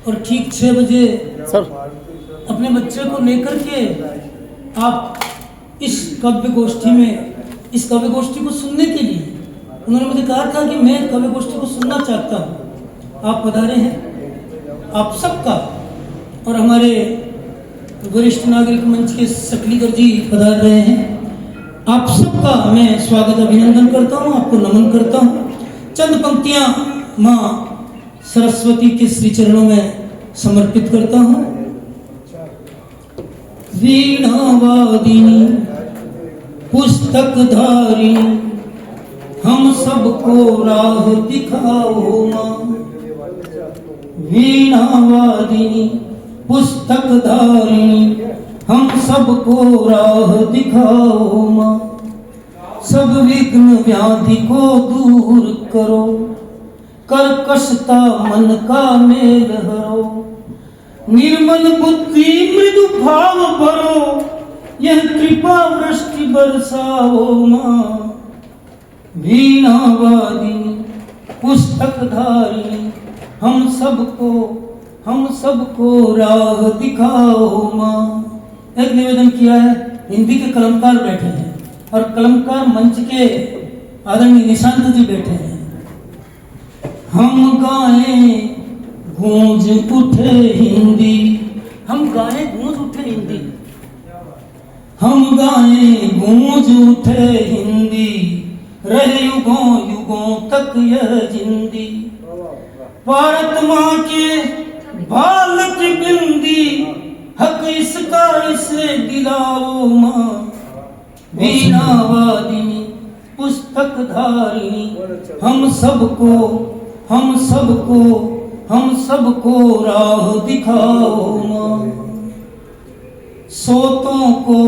और ठीक 6 बजे अपने बच्चे को लेकर के आप इस काव्य गोष्ठी में, इस काव्य गोष्ठी को सुनने के लिए उन्होंने मुझे कहा था कि मैं काव्य गोष्ठी को सुनना चाहता हूँ। आप पधारे हैं, आप सबका, और हमारे वरिष्ठ नागरिक मंच के सकलीकर जी पधार रहे हैं। आप सबका मैं स्वागत अभिनंदन करता हूँ, आपको नमन करता हूँ। चंद पंक्तियाँ माँ सरस्वती के श्री चरणों में समर्पित करता हूँ। वीणावादिनी पुस्तकधारिणी हम सबको राह दिखाओ माँ। वीणावादिनी पुस्तकधारिणी हम सबको राह दिखाओ माँ। सब विघ्न व्याधि को दूर करो, कर्कशता मन का मेल हरो। निर्मल बुद्धि मृदु भाव भरो, यह कृपा वृष्टि बरसाओ माँ। वीणावादिनी पुस्तकधारिणी हम सबको राह दिखाओ माँ। एक निवेदन किया है, हिंदी के कलमकार बैठे हैं और कलमकार मंच के आदरणीय निशांत जी बैठे हैं। हम गाएं गूंज उठे हिंदी, हम गाएं गूंज उठे हिंदी, हम गाएं गूंज उठे हिंदी, रहे युगों युगों तक यह जिंदी। भारत माँ के बाल की बिंदी, हक इसका इसे दिलाओ माँ। वीणावादिनी पुस्तकधारिणी हम सबको राह दिखाओ माँ। सोतों को,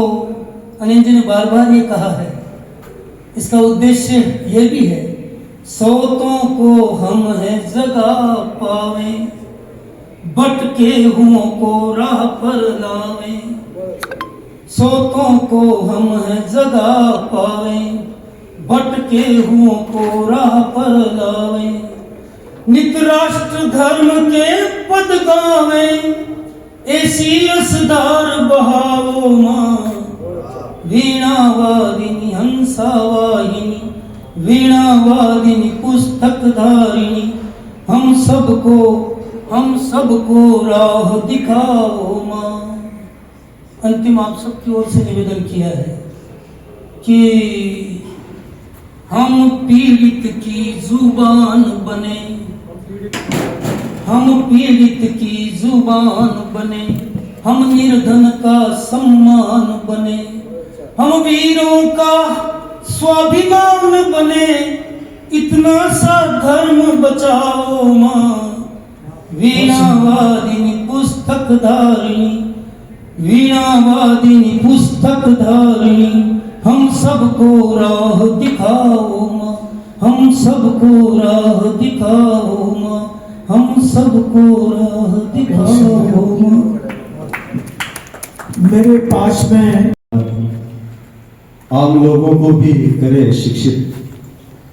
अनिल जी ने बार बार ये कहा है, इसका उद्देश्य ये भी है, सोतों को हम है जगा पावे, भटके हुओं को राह पर लावे। सोतों को हम है जगा पावे, भटके हुओं को राह पर लावे। नित राष्ट्र धर्म के पद गावे, ऐसी रसदार बहाओ माँ। वीणावादिनी हंसावाहिनी, वीणावादिनी पुस्तकधारिणी हम सबको राह दिखाओ माँ। अंतिम आप सबकी ओर से निवेदन किया है कि हम पीड़ित की जुबान बने, हम पीड़ित की जुबान बने, हम निर्धन का सम्मान बने, हम वीरों का स्वाभिमान बने। इतना सा धर्म बचाओ माँ, वीणावादिनी पुस्तक धारिणी, वीणावादिनी पुस्तक धारिणी, हम सबको राह दिखाओ माँ, हम सबको राह दिखाओ माँ, हम सबको राह दिखाओ माँ। मेरे पास में आम लोगों को भी करे शिक्षित,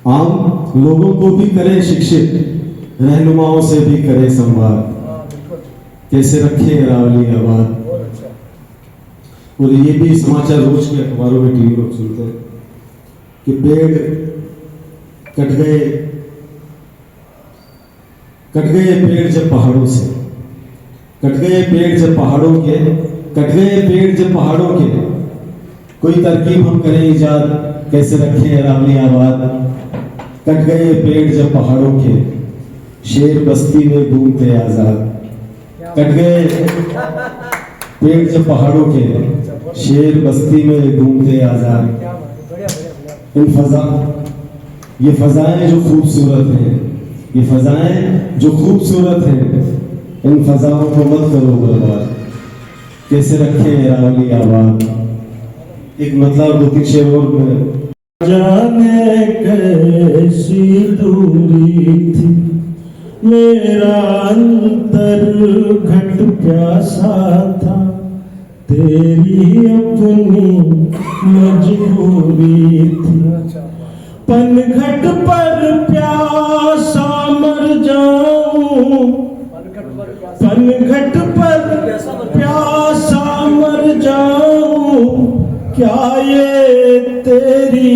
आम लोगों को भी करे शिक्षित, रहनुमाओं से भी करे संवाद, कैसे रखे अरावली आबाद। और ये भी समाचार रोज के अखबारों में टीवी में सुनते हैं कि पेड़ कट गए पेड़ जब पहाड़ों से, कट गए पेड़ जब पहाड़ों के, कट गए पेड़ जब पहाड़ों के, कोई तरकीब हम करें इजाद, कैसे रखें अरावली आबाद। कट गए पेड़ जब पहाड़ों के, शेर बस्ती में घूमते आजाद। कट गए पेड़ जब पहाड़ों के, शेर बस्ती में घूमते आजाद। ये फजाएं जो खूबसूरत हैं, ये फजाएं जो खूबसूरत हैं, इन फजाओं को मत करो बर्बाद, कैसे रखें अरावली आबाद। एक मतलब दो तीन शेर और में जाने कैसी दूरी थी, मेरा अंतर घट प्यासा था, तेरी अपनी मजबूरी थी। पनघट पर प्यासा मर जाऊं, पनघट पर प्यासा मर जाऊं, क्या ये तेरी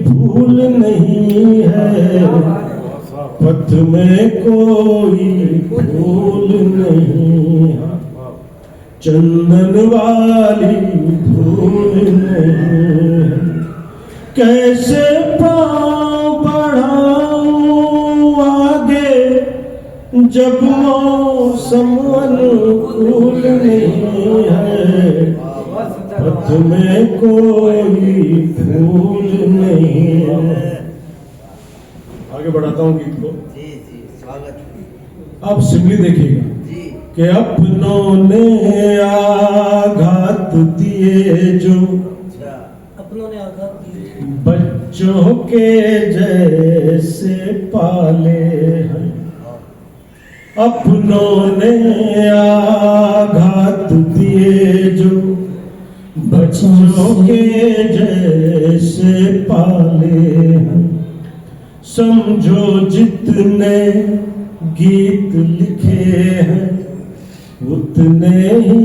भूल नहीं है, पथ में कोई भूल नहीं है, चंदन वाली भूल नहीं है। कैसे पाँव बढ़ाऊं आगे, जब मौसम अनुकूल नहीं है, पथ में कोई भूल नहीं है। आगे बढ़ाता हूँ गीत को। आप सिमली देखिएगा कि अपनों ने आघात दिए जो, अपनों ने आघात दिए, बच्चों के जैसे पाले हैं। अपनों ने आघात दिए जो, बच्चों के जैसे पाले हैं। समझो जितने गीत लिखे हैं, उतने ही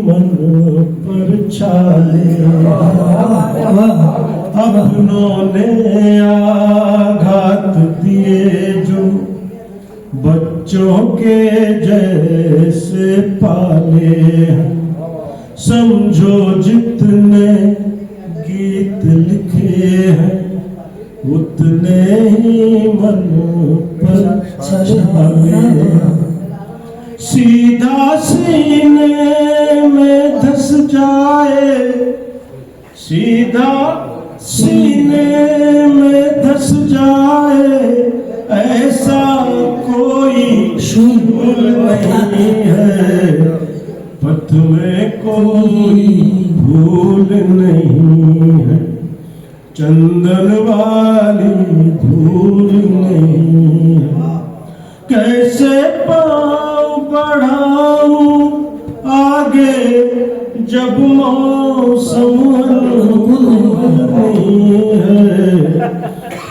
मन पर छाले। अपनों ने आघात दिए जो, बच्चों के जैसे पाले हैं। समझो जितने गीत लिखे हैं, उतने ही मन पर छाले। सीधा सीने में धस जाए, सीधा सीने में धस जाए, ऐसा कोई शुभ नहीं है, पथ में कोई भूल नहीं है, चंदन वाली धूल नहीं है। कैसे पाँव बढ़ाऊं आगे, जब मौसम नहीं है,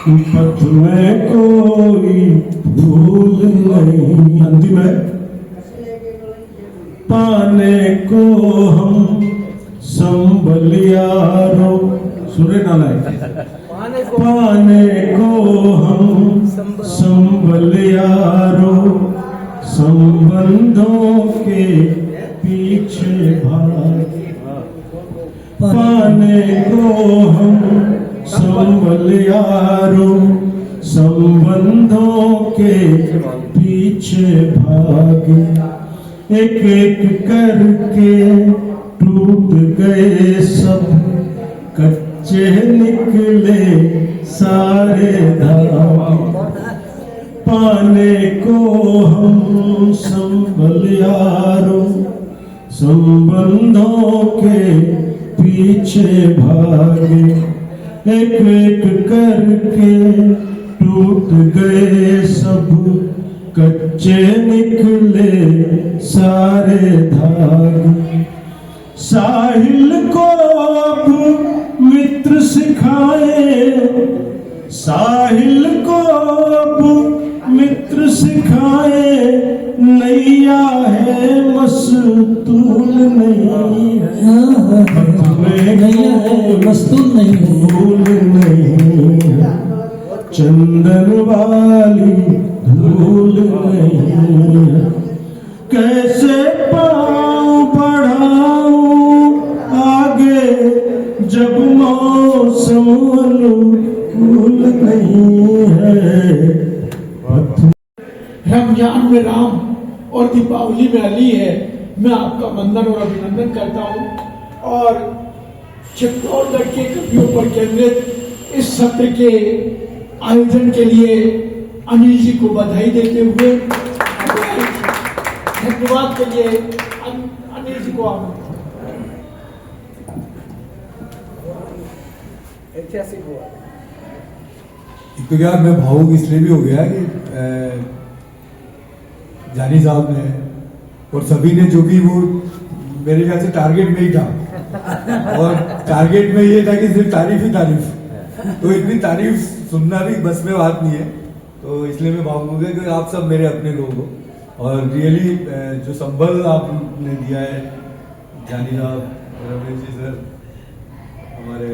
पथ में कोई भूल नहीं। अंतिम है, पाने को हम संभल यारो, सुरे नालायक। पाने को हम संभल यारो, संबंधों के पीछे भाग। पाने को हम संभल यारो, संबंधों के पीछे भागे। एक एक करके टूट गए सब, कच्चे निकले सारे धागे। पाने को हम संभल यारों, संबंधों के पीछे भागे, एक एक करके टूट गए सब, कच्चे निकले सारे धागे। साहिल को अब मित्र सिखाए, साहिल को अब मित्र सिखाए, नैया है मस्तूल नहीं है, मस्तूल नहीं भूल नहीं है, चंदन वाली धूल नहीं है। कैसे पाँव बढ़ाऊं आगे जब मौसम अनुकूल नहीं है। रमजान में राम और दीपावली में अली है। मैं आपका वंदन और अभिनंदन करता हूँ और चित्तौड़गढ़ के कवियों पर केंद्रित इस सत्र के आयोजन के लिए अनिल जी को बधाई देते हुए धन्यवाद के लिए अनिल जी को ऐतिहासिक हुआ। एक तो क्या मैं भावुक इसलिए भी हो गया कि जानी साहब ने और सभी ने, जो कि वो मेरे ख्याल से टारगेट में ही था और टारगेट में ये था कि सिर्फ तारीफ ही तारीफ, तो इतनी तारीफ सुनना भी बस में बात नहीं है। तो इसलिए मैं भावुक हो गया कि आप सब मेरे अपने लोग हो और रियली जो संबल आपने दिया है, जानी साहब, रमेश जी सर, हमारे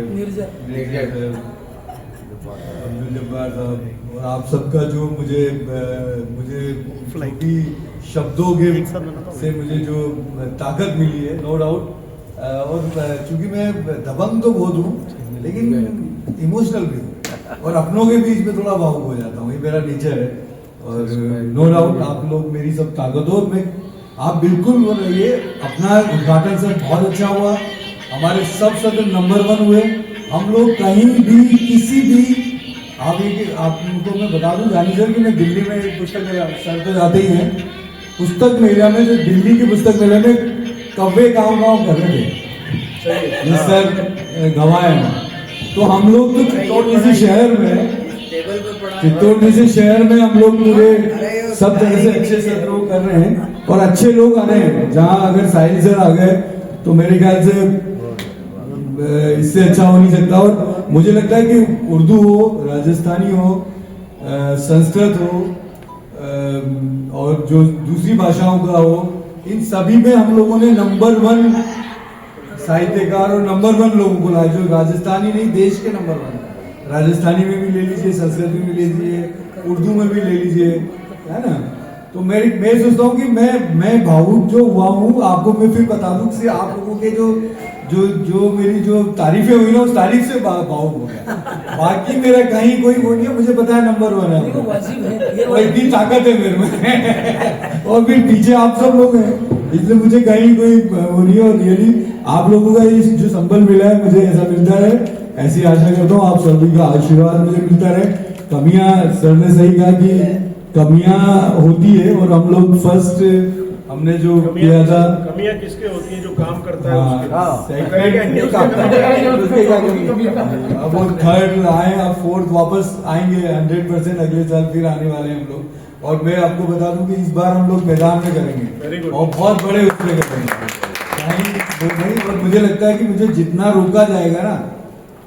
अब्दुल जब्बार साहब और आप सबका जो मुझे फ्लाइटी शब्दों के से मुझे जो ताकत मिली है, नो डाउट। और चूंकि मैं दबंग तो बहुत हूँ लेकिन इमोशनल भी हूँ और अपनों के बीच में थोड़ा भावुक हो जाता हूँ, ये मेरा नेचर है। और नो डाउट आप लोग मेरी सब ताकत हो, मैं आप बिल्कुल ये अपना उद्घाटन सर बहुत अच्छा हुआ, हमारे सब सदन नंबर 1 हुए। हम लोग कहीं भी किसी भी आपको मैं बता दूं जानी सर कि मैं दिल्ली में एक पुस्तक मेला, सर तो जाते ही हैं, पुस्तक मेला में जो दिल्ली के पुस्तक मेले में कव्वे गाँव कर रहे थे सर गवाए। तो हम लोग तो चित्तौड़ जैसे शहर में हम लोग पूरे सब तरह से अच्छे से कर रहे हैं और अच्छे लोग आ रहे हैं। जहाँ अगर साहिल सर आ गए तो मेरे ख्याल से इससे अच्छा हो नहीं सकता। और मुझे लगता है कि उर्दू हो, राजस्थानी हो, संस्कृत हो और जो दूसरी भाषाओं का हो, इन सभी में हम लोगों ने नंबर 1 साहित्यकार और नंबर 1 लोगों को लाया, जो राजस्थानी नहीं देश के नंबर 1, राजस्थानी में भी ले लीजिए, संस्कृत में भी ले लीजिए, उर्दू में भी ले लीजिए, है ना। तो मैं सोचता हूँ कि मैं भावुक जो हुआ हूँ, आपको मैं फिर बता दूँ कि आप लोगों के जो मेरी जो तारीफें हुई ना, उस तारीफ से भावुक हो गया। बाकी मेरा कहीं कोई वो नहीं है, मुझे पता है नंबर 1 है और इतनी ताकत है मेरे में और फिर पीछे आप सब लोग हैं, इसलिए मुझे कहीं कोई वो नहीं है। और रियली आप लोगों का ये जो संबल मिला है, मुझे ऐसा मिलता है, ऐसी आशा करता हूँ आप सभी का आशीर्वाद मुझे मिलता रहे। कमियां, सर ने सही कहा कि कमियां होती है और हम लोग फर्स्ट हमने जो किया था, कमियां किसके होती है? जो काम करता है अब वो थर्ड आए, अब फोर्थ वापस आएंगे 100% अगले साल फिर आने वाले हैं हम लोग। और मैं आपको बता दूं कि इस बार हम लोग मैदान में करेंगे और बहुत बड़े उसमें करेंगे। और मुझे लगता है कि मुझे जितना रोका जाएगा ना,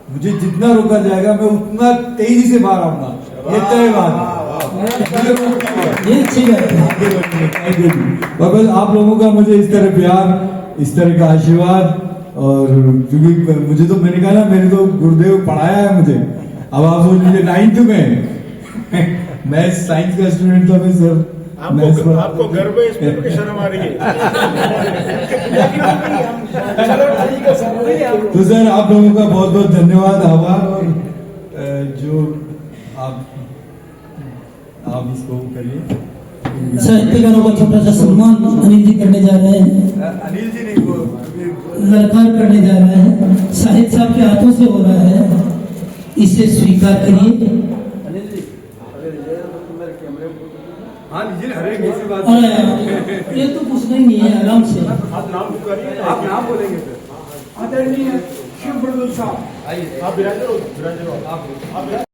मैं उतना तेजी से बाहर आऊंगा, ये तय बात है। ये अच्छी बात है। बस आप लोगों का मुझे इस तरह प्यार, इस तरह का आशीर्वाद, और क्योंकि मुझे तो मैंने कहा ना, मैंने तो गुरुदेव पढ़ाया है मुझे। अब आप सोच लीजिए 9th में मैं साइंस का स्टूडेंट था, मैं सर आपको गर्व है इसमें कि शर्म आ रही है? तो सर आप लोगों का बहुत बहुत धन्यवाद, आभार। और जो आप इसको करिए, साहित्यकारों का छोटा सा सम्मान अनिल जी करने जा रहे हैं। अनिल जी नहीं, ललकार करने जा रहे हैं, साहिद साहब के हाथों से हो रहा है, इसे स्वीकार करिए। अनिल जी, अगर हाँ लीजिए, हर एक ऐसी बात अरे ये तो कुछ नहीं है, आराम से। आप नाम पुकारिए, आप नाम बोलेंगे सर। आदरणीय शिव प्रदूत साहब, आइए आप विराजमान हो, आप